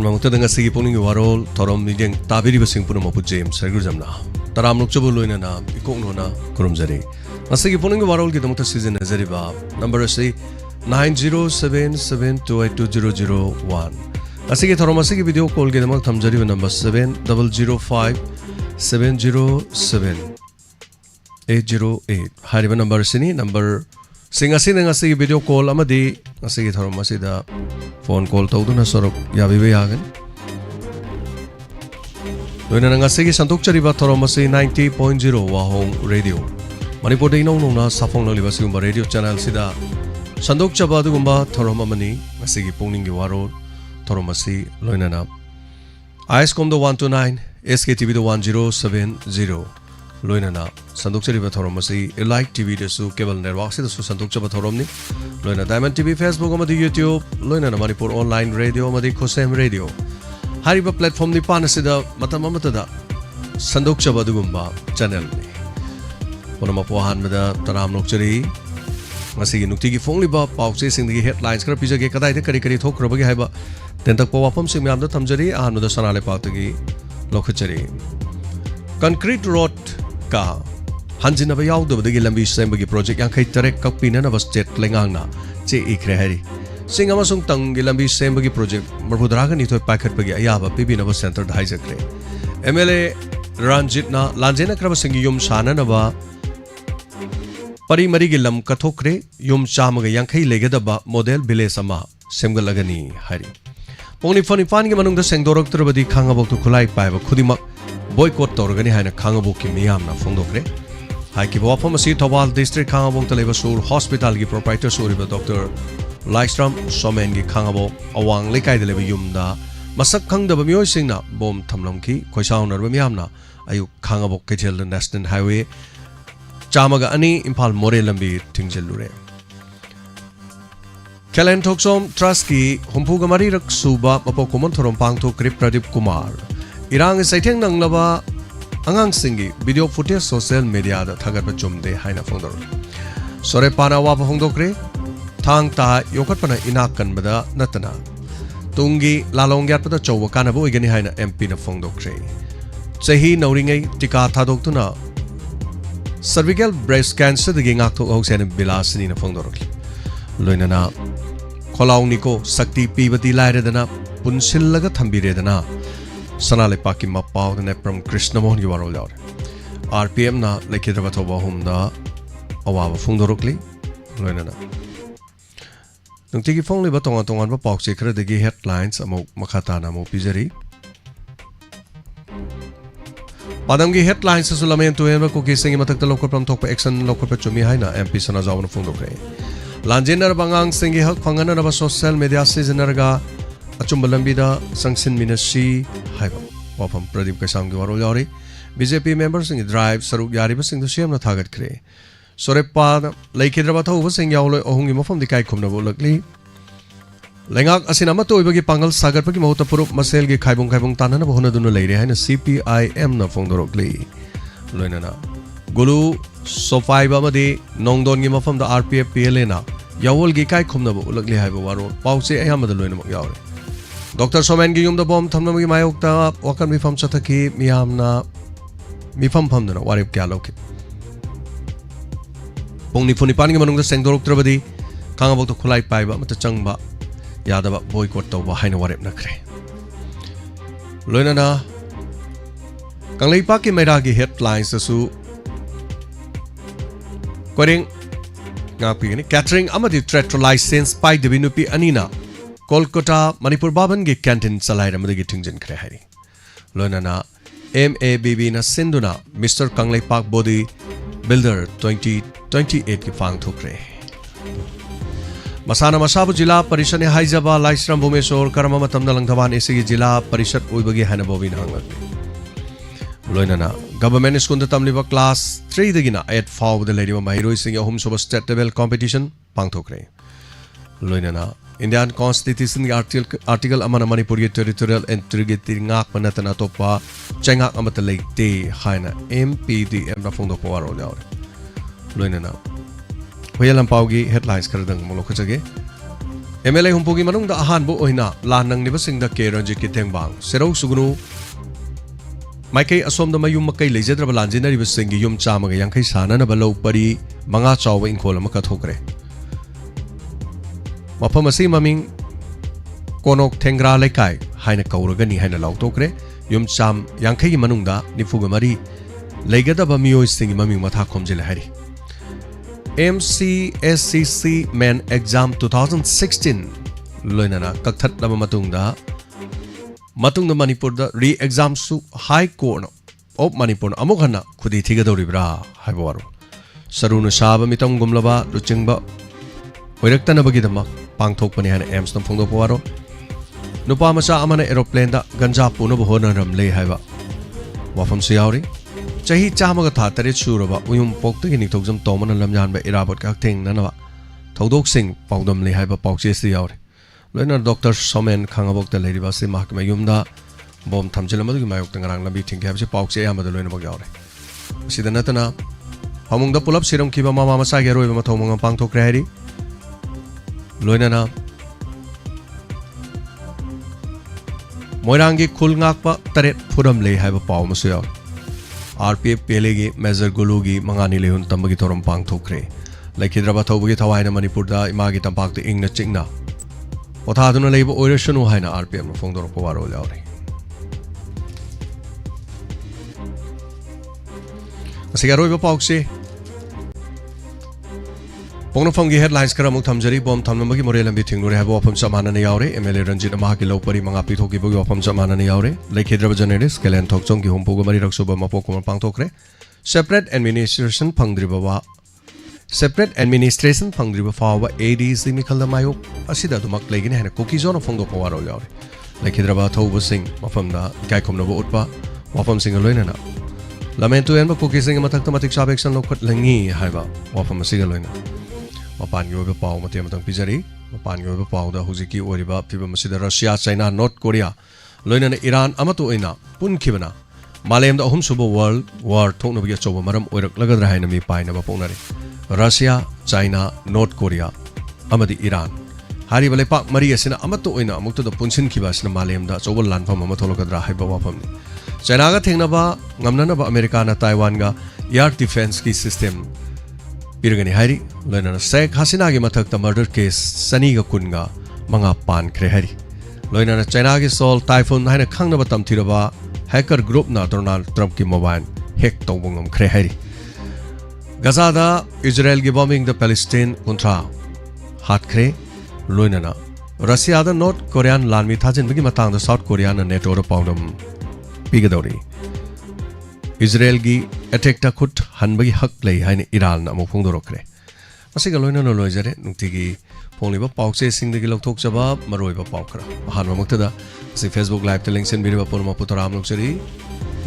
Mangta dengan segi puning warol thorom nijeng tabiri basing puno mapu James Sergur jamna taram nuk coba loina na ikong nona kurum jari segi puning warol kita muta season jari ba number si 9077282001 segi thorom segi video call kita mak tham jari number 7005707808 hari ba number sini number Singa segi video call amadi segi thorom masida phone call tawdu na sorok yabi yagan loina nga segi santuk chariba thorom masi 90.0 wahong radio manipur de inong nong na safong na libasi gumba radio channel sida santuk chaba du gumba thorom amani segi pungning gi waro thorom masi loina na ISCOM do 129 SKTV do 1070 loina na sanduk chari ba thorom masi Elite TV de su cable network se su sanduk chaba thorom ni loina Diamond TV Facebook amadi YouTube loina na Manipur online radio amadi Khosem radio hari ba platform ni pan se da matam amatada sanduk chaba dugumba channel ni ponama pohan mada taram nok chari masi nukti gi phongli ba pause sing di headlines kra pija ge kadai de kari kari thok roba ge haiba tentak po wapam sing myam da thamjari ahan mada sanale pautagi lokhachari concrete road ka hanjina ba yaw do de lambi sem gi project yang khai tarek ka pina na bas jet lengang na che ikre hari singa ma sung tang gi lambi sem gi project marbudra ga ni thoi pakhat pagi aya ba pibi na ba center dai jakre MLA Ranjit na lanjena kraba singi yum sana na ba pari mari gi lam ka thokre yum cham ga yang khai lega da ba model village ama semgal lagani hari pongni phoni pan gi manung da sengdorok trabadi khanga bok tu khulai pai ba khudimak boycott torgani haina khangabok ki miyam na phongdokre hai ki bawapam asi Thobal district khangabok taleba sur hospital gi proprietor suriba Dr. Laistram Somen gi khangabok awang lekai de leba yumda masak khangda ba miyoi singna bom thamlam ki khoisaw nar ba miyam na ayu khangabok kechel national highway chamaga ani Imphal more lambi thingjelure Kalen Thoksom trust ki humpuga mari rak suba mapokomon thorom pangtho krip Pradip Kumar Irang saiteng nang laba angang singi video footage social media da thagar ba chumde haina phongdor sore pana wa ba phongdokre thang ta yokat pana inakan bada natana tungi lalong gyat pada chawwa kana bo igani haina MP na phongdokre chahi nauringai tika thadok tuna cervical breast cancer de ngak thok hausen bilasini na phongdorki loina na kholaung niko sakti pibati lairedana punsillaga thambiredana Sanale Paki Mapau the Nepram Krishna Mohan Yuaro RPM na Lekidrabatova Humda Awa Fundorokli Loinana Nungtiki Fongli Batonga Tongan Bapok Secret the headlines Amo Makatana Mo Pizeri Padamgi headlines Sulamento Emma Cookie singing Matak local from Top Exxon local Pechumi Haina MP Sanazawan Fundokre Lanjener Bangang singing Hak Pangana of social media season Narga Achumbalambida Sangsin Minasi Haiba Wapam Pradip Kasangi Waro Yari BJP members in drive Saruk Yari Basing the Siam Tagat Kre Sorepa Lake Hidrabato was in Yaulo Ohungimo from the Kaikum Navolakli Lengak Asinamato Ibagi Pangal Sagar Paki Motapuru Maselgi Kaibung Kaibung Tanana Honaduna Lady and a CPIM na Fondorokli Luenana Gulu Sofai Bamadi Nongdon Gima from the RPF PLNA Yawol Gikai Kumnabu Lugli Haibu Pausi Ayamada Luenamo Yauri Dr. Somen gi yumda bom thamna gi mayokta wakan mi fam chathaki miyamna mi fam phamdana warip kya loke pongni phoni pan gi manung da sengdorok trabadi khangabok to khulai paiba mata changba yadaba boycott tawba haina warip nakre loina na kanglei pa ki maira gi headlines su koring ngapi ni catering amadi trade license pai de binupi anina Kolkata Manipur Baban gi canteen salai ramadi gi thingjen khre hari loina na MABB na sinduna Mr. Kanglei Park Body Builder 2028 ki fang thukre Masana Masabu Jila Parishad Haijaba Laisram Bhumeshwar Karama Matamda Langthaban Esi Jila Parishad Uibagi Hana Bobin Hangak loina na government school da tamliba class 3 dagina 8 faw the lady mahiroi sing home soba state level competition pang thokre loina na Indian Constitution article amana Manipur territorial integrity ngak panatana topa chengak amata leite haina MPDM na phongdo pawaro law loina na hoyalam pawgi headlines kardang molokachage MLA humpugi manungda ahanbu oina lan nangniba singda K Ranjit ki thengbang serau sugunu Maikai asomda mayum makai lejadraba lanjinariba singi yum chamaga yankai sanana ba lau pari manga chawa inkol ama kathokre mafam asi maming konok thengra laikai haina kauragani haina lautokre yum cham yankai gi manungda nifuga mari leigadaba miyoi singi maming matha khomjile hari MCSCC main exam 2016 loinana kakthat lama matungda Manipur da re-exam su High Court of Manipur amuk hana khudi thigadoribra haibawaru saruna saba mitam gumlaba luchingba hoiraktana bagidama pangthokpani hana aims nam phongdopawaro nupa macha amana aeroplane da ganja puna bohona ramle haiba wafam se yauri chahi chamaga tha tare suraba uyum pokta gi nikthokjam tomana lamjan ba irabot ka theng nanaba thodok sing pawdam le haiba pawche se yauri loina Dr. Somen khangabok ta leiriba se mahkama yumda bom thamjilama du mayok tangarang lambi thingke habse pawche amada loina bag yaure sida natana hamungda pulap siram kiba mama masa ge roiba mathomang pangthok rehari loina na moirangi khulngakpa taret phuram le haiba paw masu yaw RPF pelegi Major Gulugi mangani lehun tambagi thoram pangthokre laikhidraba thobagi thawaina Manipur da imagi tampak te ingna chingna Othaduna leiba oirashanu haina RPM no phongdor powaro laure asigaroi ba paukse pongno phonggi headlines kara muk thamjari bom thamnamagi morelambi thingnore habo pham samana ne yaure MLA Ranjit Amha ki lopari manga pithoki bogi pham samana ne yaure laikhidraba journalist Kelen Thokchong ki humpugo mari raksuba mapokuma pangthokre separate administration phangdriba fawa ADC mikhalda mayok asida dumak legine hena cookie zone phongdo pawaro yaure laikhidraba thoba sing mafamda kaikhomna bo utpa wafam sing loina na lamentu enba cookie sing mathak matik sab action lokhat langi haiba wafam asiga loina mapan yoba paw mate matang pijari mapan yoba paw da hujiki oriba piba masida Russia China North Korea loina na Iran amato oina punkhibana malem da ahum suba world war thokna bi choba maram oirak lagadra haina mi paina ba ponare Russia, China, North Korea, amadi Iran. Hari balai pak mari asina amato oina amukto da punsin kiba asina malem da chobol lanfam amatholokadra haiba wafam ni. China ga thengna ba ngamna na ba America na Taiwan ga air defense ki system pirgani hari loina na Sheikh Hasina gi mathak ta murder case sani ga kunga manga pan khre hari loina na China gi Sol Typhoon haina khangna ba tamthira ba hacker group na Donald Trump ki mobile hack tawbungam khre hari Gaza da Israel gi bombing the Palestine contra hat khre loinana Russia da North Korean lanmi thajin bigi matang da South Korea na NATO ro pawdam pigadori Israel gi attack ta khut hanbagi hak lei haine Iran na mo phongdorokre asiga loinana loijare nungtigi phongliba pawche singdagi lokthok jaba maroiba pawkhra hanwa muktada si Facebook live te link sen biriba porma putoram lokchari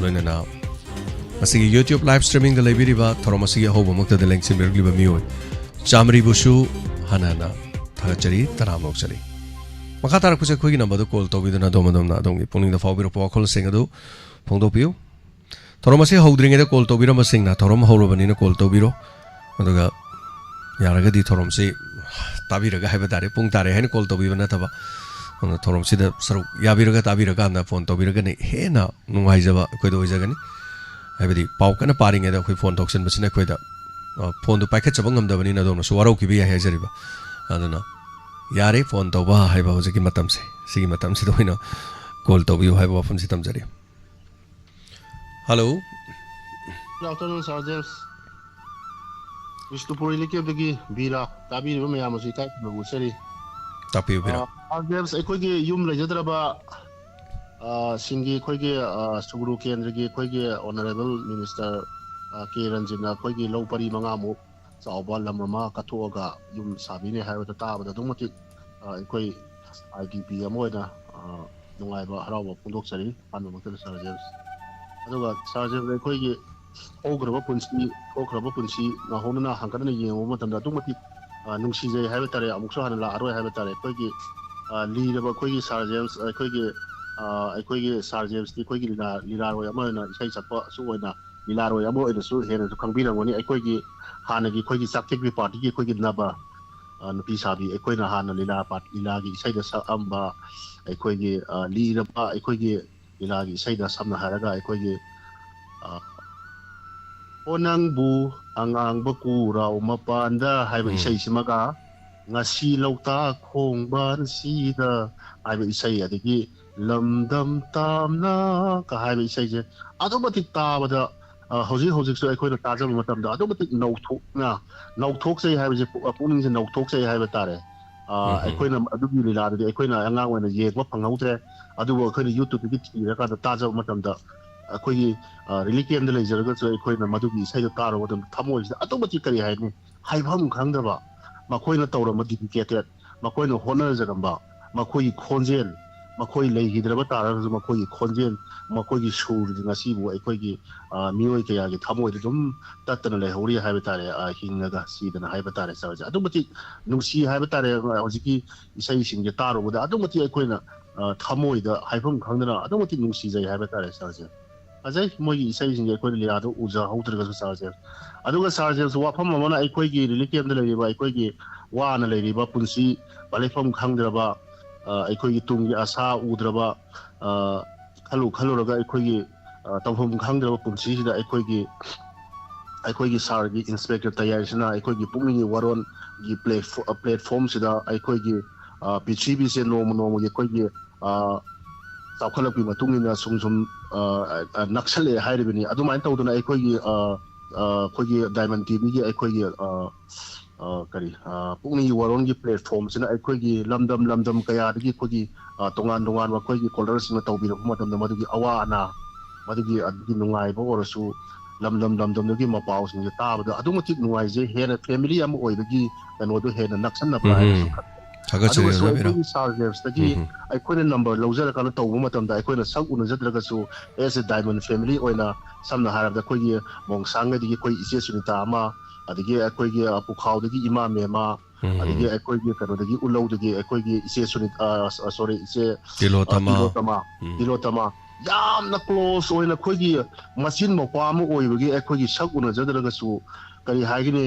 loinana Asigi YouTube live streaming the libiriba thoromasiga hobo mukta the link simbirgliba mioi chamri busu hanana thachari taramok chari makata rakuse khogi number do call to bidana domadom na dongi puning the fawbiro po khol singadu phongdo piu thoromasi hodringe the call to biro masing na thorom horobani na call to biro aduga yaraga di thoromsi tabiraga haiba tare pung tare hen call to bibana taba thoromsi da saru yabiraga tabiraga na phone to biraga ne hena nungai jaba koido ojagani Habidi paukana paring eda koi phone toxin basina koida phone do packet chabang ngamdabani na dom suwaro ki bi ya jariba aduna yare phone to ba haiba hojiki matam se sigi matam se doina call to bi haiba phone sitam jari Hello Good afternoon Sir James Vishnupuri like bagi bira tabi ro mayam si kai bagu sari tapi bira Sir James ekoi gi yum lejadraba Singi Koigi Suguru Kendrigi Koigi Honorable Minister K Ranjina Koigi Lopari Mangamu Sauba Lamrama Katuaga Yum Sabine Havata Taba Dumati Koi IDP Amoida Nungaiba Harava Pundoksari Panamaka Sargers Aduga Sargers Koigi Ograva Punsi Nahona Hankana Yamatan Dumati Nungsi Havatare Amukshan La Arroy Havatare Koigi lead of Koigi Sargers Koigi ꯑꯩꯈꯣꯏꯒꯤ ꯁꯥꯔ ꯖꯦꯝꯁꯇꯤ ꯑꯩꯈꯣꯏꯒꯤ ꯂꯤꯂꯥꯔꯣꯏ ꯑꯃ ꯑꯣꯏꯅ ꯏꯁꯩ ꯁꯛꯄꯁꯨ ꯑꯣꯏꯅ ꯂꯤꯂꯥꯔꯣꯏ ꯑꯃ ꯑꯣꯏꯅꯁꯨ ꯍꯦꯟꯅꯁꯨ ꯈꯪꯕꯤꯔꯝꯒꯅꯤ ꯑꯩꯈꯣꯏꯒꯤ ꯍꯥꯟꯅꯒꯤ ꯑꯩꯈꯣꯏꯒꯤ ꯆꯥꯛꯊꯦꯛꯄꯤ ꯄꯥꯔꯇꯤꯒꯤ ꯑꯩꯈꯣꯏꯒꯤ ꯅꯕ nupi sabi aikoina hana lila pat lila gi isaida sa'amba aikoigi liraba aikoigi lila gi isaida samna haraga aikoigi onangbu angangba kurau mapanda haiba isai simaga ngasi lauta khongban sida haiba isai adigi lamdam tamna ka haiba isai je automatic tabada hojik so aikoina tajab matamda automatic nauthok sei haiba je puning je nauthok sei haiba tare aikoina adugi lila de aikoina angang wana yekwa phanghautre adugo aikoina youtube gi thira ka tajab matamda akoigi religion de leisure so aikoina madugi sai da taro wadam thamoi automatic kari haini haibam khangdaba makoina tawra dedicated makoina honor jagamba makoi khonjel makoi leihidraba tara makoi khonjel makoi sur ngasi bu aikoigi mioi kaya gi thamoi dum tatana le hori haiba tare hingaga sidana haiba tare saja automatic nungsi haiba tare hojiki isai singje taro boda automatic aikoina thamoi da haibam khangdana automatic nungsi jai haiba tare saja ajai mogi isai singje aikoina liado uja haudraga saja aduga saja so wafam amana aikoigi religion de leiba aikoigi wana leiba punsi balefam khangdraba aikoigi tungi asa udraba khaluraga aikoigi tawhum khangdraba punsi sida aikoigi sargi inspector tayarina aikoigi pungni waron gi platform sida aikoigi pchb se nomo aikoigi tawkhalapi matungina sum naksale hairibini adumain tawduna aikoigi diamond tv gi aikoigi kari pungni waron gi platform sina aikoigi lamdam kaya digi kogi tongan wa kogi color sina tawbira matam da madugi awana madugi adigi nungai bo orasu lamdam dagi mapaw sing tabada adumatik nungai je hena family am oibagi kanodo hena naksanna plan Thaga chiri zabira sarjers dagi aikoina number lojara kana tawbu matam da aikoina sak unajadraga su as a diamond family oina samna harabda kogi mongsanga digi koi ise sunita ama adigi aikoigi pukhaudagi ima mema adigi aikoigi kanodagi ulowdagi aikoigi ise sunit sorry ise dilotama yamna close oina koigi machine mokwa mu oibagi aikoigi sak unajadraga su kari haigini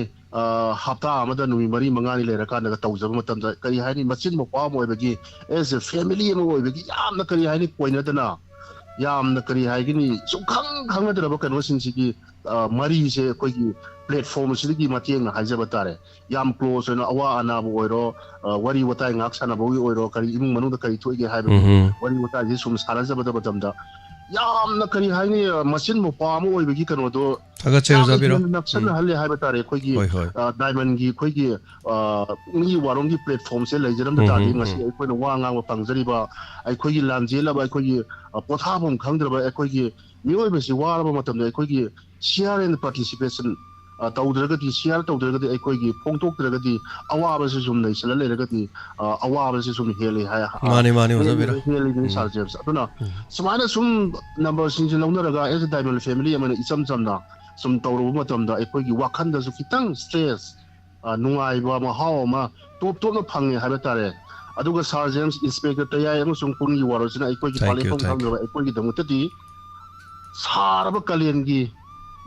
hapta amada numi mari mangani lerakana tawjaba matamda kari haini machine mokwa mu oibagi as a family mu oibagi yamna kari haini koinadana yamna kari haigini sukhang draba kano sinsigi mari se koigi platform sidigi mateng haijaba tare yam close na awa ana bo oiro wari watai ngak sana bo oiro kari imung manu da kari thoige haiba wari watai sum sara jaba da batamda yam na kari haini machine mo pa mo oibagi kano do thaga cheu zabiro naksan halle haiba tare koigi diamond gi koigi mi warong gi platform se leijaram da tadi ngasi koina wanga wa pangjari ba ai koigi lanjela ba koigi pothabum khangdra ba koigi mioi besi waraba matamda koigi share and participation tawdragati share tawdragati aikoigi phongtokdragati awaba se sum nei sala leragati awaba se sum hele ha mani uzabira hele ni sarjers aduna sumana sum number sin launaraga as a diamond family amana isam samna sum tawru matamda aikoigi wakhanda su kitang stress nungai ba ma haw ma top na phange haba tare aduga sergeants inspector tayai amasung pungi warosina aikoigi pale phongthamda aikoigi damutati saraba kalengi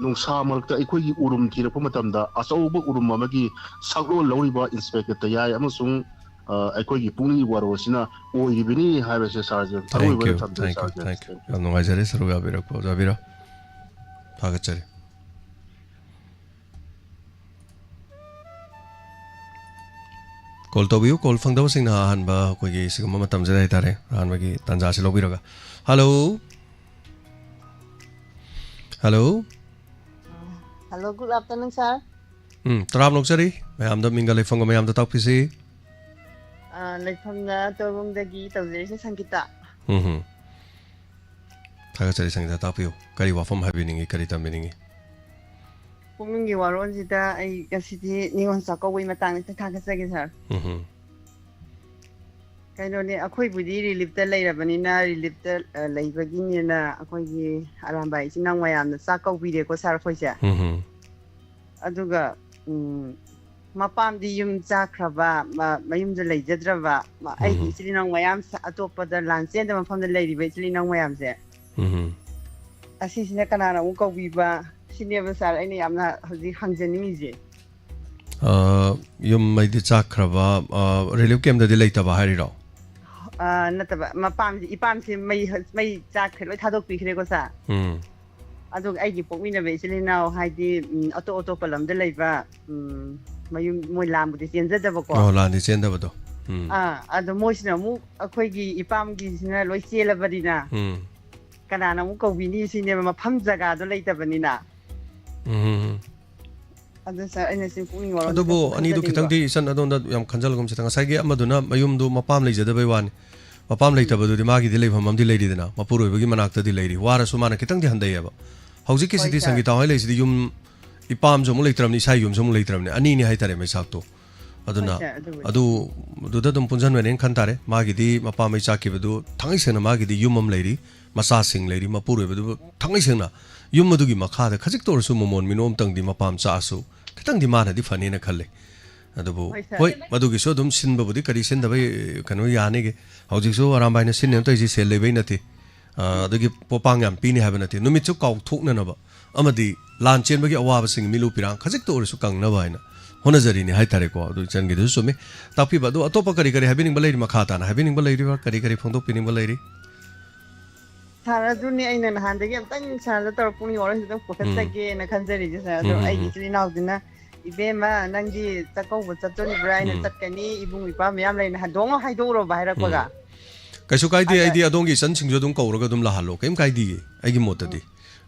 nungsa marakta aikoigi urum thirapa matamda achauba urum amagi saklo lawriba inspector tayai amasung aikoigi pungni warosina oiribini haibase sergeant thank you nungai jare saruga birakpo zabira phagachari call tobiu call fangdaw singna hanba koigi sigama matam jai tare hanbagi tanja se lobiraga hello good afternoon, sir. Taram noksari, mayam da minga leifang mayam da takpisi. Leifang na tawong dagi tawjari sa sangkita. Thaga chari sangita takpiu. Kari wafam habiningi kari tambiningi. Pumingi waron sida ay kasiti ningon sa kaway matang sa kakasagi, sir. Kaya ni ako'y budi relief ta lairabanina relief ta laibagi niya na ako'y arambay sinang mayam na sa kawide ko sir ko siya. Aduga mapam di yung zakraba mayum da laijadraba ay sili nang mayam sa atopa da lansiyan da mapam da lairiba sili nang mayam siya. Asi sina kanana mong kawiba siniya ba sir ay niyam na hangjanimi siya. yum mai di chakraba relief camp da di leita ba hari ro nataba mapam ipam si mai chak khelo thadok pi khre ko sa aduk ai gi pokmina be sili now haidi auto palam de leiba mayum moi lam bu chen da ba ko oh la ni chen da ba do ado moi sina mu akhoi gi ipam gi sina loi chela badina kana na mu ko wini sine ma pham jaga do leita banina ado sa ina sin pung ngor ado bo ani do kitang di san adon da yam khanjal gum chitang sai ge amaduna mayum do mapam lei jada bai wan mapam lei ta ba do di magi di lei pham di lei di na mapuroi bagi manak ta di lei ri wara su mana kitang di handai ba hauji ki sidi sangita hoi lei sidi yum ipam jo mu lei tram ni sai yum jo mu lei tram ni ani ni hai tare mai sak to aduna adu du da dum punjan wen khan tare magi di mapam mai chak ki ba do thangai sena magi di yum am lei ri masa sing lei ri mapuroi ba do thangai sena yum madu gi makha da khajik tor su momon minom tang di mapam cha su kitang di mana di fani na khalle adu hoi madu gi so dum sin ba budi kari sin da bai kanu ya ne ge hauji so aram bai na sin ne to ji sel lei bai na ti adu gi popang yam pi ni ha ba na ti numit chu kau thuk na na ba amadi lan chen ba gi awa ba sing milu pirang khajik tor su kang na bai na hona jari ni hai tare ko adu chan gi du su me tapi ba do atopa kari kari habining ba lei makha ta na habining ba lei ri ba kari kari phong dok pining ba lei ri Sara duni ai na han de ge tang sara tor puni ora si tang pokat ta ge na khan jari je sa do ai gi sili naw dina ibe ma nang ji ta ko bu chat ni brai na chat kani ibung ipa myam lai na dong hai do ro bahira ko ga kaisu kai di ai di adong gi san sing jo dum ko ro ga dum la halo kem kai di ai gi mot di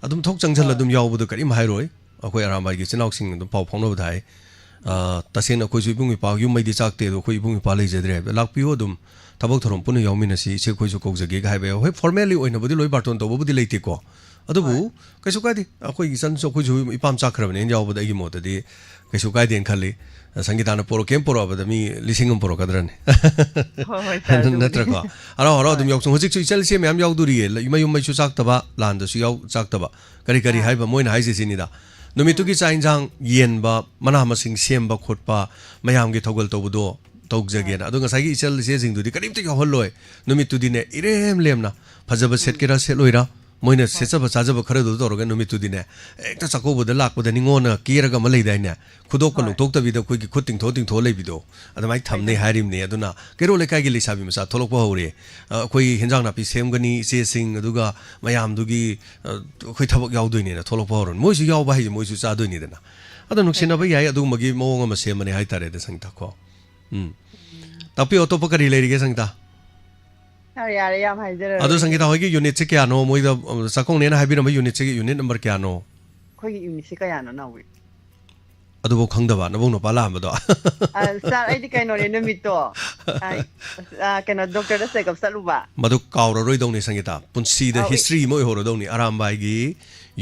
adum thok chang jal adum yaw bu do karim hai roi akoi aram bai gi chinau sing dum pau phong no dai tasen akoi ju ibung ipa yum mai di chak te do khoi ibung ipa lai je dre lak pi o dum tabak thorom punu yaumina si se khoi ju kok jage ga haibe hoi formally oina budi loi barton to budi leite ko adubu kaisu kai di akoi gi san so khoi ju ipam chakra bane yaw budi gi mot di kaisu kai den khali sangita na poro kem poro ba da mi lisingum poro kadran natra ko ara dum yok chung hojik chu chal se myam yaw duri yuma yum mai chu chak taba lan da su yaw chak taba kari kari haiba moina haise sinida numitu gi chain jang yen ba mana masing sem ba khot pa mayam gi thogal to budo tog jage na adunga sagi ichal se jing du di karim te hol loi numit tu dine irem lemna phajaba set kera se loira moina secha ba chaja ba khare du to roga numit tu dine ekta chako bu da lak bu da ningona kira ga malai dai na khudok ko tok ta bi da koi gi khuting tho lei bi do adamai thamne harim ne aduna kero le kai gi lisabi masa tholok ba hore koi hinjang na pi sem gani se sing aduga mayam du gi koi thabak yaw doi ne na tholok ba horon moi su yaw ba hi moi su cha doi ni da na adun sina ba yai adu magi mawang ma sem ne hai tare da sang ta ko tapi auto pakari leri ge sangta yare yam hai jara adu sangita hogi unit che kya no moi da sakong ne na habi na unit che unit number kya no khoi gi unit se kaya na wi adu bo khangda ba na bo no pala am do sar ai di kai no ne mi to ai kana doctor da se kap salu ba madu kaura roi dong ni sangita punsi da history moi horo dong ni aram bai gi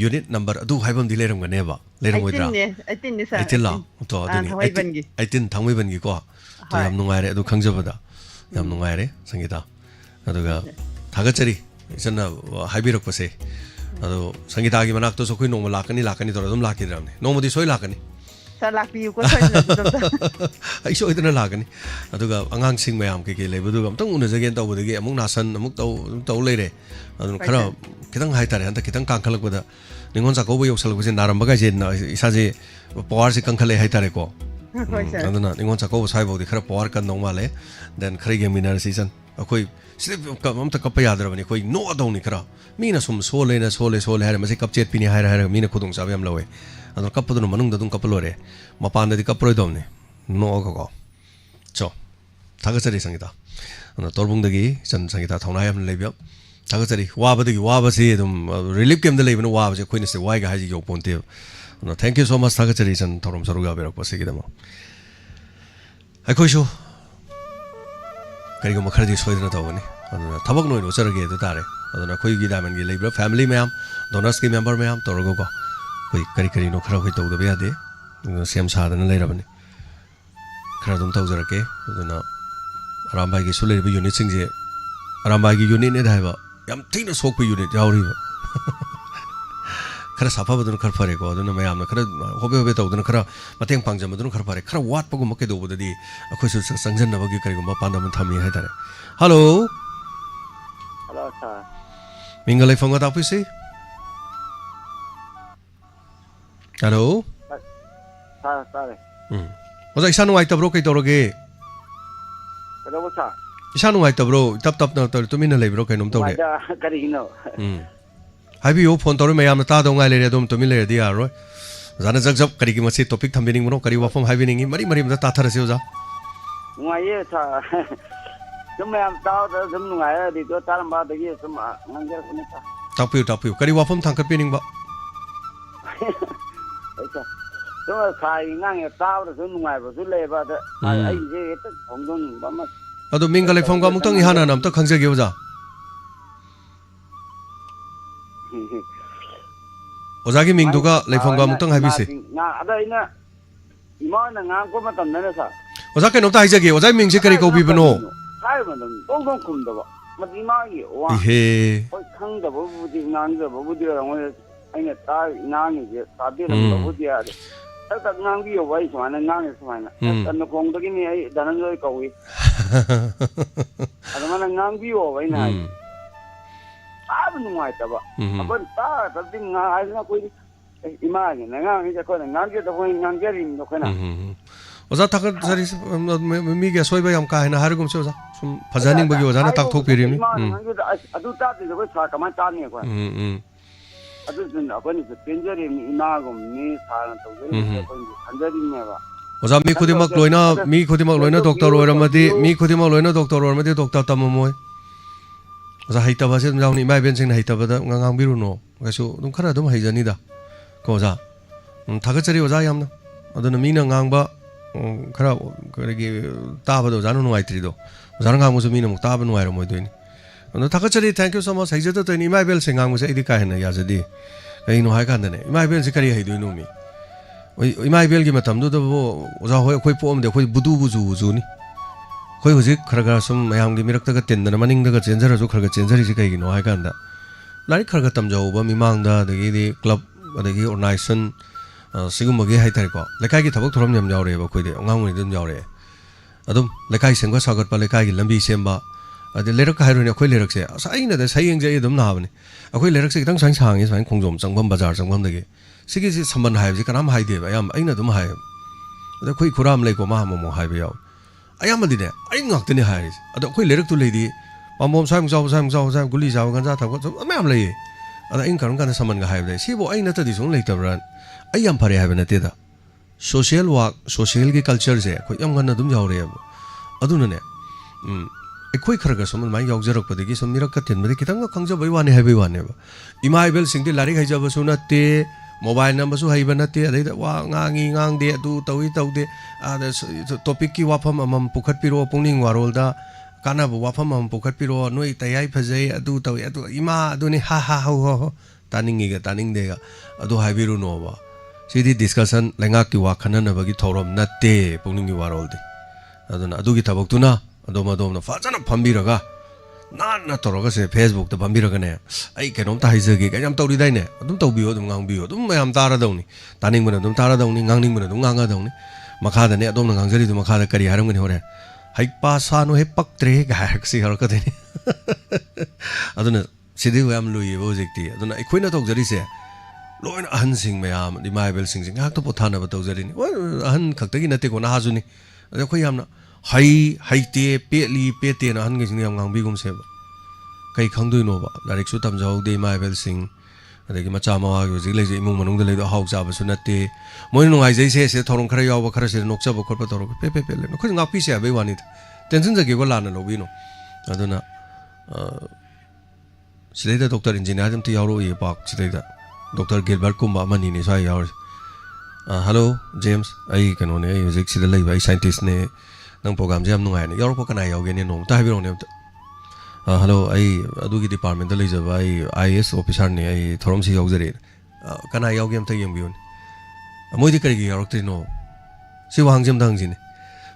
unit number adu haibam di leram ga ne ba leram oi dra ai tin ni sa ai tin la to adu ni ai tin thangwei ban gi ko to yam nungai re adu khangjabada yam nungai re sangita aduga thagachari isana haibirak pase adu sangita gi manak to so khoi nong lakani to dum lakidram ne nomodi soi lakani sa lakpi ko soi na ai soi dana lakani aduga angang sing mayam ke lebudu gam tang una jagen to budagi amuk nasan amuk to leire adu khara kitang hai tare anta kitang kangkhalak bada ningon sa ko bo yoksal ko je naram baga je na isa je power se kangkhale hai tare ko aduna ningon sa ko sai bo di khara power kan nong male then khari ge minar season akoi sip kam am ta kap ya dra bani koi no adong ni khara mina sum sole har mase kap chet pini har mina khudung sa yam lawe adu kap du manung da dung kap lore mapan da kap roi dom ne no ko cho thagachari sangita ana torbung dagi chan sangita thona yam lebya thagachari wa ba se dum relief kem da lebna wa ba je khoine se wai ga haji yo ponte no thank you so much thagachari chan thorom saruga berak pase gi dama ai khoi sho kari ko makhar ji soidna to bani aduna thabak noi ro charage to tare aduna khoi gi daman gi lebra family mayam donors ki member mayam torogo ko koi kari no khara hoi to da be ade sem sa da na leira bani khara dum tau jarake aduna arambai gi sule bi unit sing je arambai gi unit ne dai ba yam thina sok bi unit yauri ba khara safa badun khar phare ko aduna mayam na khara hobe to aduna khara mateng pangjam aduna khar phare khara wat pa gu makke do bodadi akhoi su sangjan na bagi kari gu ma pandam thami hai tare hello sir mingalai phonga ta pisi hello sir 오자 이사 누가있다브로 그이도록에 그러고 사 이사 누가있다브로 답답나 또미는 레이브로 그놈 또게 맞아 그리기노 하이비요 폰 또르 매암나 따동가 레레 돔 또밀 레디 아로 자나 작잡 그리기 마시 토픽 탐비닝 모노 그리 와폼 하이비닝이 머리 따타르세 오자 누가예 사 정말 따오다 좀 누가야 디도 다른 바다기 좀 안겨 보니까 답피요 그리 와폼 탕카피닝 바 그렇죠 정말 사이낭에 따오다 좀 누가야 줄래 바다 아이 이제 또 공동 뭐만 아도 민가 레폼과 묵덩이 하나 남다 강제기 오자 오자기 민두가 레폼과 묵덩 하비세 나 아다 이나 이마는 안고 맞던 내려서 오자 cái nông tai giờ kìa oza mình sẽ cái câu bị beno 살면은 똥똥 굽다 봐. 뭐 이마기 와. ihe 어 강다 뭐부디 난다 뭐부디랑 오늘 아니 다 나니지 다들은 뭐부디야. 살짝 난기요 와 있어 안 나는 수만나. 나 공덕이니 아이 다른 거 거기. 아마는 난기요 와 있나. 아무는 와 있다 봐. 한번 다 다들 나 알나 거기 이마기 내가 이제 거는 난게도 보이 난게리 놓거나. 오자 딱 자리 미게 소이바 ям 까이나 하르금 쇼자 좀 바자닝 버기 오자나 딱 톡비리미 아두 따지 저 사까만 따니 거야 아두는 아버니 그 벤저리 이마고 니 사는 또 그래 간절이냐 봐 오자 미 코디막 로이나 독터 오라마디 미 코디막 로이나 독터 오라마디 독터 따모모이 오자 하이타바세 좀 자우니 마이 벤싱 하이타바다 ngang 비루노 그래서 좀 카라 좀 하이자니다 거자 다가짜리 오자 얌나 어느 미나 ngang khara cái ta bắt đầu gián nuôi trì đó gián ngang một số mình một ta bắt nuôi rồi mọi người nó thắc chơi thank you so much hay giờ tôi ni mai bel sinh ngang một số đi cái này ya jadi cái nó hay cái này mai bel sẽ cái hay đôi numi mai bel cái mà tầm đó đó 오자 호에 거의 뽑으면 돼 거의 부두부주니 거의 그지 khara 좀 마음 게 미륵다가 된다나 마닝다가 젠자라서 khara 젠자리지 cái nó hay cái đó lại khara tầm giàu ba 미망다 되게 club 되게 organization 지금뭐게 하이탈거 레카이기 타복 도럼 냠 야오레 바 코이데 엉강문이 좀 야오레 아둠 레카이 생과 사것 바 레카이기 람비 셈바 아데 레럭 하이로냐 코이 레럭세 사이나데 사이행제 좀 나하버니 아코이 레럭세 기당 상상이 사인 공좀 정범 바जार 정범되게 시기지 3번 하이지 까남 하이데 바 얌 아이나 좀 하이 아데 코이 쿠람 레고 마하모 하이베 야오 아야마디네 아이 ngak드니 하이지 아데 코이 레럭도 레디 밤봄 사용 굴리 자고 간자 타고 좀 아마암 레이 아다 인 그런 간에 3번가 하이베 시보 아이나 ત디 송 레이터브란 आई हम फरे है नतेदा social work social की culture से कोई यम गन्ना दुम जाओ रे अब अदुनने कोई खरगा सम माइ यावजरक पदगी सम मिरक कतेन मदे कितंग खंगज बइवाने है बइवाने इमाइबल सिंगदि लारि हाइजब सुनते मोबाइल नंबर सु हाइब नते अदै वा ngangi ngangde adu tawi tawde ada topic ki wafam amam pukhat piro pungning warolda kana bu wafam amam pukhat piro noi tayai phajai adu tawi adu ima aduni ha ha ho taningi ga taning dega adu haibiru no ba सिदी discussion लेंगा की वाखना नबगी थौरम नते पुनिंगी वारोलदे अदना अदुगी तबक्तुना अदोमदोमना फाजना फंबिरगा नाना तोरगा से Facebook ता फंबिरगाने आई केनोम ता हाइजगे गयम तौरिदाइने अदुम तौबियो अदुम ngangbio अदुम मयाम तारादौनी तानिंगबना अदुम तारादौनी nganningbना अदुम ngangadौनी मखादने अदोमना ngangjari दु मखादा करी हारमगनि होरे हाइपा सानो हे पक्त्रे गायकसी हरकदेनि अदुना सिदी वयाम लुई बोजेक्ति अदुना इखोइना तौजरिसे लोइन अहन सिंह मैम इमाइबल सिंह सिंह हाक तो पोथाना बतौजरिनी अहन खक्तगी नते को नाजुनी अदे खोय यामना हाई हाइते पेली पेते ना अहन गिसिंग याम ngangbigum से कई खंगदुइनो बा लारिक सु तमजाउ दे इमाइबल सिंह अदे मचा मावा गि जिक लेजे इमुंग मनुंग दे लेदो हाउ जाबा सु नते मोय नुंगाइ जैसे से थोरंग खरा यावबा खरा से नोकचा बखर प तोरो पे ले खोय ngakpi से बे वानी टेंशन जगे को लाना लोबिनो अदुना सिलेदा डॉक्टर इंजीनियर जम ति यावरो ये पाक सिलेदा डॉक्टर गिलबर्ट कुंबा मनी ने साइ यार हेलो जेम्स आई कनोने म्यूजिक सिदा लई भाई साइंटिस्ट ने नंग प्रोग्राम जे हम नुंगाय ने यार को कना यावगे ने नोम ता हाइबिरो ने हेलो आई अदुगी डिपार्टमेंट द लई जब आई आईएएस ऑफिसर ने आई थोरम सी यावजरे कना यावगे हम ता यंबियोन मोइदि करिगी यारक्तिनो सि वांग जेम दांग जिने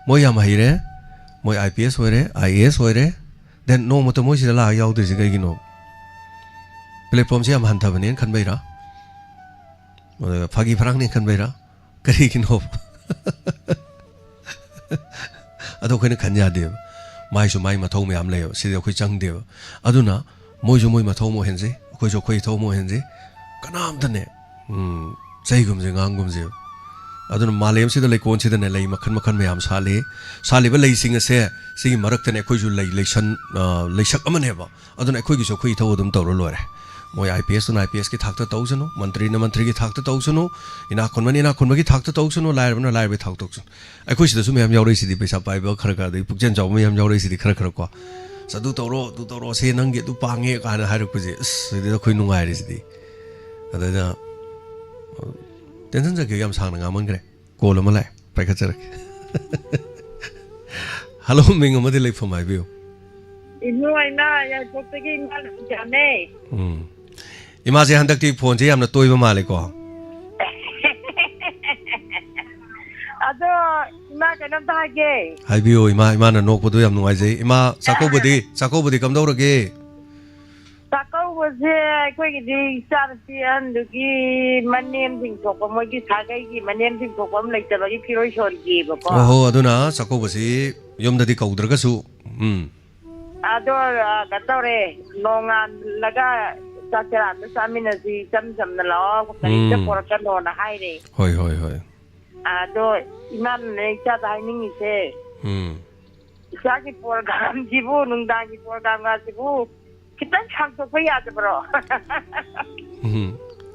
मोय याम हाइरे मोय आईपीएस होरे आईएएस होरे देन नो मतो मोय सिदा ला यावदि जि गइगिनो प्लेटफॉर्म से हम हंथबने खनबैरा फागी फरांग ने खनबैरा करिगिनो अदो खने खन्या देव माइसु माइ मथौ म्याम लेयो सिदे खोइ चंग देव अदुना मोइसु मोइ मथौ मो हेनजे खोइसु खोइ थौ मो हेनजे कनाम तने जैगुम जे nganggum J adun malem sida lei kon sida ne lei makhan mayam sale ba lei singa se sigi marak tane khoi ju lei leishan leisak amane ba adun khoi gi so khoi thaw dum tawro lore moi IPS na IPS ki thakta tawsano mantri ki thakta tawsano ina khonma ki thakta tawsano lair be thak tawsun khoi sida su mayam yaw rei sidi paisa pai ba khara ka dei pukjen jaw mayam yaw rei sidi khara ko sa du tawro se nang ge du pange ka na haru ku ji sidi khoi nungai ri sidi adada tension jage yam sang nga mon gre ko lo malai pai ka charak hello ming amadi lai phomai bio inu aina ya choptegi mal jane ima je handak ti phone je yamna toiba male ko ado ima kanam tage hai bio ima na nok podu yam nungai je ima sakobudi kam dawrage Takau was koi di sarsian dugi manem sing thokam moi ki sagai ki manem sing thokam lai chalo ki phiroi shor gi ba ko oho aduna sakobasi yomdadi kaudraga su ado gatore nongan laga sakera na samina si cham na lo kani ta porka no na hai re hoi ado iman ne cha dai ningi se isa ki program jibu nungdang ki program ga jibu kita sangtokpa yadabro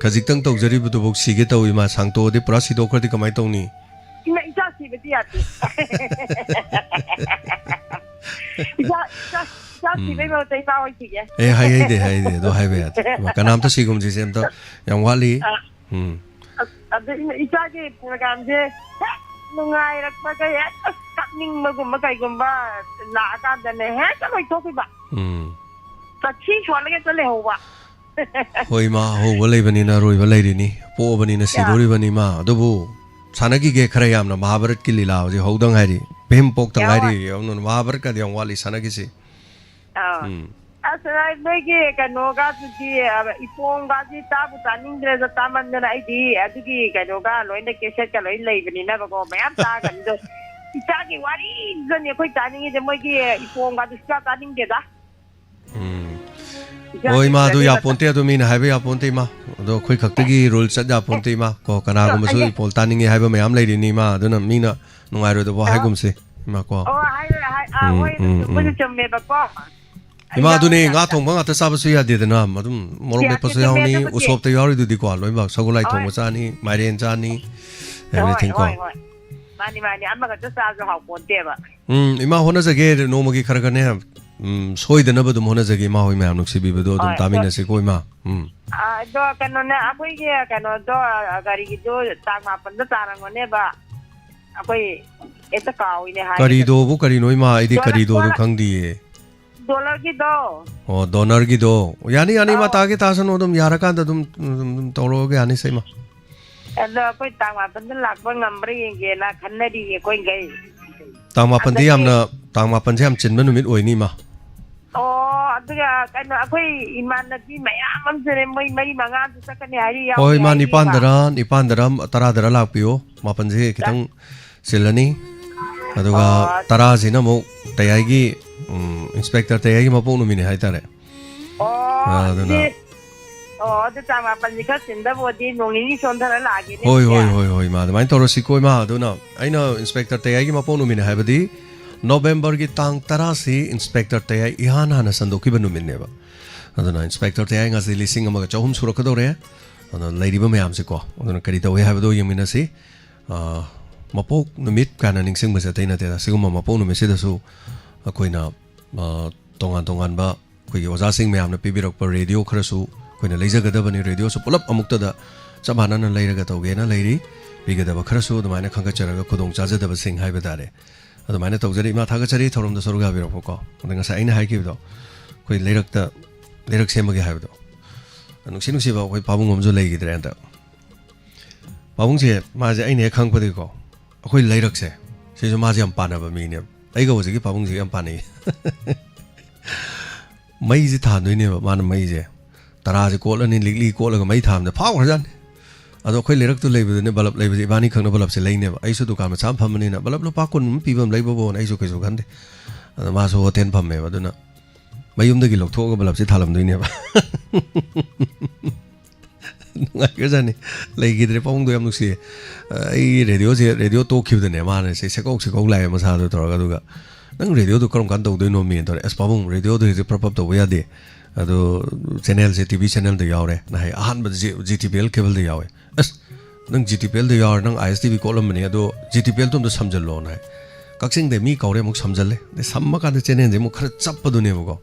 khajiktang tawjaribudu bok sige tawi ma sangto de pura sidokhradi kamai tawni ina isa sibati yati isa sibai mo tai pa hoi sige hai de do hai be yat kanam ta sigum ji sem ta yang wali ado isa ki program je nungai rakpa ka ya kapning magum kai gumba la ka dane he ka loi toki ba Tachi chwalage chale howa. Hoi ma ho walai bani na roi walai rini po bani na sidori bani ma adubu sanagi ge khara yamna Mahabharat ki lila je hodang hari bhem pok tang hari yamno Mahabharat ka yang wali sanagi se asra bege kano ga tuji ipong ga ji ta bu taning dre za taman na idi adugi kano ga loina keset ka loi lei bani na ko mayam ta kan do itagi wari zon ye koi taning je moi ki ipong ga duska taning de da Oi ma du ya ponte adu min haibe ya ponte ma do khoi khaktagi rule chat ya ponte ma ko kana gum su pol taning ye haibe mayam lai ni ma aduna mina nungai ro do bo haigum se ma ko hai oi bu chumme ba ko ima adu ni nga thong ba ta sa ba su ya de na madum morok me pasu yaw ni usop te yaw ri du di ko loi ba sagulai thong cha ni maiden cha ni everything ko mani amma ga ta sa jo ha ponte ba ima hona jage no mo gi khar ga ne soidana ba dum hona jage ma hoi mayam nuksi bi do dum tamina se koi ma do kano na apoi ge kano do gari gi do tang ma pan da tarang ne ba apoi eta kawi ne ha kari do bu kari noi ma idi kari do khang di dollar gi do oh donor gi do yani ma ta ge ta san dum yara kan da dum toro ge ani sai ma elo apoi tang ma pan da lak ba ngam ri ge na khan na di koi gai tang ma pan di am jam chin manumit oi ni ma aduga kano akoi iman na di mayam am sere mai manga sa kani hari ya oi ma nipan dara tara dara lak pio ma pan je kitang silani aduga tara jina mo tayai gi inspector tayai gi ma pong numine hai tare aduna adu tama pan ji kha sinda bodi nongi ni sondara lagi ne hoi ma mai toro sikoi ma aduna aina inspector tayai gi ma pong numine hai badi November ki tang tara si inspector tayai ihana na sandoki banu minne ba aduna inspector tayai nga si lising amaga chahum surak do re aduna lady ba mayam se ko aduna kari tawe ha do yemina si mapok numit kana ningsing ba sa taina te siguma mapok numit se da su akoina tongan ba koi oja sing mayam na pibirak pa radio khara su koina leijaga da bani radio su pulap amukta da sabana na leiraga tawge na leiri bigada ba khara su damaina khanga charaga khudong chaja da ba sing hai ba dare adumana tawjari ma thaga chari thorom da soruga biro ko nga sa aina hai ki do koi lerak semagi hai do nuksi ba koi pabung omjo lei gidre anta pabung je ma je aine khang padi ko koi lerak se jo ma je am pana ba mi ne ai ga woji ki pabung je am pani mai ji tha noi ne ba man mai je tara je ko la ni li ko la ga mai tham da phaw jan ado khoi lerak tu leibu ne balap leibu ji bani khang na balap se leine ba ai su dukan ma cham pham ni na balap lo pa kun pi bam leibu bo ai su kai su kan de ma so hotel pham me ba du na mayum da gi lok tho ga balap se thalam doi ne ba ꯅꯨꯡꯉꯥꯏꯈ꯭ꯔꯖꯥꯠꯅꯤ ꯂꯩꯈꯤꯗ꯭ꯔꯦ ꯄꯥꯕꯨꯡꯗꯣ ꯌꯥꯝ ꯅꯨꯡꯁꯤꯌꯦ ꯑꯩ ꯔꯦꯗꯤꯑꯣꯁꯦ radio ꯇꯣꯛꯈꯤꯕꯗꯅꯦ ꯃꯥꯅ ꯁꯦꯀꯧ ꯂꯥꯛꯑꯦ ꯃꯁꯥꯗꯣ ꯇꯧꯔꯒ ꯑꯗꯨꯒ ꯅꯪ ꯔꯦꯗꯤꯑꯣꯗꯣ ꯀꯔꯝ ꯀꯥꯟꯗ ꯇꯧꯗꯣꯏꯅꯣ ꯃꯦꯟ ꯇꯧꯔꯦ ꯑꯁ ꯄꯥꯕꯨꯡ ꯔꯦꯗꯤꯑꯣꯗꯣ ꯍꯧꯖꯤꯛ ꯄ꯭ꯔꯞ ꯇꯧꯕ ꯌꯥꯗꯦ ꯑꯗꯣ ꯆꯦꯅꯦꯜꯁꯦ ꯇꯤꯚꯤ ꯆꯦꯅꯦꯜꯗ ꯌꯥꯎꯔꯦ ꯅꯍꯥꯟ ꯑꯍꯥꯟꯕꯗ GTPL ꯀꯦꯕꯜꯗ ꯌꯥꯎꯋꯦ ꯑꯁ ꯅꯪ GTPLꯗ ꯌꯥꯎꯔꯦ ꯅꯪ ISTV ꯀꯣꯠꯂꯝꯕꯅꯤ ꯑꯗꯣ GTPLꯗꯣ ꯑꯝꯇ ꯁꯝꯖꯜꯂꯣꯅ ꯍꯥꯏ ꯀꯛꯆꯤꯡꯗ ꯃꯤ ꯀꯧꯔꯦ ꯑꯃꯨꯛ ꯁꯝꯖꯜꯂꯦ ꯑꯗꯩ ꯁꯝꯃꯀꯥꯟꯗ ꯆꯦꯅꯦꯜꯁꯦ ꯑꯃꯨꯛ ꯈꯔ ꯆꯞꯄꯗꯨꯅꯦꯕꯀꯣ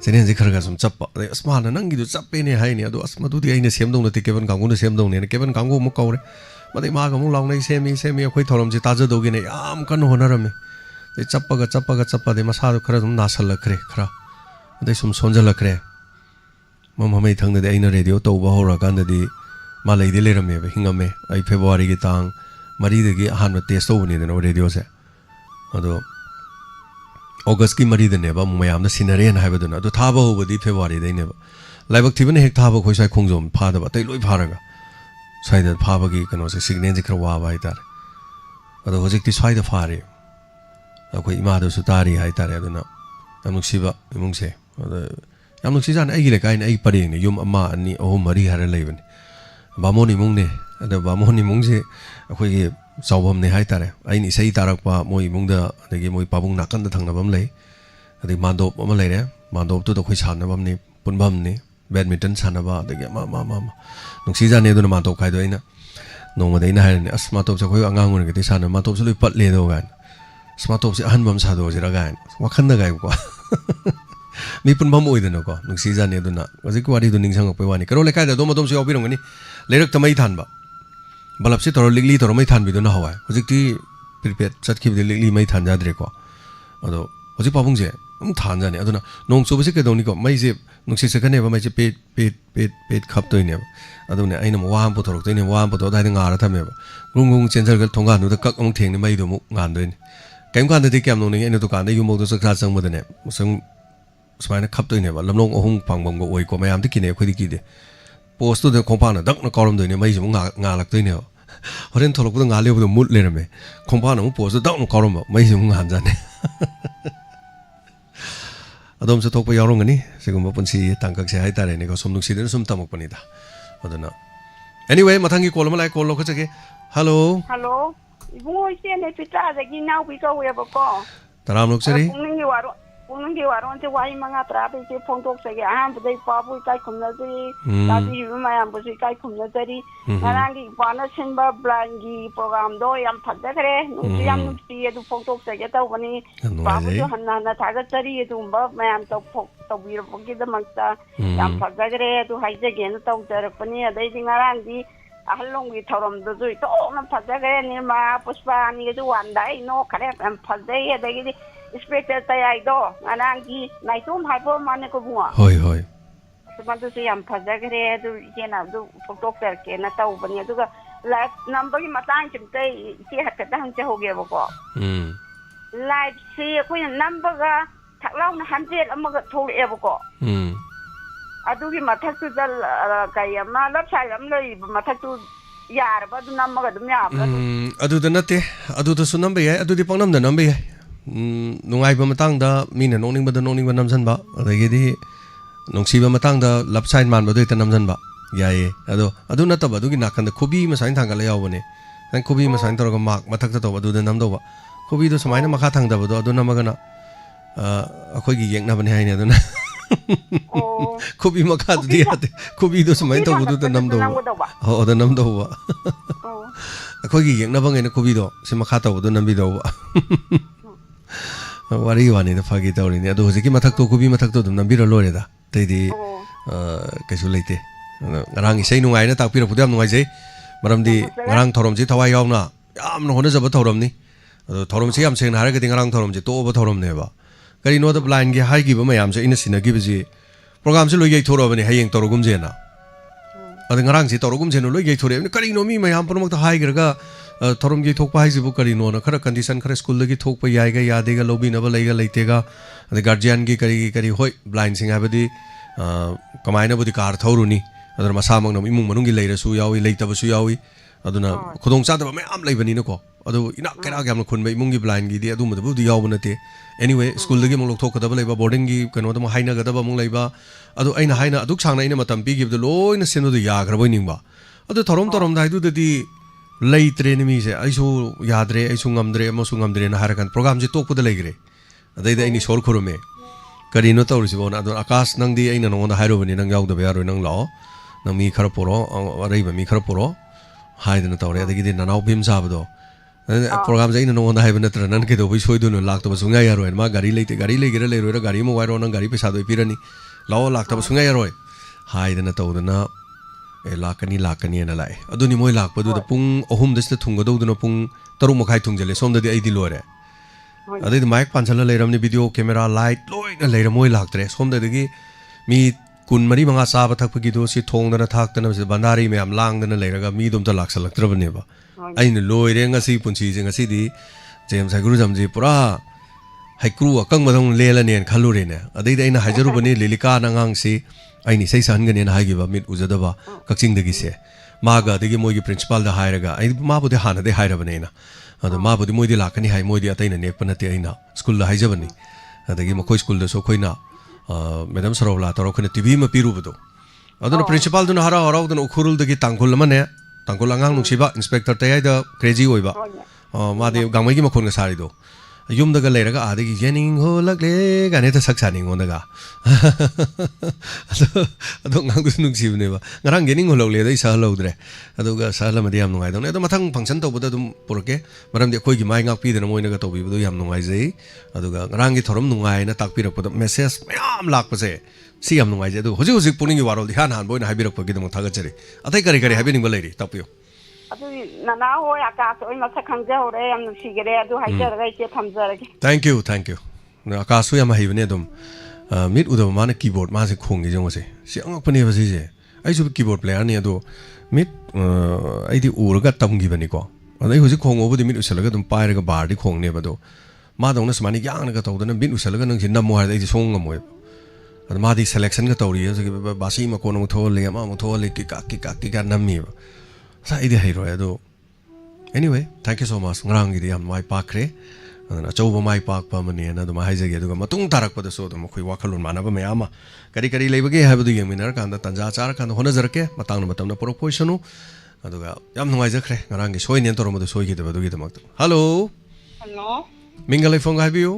ꯆꯦꯅꯦꯜꯁꯦ ꯈꯔ ꯁꯨꯝ ꯆꯞꯄ ꯑꯗꯩ ꯑꯁ ꯃꯥꯅ ꯅꯪꯒꯤꯗꯣ ꯆꯞꯄꯦꯅꯦ ꯍꯥꯏꯅꯤ ꯑꯗꯣ ꯑꯁ ꯃꯗꯨꯗꯤ ꯑꯩꯅ ꯁꯦꯝꯗꯧ ꯅꯠꯇꯦ ꯀꯦꯕꯟ ꯀꯥꯡꯕꯨꯅ ꯁꯦꯝꯗꯧꯅꯦꯅ ꯀꯦꯕꯟ ꯀꯥꯡꯕꯨ ꯑꯃꯨꯛ ꯀꯧꯔꯦ ꯃꯗꯩ ꯃꯥꯒ ꯑꯃꯨꯛ ꯂꯥꯎꯅꯩ ꯁꯦꯝꯃꯤ ꯑꯩꯈꯣꯏ ꯊꯧꯔꯝꯁꯦ ꯇꯥꯖꯗꯧꯒꯤꯅꯦ ꯌꯥꯝ ꯀꯟꯅ ꯍꯣꯠꯅꯔꯝꯃꯤ ꯑꯗꯩ ꯆꯞꯄꯗꯩ ꯃꯁꯥꯗꯣ ꯈꯔ ꯑꯗꯨꯝ ꯅꯥꯁꯜꯂꯛꯈ꯭ꯔꯦ ꯈꯔ ꯑꯗꯩ ꯁꯨꯝ ꯁꯣꯟꯖꯜꯂꯛꯈ꯭ꯔꯦ ꯃꯃꯩ ꯊꯪꯗꯗꯤ ꯑꯩꯅ ꯔꯦꯗꯤꯑꯣ ꯇꯧꯕ ꯍꯧꯔꯀꯥꯟꯗꯗꯤ ꯃꯥ ꯂꯩꯗꯤ ꯂꯩꯔꯝꯃꯦꯕ ꯍꯤꯡꯉꯝꯃꯦ ꯑꯩ ꯐꯦꯕꯋꯥꯔꯤꯒꯤ ꯇꯥꯡ 4ꯗꯒꯤ ꯑꯍꯥꯟꯕ ꯇꯦꯁ ꯇꯧꯕꯅꯤꯗꯅ ꯔꯦꯗꯤꯑꯣꯁꯦ ꯑꯗꯣ ꯑꯣꯒꯁꯀꯤ 4ꯗꯅꯦꯕ ꯑꯃꯨꯛ ꯃꯌꯥꯝꯅ ꯁꯤꯟꯅꯔꯦꯅ ꯍꯥꯏꯕꯗꯨꯅ ꯑꯗꯣ ꯊꯥꯕ ꯍꯧꯕꯗꯤ ꯐꯦꯕꯋꯥꯔꯤꯗꯩꯅꯦꯕ ꯂꯥꯏꯕꯛ ꯊꯤꯕꯅ ꯍꯦꯛ ꯊꯥꯕ ꯑꯩꯈꯣꯏ ꯁ꯭ꯋꯥꯏ ꯈꯣꯡꯖꯣꯝ ꯐꯥꯗꯕ ꯑꯇꯩ ꯂꯣꯏ ꯐꯥꯔꯒ ꯁ꯭ꯋꯥꯏꯗ ꯐꯥꯕꯒꯤ ꯀꯩꯅꯣꯁꯦ ꯁꯤꯒꯅꯦꯜꯁꯦ ꯈꯔ ꯋꯥꯕ ꯍꯥꯏꯇꯥꯔꯦ ꯑꯗꯣ ꯍꯧꯖꯤꯛꯇꯤ ꯁ꯭ꯋꯥꯏꯗ ꯐꯥꯔꯦ ꯑꯩꯈꯣꯏ ꯏꯃꯥꯗꯁꯨ ꯇꯥꯔꯤ ꯍꯥꯏꯇꯥꯔꯦ ꯑꯗꯨꯅ ꯌꯥꯝ ꯅꯨꯡꯁꯤꯕ ꯏꯃꯨꯡꯁꯦ ꯑꯗ ꯌꯥꯝ ꯅꯨꯡꯁꯤꯖꯥꯠꯅꯤ ꯑꯩꯒꯤ ꯂꯩꯀꯥꯏꯅ ꯑꯩ ꯄꯔꯦꯡꯅꯤ ꯌꯨꯝ 1 2 3 4 ꯍꯥꯏꯔ ꯂꯩꯕꯅꯤ ꯕꯥꯃꯣꯟ ꯏꯃꯨꯡꯅꯦ ꯑꯗ ꯕꯥꯃꯣꯟ ꯏꯃꯨꯡꯁꯦ ꯑꯩꯈꯣꯏꯒꯤ ꯆꯥꯎꯐꯝꯅꯦ ꯍꯥꯏꯇꯥꯔꯦ ꯑꯩꯅ ꯏꯁꯩ ꯇꯥꯔꯛꯄ ꯃꯣꯏ ꯏꯃꯨꯡꯗ ꯑꯗꯒꯤ ꯃꯣꯏ ꯄꯥꯕꯨꯡ ꯅꯥꯀꯟꯗ ꯊꯪꯅꯕ ꯑꯃ ꯂꯩ ꯑꯗꯒꯤ ꯃꯥꯟꯗꯣꯞ ꯑꯃ ꯂꯩꯔꯦ ꯃꯥꯟꯗꯣꯞꯇꯨꯗ ꯑꯩꯈꯣꯏ ꯁꯥꯟꯅꯐꯝꯅꯤ ꯄꯨꯟꯐꯝꯅꯤ ꯕꯦꯗꯃꯤꯟꯇꯟ ꯁꯥꯟꯅꯕ ꯑꯗꯒꯤ ꯑꯃ ꯅꯨꯡꯁꯤꯖꯥꯠꯅꯤ ꯑꯗꯨꯅ ꯃꯥꯟꯇꯣꯞ ꯈꯥꯏꯗꯣ ꯑꯩꯅ ꯅꯣꯡꯃꯗ ꯑꯩꯅ ꯍꯥꯏꯔꯅꯤ ꯑꯁ ꯃꯥꯟꯇꯣꯞꯁꯦ ꯑꯩꯈꯣꯏ ꯑꯉꯥꯡ ꯑꯣꯏꯔꯤꯉꯩꯗꯤ ꯁꯥꯟꯅ ꯃꯥꯟꯇꯣꯞꯁꯦ ꯂꯣꯏ ꯄꯠꯂꯦꯗꯣ ꯀꯥꯏꯅ ꯑꯁ ꯃꯥꯟꯇꯣꯞꯁꯦ ꯑꯍꯟꯕ ꯑꯃ ꯁꯥꯗꯣꯛꯑꯁꯤꯔꯥ ꯀꯥꯏꯅ ꯋꯥꯈꯟꯗ ꯀꯥꯏꯀꯣ ꯃꯤ ꯄꯨꯟꯐꯝ ꯑꯣꯏꯗꯅꯀꯣ ꯅꯨꯡꯁꯤꯖꯥꯠꯅꯤ ꯑꯗꯨꯅ ꯍꯧꯖꯤꯛꯀꯤ ꯋꯥꯔꯤꯗꯣ ꯅꯤꯡꯁꯤꯡꯉꯛꯄꯩ ꯋꯥꯅꯤ ꯀꯩꯔꯣꯜ ꯂꯩꯀꯥꯏꯗ ꯑꯗꯣꯝꯁꯨ ꯌꯥꯎꯕꯤꯔꯝꯒꯅꯤ ꯂꯩꯔꯛꯇ ꯃꯩ ꯊꯥꯟꯕ ꯕꯂꯞꯁꯦ ꯇꯧꯔ ꯂꯤꯛꯂꯤ ꯇꯧꯔ ꯃꯩ ꯊꯥꯟꯕꯤꯗꯨꯅ ꯍꯋꯥꯏ ꯍꯧꯖꯤꯛꯇꯤ ꯄ꯭ꯔꯤꯄꯦꯗ ꯆꯠꯈꯤꯕꯗꯤ ꯂꯤꯛꯂꯤ ꯃꯩ ꯊꯥꯟꯖꯗ꯭ꯔꯦꯀꯣ ꯑꯗꯣ ꯍꯧꯖꯤꯛ ꯄꯥꯕꯨꯡꯁꯦ ꯑꯗꯨꯝ ꯊꯥꯟꯖꯥꯅꯤ ꯑꯗꯨꯅ ꯅꯣꯡ ꯆꯨꯕꯁꯦ ꯀꯩꯗꯧꯅꯤꯀꯣ ꯃꯩꯁꯦ ꯅꯨꯡꯁꯤꯠ ꯆꯠꯀꯅꯦꯕ ꯃꯩꯁꯦ ꯄꯦꯠ ꯈꯞꯇꯣꯏꯅꯦꯕ ꯑꯗꯨꯅꯦ ꯑꯩꯅ ꯑꯃꯨꯛ ꯋꯥ ꯑꯃ ꯄꯨꯊꯣꯔꯛꯇꯣꯏꯅꯦ ꯋꯥ ꯑꯃ ꯄꯨꯊꯣꯛꯑ ꯑꯗꯥꯏꯗ ꯉꯥꯔ ꯊꯝꯃꯦꯕ ꯒ꯭ꯔꯨꯡ ꯆꯦꯟꯖꯔꯒ ꯊꯣꯡꯒꯥꯟꯗꯨꯗ ꯀꯛ ꯑꯃꯨꯛ ꯊꯦꯡꯅꯤ ꯃꯩꯗꯣ ꯑꯃꯨꯛ ꯉꯥꯟꯗꯣꯏꯅꯤ ꯀꯩꯝ ꯀꯥꯟꯗꯗꯤ ꯀꯌꯥꯝ ꯅꯣꯡꯅꯤꯡꯉꯤ ꯑꯩꯅ ꯗꯨꯀꯥꯟꯗ ꯌꯨꯝꯐꯧꯗ ꯆꯥꯛꯆꯥ ꯆꯪꯕꯗꯅꯦ ꯁꯨꯃꯥꯏꯅ ꯈꯞꯇꯣꯏꯅꯦꯕ ꯂꯝꯂꯣꯡ 3 ꯐꯥꯡꯕꯝꯒ ꯑꯣꯏꯀꯣ ꯃꯌꯥꯝꯗꯤ ꯀꯤꯅꯩ ꯑꯩꯈꯣꯏꯗꯤ ꯀꯤꯗꯦ ꯄꯣꯁꯇꯨꯗ ꯈꯣꯡꯄꯥꯛꯅ ꯗꯛꯅ ꯀꯥꯎꯔꯝꯗꯣꯏꯅꯦ ꯃꯩꯁꯦ ꯑꯃꯨꯛ ꯉꯥꯜꯂꯛꯇꯣꯏꯅꯦꯕ ꯍꯣꯔꯦꯟ ꯊꯣꯛꯂꯛꯄꯗ ꯉꯥꯜꯂꯦꯕꯗꯣ ꯃꯨꯠ ꯂꯩꯔꯝꯃꯦ ꯈꯣꯡꯄꯥꯛꯅ ꯑꯃꯨꯛ ꯄꯣꯁꯇꯨ ꯗꯛꯅ ꯀꯥꯎꯔꯝꯕ ꯃꯩꯁꯦ ꯑꯃꯨꯛ ꯉꯥꯟꯖꯥꯅꯤ ꯑꯗꯣꯝꯁꯨ ꯊꯣꯛꯄ ꯌꯥꯎꯔꯝꯒꯅꯤ ꯁꯤꯒꯨꯝꯕ ꯄꯨꯟꯁꯤ ꯇꯥꯡꯀꯛꯁꯦ ꯍꯥꯏꯇꯥꯔꯦꯅꯦꯀꯣ ꯁꯨꯝ ꯅꯨꯡꯁꯤꯗꯅ ꯁꯨꯝ ꯇꯝꯃꯛꯄꯅꯤꯗ ꯑꯗꯨꯅ ꯑꯦꯅꯤꯋꯦ ꯃꯊꯪꯒꯤ ꯀꯣꯜ ꯑꯃ ꯂꯥꯛꯑꯦ ꯀꯣꯜ ꯂꯧꯈꯠꯆꯒꯦ ꯍꯜꯂꯣ ꯍꯜꯂꯣ ꯏꯕꯨꯡꯉꯣ ꯏꯆꯦꯅꯦ ꯄꯤꯇꯥꯗꯒꯤ ꯏꯅꯥꯎꯕꯤ ꯀꯧꯋꯦꯕꯀꯣ ꯇꯔꯥꯝ ꯂꯧꯆꯔꯤ ꯄꯨꯡꯅꯤꯡꯒꯤ ꯋꯥꯔꯣꯟꯁꯦ ꯋꯥꯍꯩ 5 10 ꯏꯆꯦ ꯐꯣꯡꯗꯣꯛꯆꯒꯦ ꯑꯍꯥꯟꯕꯗ ꯏꯄꯥꯕꯨ ꯏꯀꯥꯏ ꯈꯨꯝꯅꯖꯔꯤ ꯇꯥꯕꯤꯔꯤꯕ ꯃꯌꯥꯝꯕꯨꯁꯨ ꯏꯀꯥꯏ ꯈꯨꯝꯅꯖꯔꯤ ꯉꯔꯥꯡꯒꯤ ꯏꯄꯥꯅ ꯁꯤꯟꯕ ꯕ꯭ꯂꯥꯏꯟꯒꯤ ꯄ꯭ꯔꯣꯒ꯭ꯔꯥꯝꯗꯣ ꯌꯥꯝ ꯐꯖꯈ꯭ꯔꯦ ꯅꯨꯡꯁꯨ ꯌꯥꯝ ꯅꯨꯡꯁꯤ ꯑꯗꯨ ꯐꯣꯡꯗꯣꯛꯆꯒꯦ ꯇꯧꯕꯅꯤ ꯏꯄꯥꯕꯨꯁꯨ ꯍꯟꯅ ꯊꯥꯒꯠꯆꯔꯤ ꯑꯗꯨꯒꯨꯝꯕ ꯃꯌꯥꯝ ꯇꯧꯕꯤꯔꯛꯄꯒꯤꯗꯃꯛꯇ ꯌꯥꯝ ꯐꯖꯈ꯭ꯔꯦ ꯑꯗꯨ ꯍꯥꯏꯖꯒꯦꯅ ꯇꯧꯖꯔꯛꯄꯅꯤ ꯑꯗꯩꯗꯤ ꯉꯔꯥꯡꯗꯤ ꯑꯍꯜꯂꯣꯝꯒꯤ ꯊꯧꯔꯝꯗꯨꯁꯨ ꯏꯇꯣꯛꯅ ꯐꯖꯈ꯭ꯔꯦ ꯅꯤꯔꯃꯥ ꯄꯨꯁꯄꯥꯅꯤꯒꯁꯨ ꯋꯥꯟꯗ ꯑꯩ ꯅꯣꯛꯈ꯭ꯔꯦ ꯌꯥꯝ ꯐꯖꯩ ꯑꯗꯒꯤꯗꯤ ꯏꯟꯁꯄꯦꯛꯇꯔ ꯇꯌꯥꯏꯗꯣ ꯉꯔꯥꯡꯒꯤ ꯅꯥꯏꯇꯣꯝ ꯍꯥꯏꯕ ꯃꯥꯅꯦꯀꯣ ꯕꯨꯡꯉꯣ ꯍꯣꯏ ꯃꯗꯨꯁꯨ ꯌꯥꯝ ꯐꯖꯈ꯭ꯔꯦ ꯑꯗꯨ ꯏꯆꯦꯅ ꯑꯗꯨ ꯐꯣꯡꯗꯣꯛꯆꯔꯛꯀꯦꯅ ꯇꯧꯕꯅꯤ ꯑꯗꯨꯒ ꯂꯥꯏꯚ ꯅꯝꯕꯒꯤ ꯃꯇꯥꯡꯁꯤꯃꯇ ꯏꯆꯦ ꯍꯥꯏꯐꯦꯠꯇ ꯍꯪꯖꯍꯧꯒꯦꯕꯀோ ꯂꯥꯏꯚꯁꯤ ꯑꯩꯈꯣꯏꯅ ꯅꯝꯕꯒ ꯊꯛꯂꯥꯎꯅ 100 ꯑꯃꯒ ꯊꯣꯛꯂꯛꯑꯦꯕꯀோ ꯑꯗꯨꯒꯤ ꯃꯊꯛꯇꯨꯗ ꯀꯩ ꯑꯃ ꯂꯦꯐ ꯁꯥꯏड ꯑꯃ ꯂꯩꯔꯤꯕ ꯃꯊꯛꯇꯨ ꯌꯥꯔꯕ ꯑꯗꯨ ꯅꯝꯃꯒ ꯑꯗꯨꯝ ꯌꯥꯕ꯭ꯔꯥ ꯑꯗꯨꯗ ꯅꯠꯇꯦ ꯑꯗꯨꯗꯁꯨ ꯅꯝꯕ ꯌꯥꯏ ꯑꯗꯨꯗꯤ ꯄꯪꯅꯝꯗ ꯅꯝꯕ ꯌꯥꯏ ꯅꯨꯡꯉꯥꯏꯕ ꯃꯇꯥꯡꯗ ꯃꯤꯅ ꯅꯣꯛꯅꯤꯡꯕ ꯅꯝꯖꯟꯕ ꯑꯗꯒꯤꯗꯤ ꯅꯨꯡꯁꯤꯕ ꯃꯇꯥꯡꯗ ꯂꯞ ꯁꯥꯏꯟ ꯃꯥꯟꯕꯗꯣ ꯍꯦꯛꯇ ꯅꯝꯖꯟꯕ ꯌꯥꯏꯌꯦ ꯑꯗꯣ ꯑꯗꯨ ꯅꯠꯇꯕ ꯑꯗꯨꯒꯤ ꯅꯥꯀꯟꯗ ꯈꯨꯕꯤ ꯑꯃ ꯁꯨꯃꯥꯏꯅ ꯊꯥꯡꯒꯠꯂ ꯌꯥꯎꯕꯅꯦ ꯅꯪ ꯈꯨꯕꯤ ꯑꯃ ꯁꯨꯃꯥꯏꯅ ꯇꯧꯔꯒ ꯃꯥꯛ ꯃꯊꯛꯇ ꯇꯧꯕ ꯑꯗꯨꯗ ꯅꯝꯗꯧꯕ ꯈꯨꯕꯤꯗꯣ ꯁꯨꯃꯥꯏꯅ ꯃꯈꯥ ꯊꯥꯡꯗꯕꯗꯣ ꯑꯗꯨ ꯅꯝꯃꯒꯅ ꯑꯩꯈꯣꯏꯒꯤ ꯌꯦꯛꯅꯕꯅꯦ ꯍꯥꯏꯅꯦ ꯑꯗꯨꯅ ꯈꯨꯕꯤ ꯃꯈꯥꯗꯨꯗꯤ ꯌꯥꯗꯦ ꯈꯨꯕꯤꯗꯣ ꯁꯨꯃꯥꯏꯅ ꯇꯧꯕꯗꯨꯗ ꯅꯝꯗꯧꯕ ꯑꯗ ꯅꯝꯗꯧꯕ ꯑꯩꯈꯣꯏꯒꯤ ꯌꯦꯛꯅꯕꯉꯩꯅ ꯈꯨꯕꯤꯗꯣ ꯁꯤ ꯃꯈꯥ ꯇꯧꯕꯗꯣ ꯅꯝꯕꯤꯗꯧꯕ ꯋꯥꯔꯤ ꯋꯥꯅꯤꯗ ꯐꯥꯒꯤ ꯇꯧꯔꯤꯅꯤ ꯑꯗꯣ ꯍꯧꯖꯤꯛꯀꯤ ꯃꯊꯛꯇꯣ ꯈꯨꯕꯤ ꯃꯊꯛꯇꯣ ꯑꯗꯨꯝ ꯅꯝꯕꯤꯔ ꯂꯣꯏꯔꯦꯗ ꯑꯇꯩꯗꯤ ꯀꯩꯁꯨ ꯂꯩꯇꯦ ꯉꯔꯥꯡ ꯏꯁꯩ ꯅꯨꯡꯉꯥꯏꯅ ꯇꯥꯛꯄꯤꯔꯛꯄꯗꯣ ꯌꯥꯝ ꯅꯨꯡꯉꯥꯏꯖꯩ ꯃꯔꯝꯗꯤ ꯉꯔꯥꯡ ꯊꯧꯔꯝꯁꯤ ꯊꯋꯥꯏ ꯌꯥꯎꯅ ꯌꯥꯝꯅ ꯍꯣꯠꯅꯖꯕ ꯊꯧꯔꯝꯅꯤ ꯑꯗꯣ ꯊꯧꯔꯝꯁꯤ ꯌꯥꯝ ꯁꯦꯡꯅ ꯍꯥꯏꯔꯒꯗꯤ ꯉꯔꯥꯡ ꯊꯧꯔꯝꯁꯤ ꯇꯣꯛꯑꯕ ꯊꯧꯔꯝꯅꯦꯕ ꯀꯔꯤꯅꯣꯗ ꯕ꯭ꯂꯥꯏꯟꯒꯤ ꯍꯥꯏꯈꯤꯕ ꯃꯌꯥꯝꯁꯦ ꯑꯩꯅ ꯁꯤꯟꯅꯈꯤꯕꯁꯤ ꯄ꯭ꯔꯣꯒ꯭ꯔꯥꯝꯁꯤ ꯂꯣꯏ ꯌꯩꯊꯣꯔꯛꯑꯕꯅꯤ ꯍꯌꯦꯡ ꯇꯧꯔꯒꯨꯝꯁꯦꯅ ꯑꯗ ꯉꯔꯥꯡꯁꯤ ꯇꯧꯔꯒꯨꯝꯁꯦꯅ ꯂꯣꯏ ꯌꯩꯊꯣꯔꯛꯑꯕꯅꯤ ꯀꯔꯤꯅꯣ ꯃꯤ ꯃꯌꯥꯝ ꯄꯨꯝꯅꯃꯛꯇ ꯍꯥꯏꯈ꯭ꯔꯒ ꯊꯧꯔꯝ ꯌꯩꯊꯣꯛꯄ ꯍꯥꯏꯁꯤꯕꯨ ꯀꯔꯤꯅꯣꯅ ꯈꯔ ꯀꯟꯗꯤꯁꯟ ꯈꯔ ꯁ꯭ꯀꯨꯜꯗꯒꯤ ꯊꯣꯛꯄ ꯌꯥꯏꯒ ꯌꯥꯗꯦꯒ ꯂꯧꯕꯤꯅꯕ ꯂꯩꯒ ꯂꯩꯇꯦꯒ ꯑꯗꯩ ꯒꯥꯔꯖꯤꯌꯥꯟꯒꯤ ꯀꯔꯤ ꯍꯣꯏ ꯕ꯭ꯂꯥꯏꯟꯁꯤꯡ ꯍꯥꯏꯕꯗꯤ ꯀꯃꯥꯏꯅꯕꯨꯗꯤ ꯀꯥꯔ ꯊꯧꯔꯨꯅꯤ ꯑꯗꯨꯅ ꯃꯁꯥꯃꯛꯅ ꯏꯃꯨꯡ ꯃꯅꯨꯡꯒꯤ ꯂꯩꯔꯁꯨ ꯌꯥꯎꯏ ꯂꯩꯇꯕꯁꯨ ꯌꯥꯎꯏ aduna khudong chadaba mayam leibani na ko adu ina kera gyam khun bai mungi blind gi di adu madu di yaw banate anyway school dagi mong lokthok kadaba leiba boarding gi kano dam haina gadaba mong leiba adu aina haina aduk sangna ina matam pi gi du loina senu du ya graboi ningba adu thorom dai du di leitre ni mi se aisu yadre aisu ngamdre amosu ngamdre na harakan program ji tok pada leigre adai da ini sol khurume karino tawrisi bon adu akas nang di aina nong da hairo bani nang yaw da ba yaro nang lao nang mi khara poro arai ba mi khara poro haidana tawre adagi di nanau bim sabado program jai nong da haibana tra nan ke do bai soi du no lak to sunga yaro ma gari leite gari leigre leiro ra gari mo wairo nang gari pesa do pirani lao lak to sunga yaro haidana tawdana lakani na lai aduni moi lakpa du da pung ohum desta thunga do duna pung taru makhai thungjale somda di aidi lore adai mic panchala leiram ni video camera light loi na leiram moi laktre somda dagi mi kun mari manga saba thakpa gi do si thongdana thaktana se bandari me am langdana leiraga mi dum ta laksalaktrabane ba aina loire ngasi punchi je ngasi di james aguru jamji pura haikru akang madong lelane khalure ne adai da ina hajaru bani lilika nangang si aini sei san gane na haigiba mit uzadaba kakching dagi se maga dagi moigi principal da hairaga ai ma budi hana de haira bane na adu ma budi moidi lakani hai moidi ataina nekpa nate aina school da haijabani adagi makoi school da so khoina madam sarawla taro khone tv ma piru budo aduna principal duna hara hara duna ukhurul dagi tangkul mane tangkul angang nuksiba inspector tayai da crazy oiba ma de gangmai gi makhon ga sari do yum daga leiraga adagi yening ho lagle gane ta saksani ngonaga ado ngang du nung sibne ba ngarang yening ho lagle dai sa laudre aduga sa la madi am nungai done ado mathang function to buda dum porke maram de khoi gi mai ngak pi de moina ga to bi bu yam nungai jai aduga ngarang gi thorom nungai na tak pi rak pod message mayam lak pa se si yam nungai jai adu hoji hoji puning gi warol di han han boina habirak pa gi dum thaga chari atai kari kari habining ba leiri tapio nana hoi akas oi masak khangja hore am nusigere adu haijaraga ite thamjarage thank you akasu yam haibane dum mit udaba mana keyboard ma se khongi jong se si angak pani ba se ai su keyboard player ni ado mit ai di urga tamgi bani ko adai hoji khong obudi mit usalaga dum pairaga bar di khong ne bado ma dong na smani yang na ka tawdana mit usalaga nang sin namo har dai song ngamoy ad ma di selection ka tawri se basi ma ko nong thol le ma mo thol le ki ka nammi sa ide hero ado anyway thank you so much ngrang gi am mai pakre ana chauba mai pak pa mane na dum haijage aduga matung tarak pa so dum khoi wakhalun manaba mayama kari kari leibage habadu yeminar kanda tanja char kanda hona jarke matang na matam na porok poisonu aduga yam nungai jakre ngrang gi soi nen toromo soi gi debadu gi damak hello mingalai phone habiu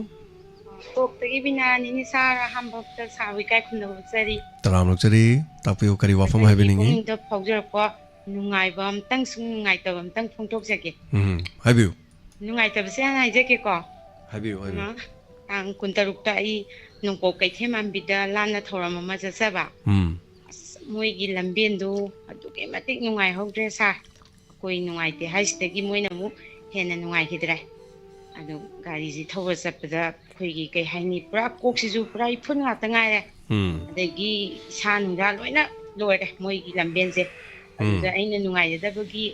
tok tagi bina ni sara hambok ta sawi kai khunno chari taram chari tapiu kari wafam habiningi inde phaujar ko nungai bam tang sung ngai ta bam tang phongtok jake habiu nungai ta bse nai jake ko habiu ang kuntaruk ta I nongko kai themam bida lana thoram ma jasaba moi gi lamben do aduke matik nungai hokre sa koi nungai te haistagi moina mu hena nungai hidra adu gari ji thowa sapda khoi gi kai haini pura koksi ju pura phun nga ta ngai re adagi san ga loina loire moi gi lamben je adu aina nungai da bagi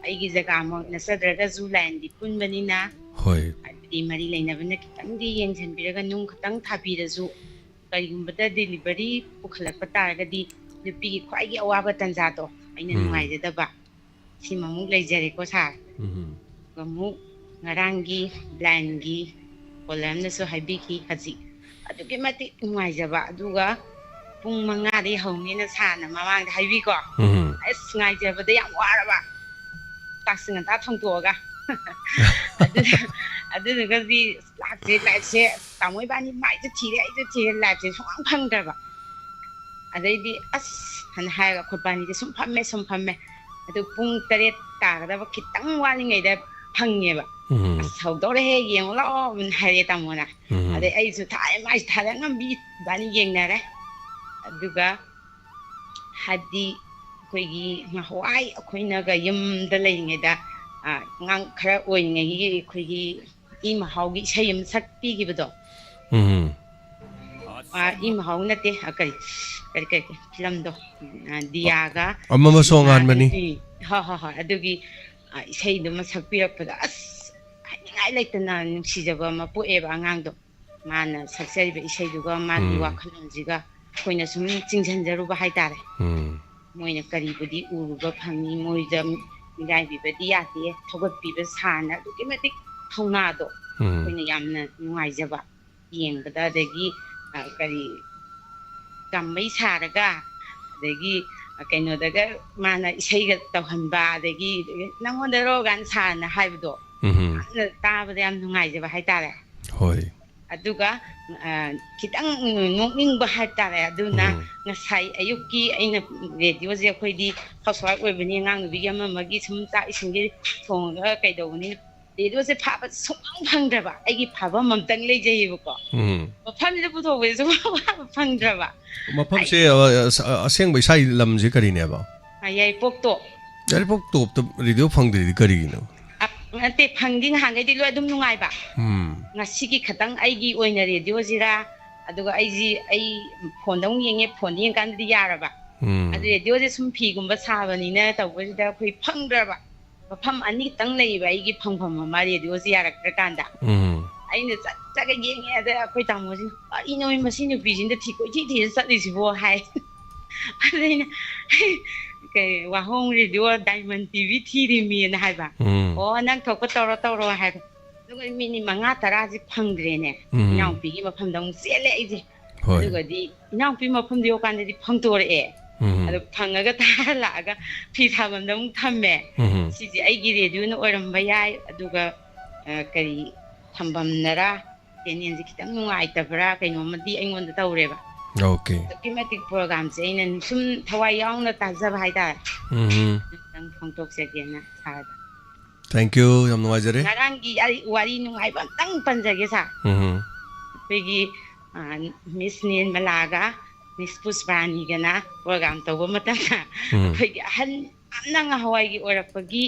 ai gi jaga mo nasadraga zu line di pun banina hoi di mari laina bana kitang di yeng chen biraga nung kitang thabi da zu karigumbada delivery pukhalak pataraga di nupi gi khwai gi awaba tanja to aina nungai da ba simamuk leijare ko sa gamu ngarangi blangi kolam na so habiki haji aduke mati nungai jaba aduga pung manga de hongni na sa na mamang da habi ko as ngai jaba da yang wara ba tasinga ta thongtoga adu ga di lakse tamoi bani mai je thire lakse song phang da ba adai di as han hai ga khopani je sum phamme adu pung tare ta ga da kitang wali ngai da phangye ba sau đó he yeng lo min hai ta mo na ade ai su thai mai thada ngam bi bani yeng na re aduga hadi koi gi ma hwai koi na ga yum da lai nge da ngang khara oi nge gi koi gi I ma hau gi sai yum sak pi gi bodo I ma hau na te kari film do dia ga amma ma song an mani ha adugi sai do ma sak pi rak pada as ai laitana nuksijaba ma poeba angangdo mana saksari isai duga mani wakhalonjiga koina sum chingjanjaru ba haitare moina kari budi uruba phangi moida ꯃꯤꯔꯥꯏꯕꯤꯕꯗꯤ ꯌꯥꯗꯦ ꯊꯧꯒꯠꯄꯤꯕ ꯁꯥꯔꯅ ꯑꯗꯨꯛꯀꯤ ꯃꯇꯤꯛ ꯊꯧꯅꯥꯗꯣ ꯑꯩꯈꯣꯏꯅ ꯌꯥꯝꯅ ꯅꯨꯡꯉꯥꯏꯖꯕ ꯌꯦꯡꯕꯗ ꯑꯗꯒꯤ ꯀꯔꯤ ꯀꯝꯃꯩ ꯁꯥꯔꯒ ꯑꯗꯒꯤ ꯀꯩꯅꯣꯗꯒ ꯃꯥꯅ ꯏꯁꯩꯒ ꯇꯧꯍꯟꯕ ꯑꯗꯒꯤ ꯅꯪꯉꯣꯟꯗꯔꯣ ꯀꯥꯟ ꯁꯥꯔꯅ ꯍꯥꯏꯕꯗꯣ ꯌꯥꯝꯅ ꯇꯥꯕꯗ ꯌꯥꯝ ꯅꯨꯡꯉꯥꯏꯖꯕ ꯍꯥꯏꯇꯥꯔꯦ ꯍꯣꯏ ꯑꯗꯨꯒ ꯈꯤꯇꯪ ꯅꯣꯛꯅꯤꯡꯕ ꯍꯥꯏꯇꯥꯔꯦ ꯑꯗꯨꯅ ꯉꯁꯥꯏ ꯑꯌꯨꯛꯀꯤ ꯑꯩꯅ ꯔꯦꯗꯤꯑꯣꯁꯦ ꯑꯩꯈꯣꯏꯗꯤ ꯍꯥꯎꯁ ꯋꯥꯏꯐ ꯑꯣꯏꯕꯅꯤ ꯑꯉꯥꯡ ꯅꯨꯕꯤꯒꯤ ꯑꯃꯒꯤ ꯁꯨꯝ ꯆꯥꯛ ꯏꯁꯤꯡꯒꯤ ꯊꯣꯡꯉꯒ ꯀꯩꯗꯧꯕꯅꯤ ꯔꯦꯗꯤꯑꯣꯁꯦ ꯐꯥꯕ ꯁꯨꯡꯐꯪ ꯐꯪꯗ꯭ꯔꯕ ꯑꯩꯒꯤ ꯐꯥꯐꯝ ꯑꯝꯇꯪ ꯂꯩꯖꯩꯌꯦꯕꯀꯣ ꯃꯐꯝꯁꯤꯗ ꯄꯨꯊꯣꯛꯄꯁꯦ ꯁꯨꯡꯐꯪ ꯐꯪꯗ꯭ꯔꯕ ꯃꯐꯝꯁꯦ ꯑꯁꯦꯡꯕ ꯏꯁꯥꯒꯤ ꯂꯝꯁꯦ ꯀꯔꯤꯅꯦꯕ ꯌꯥꯏꯄꯣꯛꯇꯣ ꯌꯥꯏꯄꯣꯛ ꯇꯣꯞꯇ ꯔꯦꯗꯤꯑꯣ ꯐꯪꯗ꯭ꯔꯤꯗꯤ ꯀꯔꯤꯒꯤꯅꯣ ꯅꯠꯇꯦ ꯐꯪꯗꯤ nahangaydi ꯂꯣꯏ ꯑꯗꯨꯝ ꯅꯨꯡꯉꯥꯏꯕ ꯉꯁꯤꯒꯤ ꯈꯇꯪ ꯑꯩꯒꯤ ꯑꯣꯏꯅ ꯔꯦꯗꯤꯑꯣꯁꯤꯔꯥ ꯑꯗꯨꯒ ꯑꯩ ꯐꯣꯟꯗ ꯑꯃꯨꯛ ꯌꯦꯡꯉꯦ ꯐꯣꯟꯗ ꯌꯦꯡꯀꯥꯟꯗꯗꯤ ꯌꯥꯔꯕ ꯑꯗꯨ ꯔꯦꯗꯤꯑꯣꯁꯦ ꯁꯨꯝ ꯐꯤꯒꯨꯝꯕ ꯁꯥꯕꯅꯤꯅ ꯇꯧꯕꯁꯤꯗ ꯑꯩꯈꯣꯏ ꯐꯪꯗ꯭ꯔꯕ ꯃꯐꯝ ꯑꯅꯤꯈꯛꯇꯪ ꯂꯩꯌꯦꯕ ꯑꯩꯒꯤ ꯐꯪꯐꯝ ꯑꯃ ꯔꯦꯗꯤꯑꯣꯁꯦ ꯌꯥꯔꯛꯇ꯭ꯔꯀꯥꯟꯗ ꯑꯩꯅ ꯆꯠꯂꯒ ꯌꯦꯡꯉꯦ ꯑꯗ ꯑꯩꯈꯣꯏ ꯇꯥꯃꯣꯁꯤꯅ ꯀꯔꯤꯅꯣ ꯃꯁꯤ ꯅꯨꯄꯤꯁꯤꯅ ꯀꯣꯏꯊꯤ ꯊꯤꯔ ꯆꯠꯂꯤꯁꯤꯕꯣ ꯍꯥꯏ ꯑꯗ ꯑꯩꯅ ꯋꯥꯍꯣꯡ ꯔꯦꯗꯤꯑꯣ ꯗꯥꯏꯃꯟ ꯇꯤꯚꯤ ꯊꯤꯔꯤꯃꯤꯅ ꯍꯥꯏꯕ ꯑꯣ ꯅꯪ ꯊꯣꯛꯄ ꯇꯧꯔꯣ ꯍꯥꯏꯕ ꯑꯗꯨꯒ ꯃꯤꯅꯤꯠ 5-10ꯁꯦ ꯐꯪꯗ꯭ꯔꯦꯅꯦ ꯏꯅꯥꯎꯄꯤꯒꯤ ꯃꯐꯝꯗ ꯑꯃꯨꯛ ꯆꯦꯜꯂꯦ ꯑꯩꯁꯦ ꯑꯗꯨꯒꯗꯤ ꯏꯅꯥꯎꯄꯤ ꯃꯐꯝꯗ ꯌꯧꯀꯥꯟꯗꯗꯤ ꯐꯪꯗꯣꯔꯛꯑꯦ ꯑꯗꯨ ꯐꯪꯉꯒ ꯇꯥꯔ ꯂꯥꯛꯑꯒ ꯐꯤ ꯊꯥꯐꯝꯗ ꯑꯃꯨꯛ ꯊꯝꯃꯦ ꯁꯤꯁꯦ ꯑꯩꯒꯤ ꯔꯦꯗꯤꯑꯣꯅ ꯑꯣꯏꯔꯝꯕ ꯌꯥꯏ ꯑꯗꯨꯒ ꯀꯔꯤ ꯊꯝꯐꯝꯅꯔꯥ ꯆꯦꯅꯦꯜꯁꯦ ꯈꯤꯇꯪ ꯅꯨꯡꯉꯥꯏꯇꯕ꯭ꯔꯥ ꯀꯩꯅꯣꯝꯃꯗꯤ ꯑꯩꯉꯣꯟꯗ ꯇꯧꯔꯦꯕ ꯑꯣꯀꯦ ꯑꯗꯨꯛꯀꯤ ꯃꯇꯤꯛ ꯄ꯭ꯔꯣꯒꯥꯝꯁꯦ ꯑꯩꯅ ꯁꯨꯝ ꯊꯋꯥꯏ ꯌꯥꯎꯅ ꯇꯥꯖꯕ ꯍꯥꯏꯇꯥꯔꯦ ꯈꯤꯇꯪ ꯐꯣꯡꯗꯣꯛꯆꯒꯦꯅ ꯁꯥꯔꯗ ꯊꯦꯡꯛ ꯌꯨ ꯌꯥꯝ ꯅꯨꯡꯉꯥꯏꯖꯔꯦ ꯉꯔꯥꯡꯒꯤ ꯋꯥꯔꯤ ꯅꯨꯡꯉꯥꯏꯕ ꯑꯝꯇꯪ ꯄꯟꯖꯒꯦ ꯁꯥꯔ ꯑꯩꯈꯣꯏꯒꯤ ꯃꯤꯁ ꯅꯤꯔꯃꯂꯥꯒ ꯃꯤꯁ ꯄꯨꯁꯄꯥꯅꯤꯒꯅ ꯄ꯭ꯔꯣꯒꯥꯝ ꯇꯧꯕ ꯃꯇꯝꯗ ꯑꯩꯈꯣꯏꯒꯤ ꯑꯍꯟ ꯌꯥꯝꯅ ꯉꯍꯥꯟꯋꯥꯏꯒꯤ ꯑꯣꯏꯔꯛꯄꯒꯤ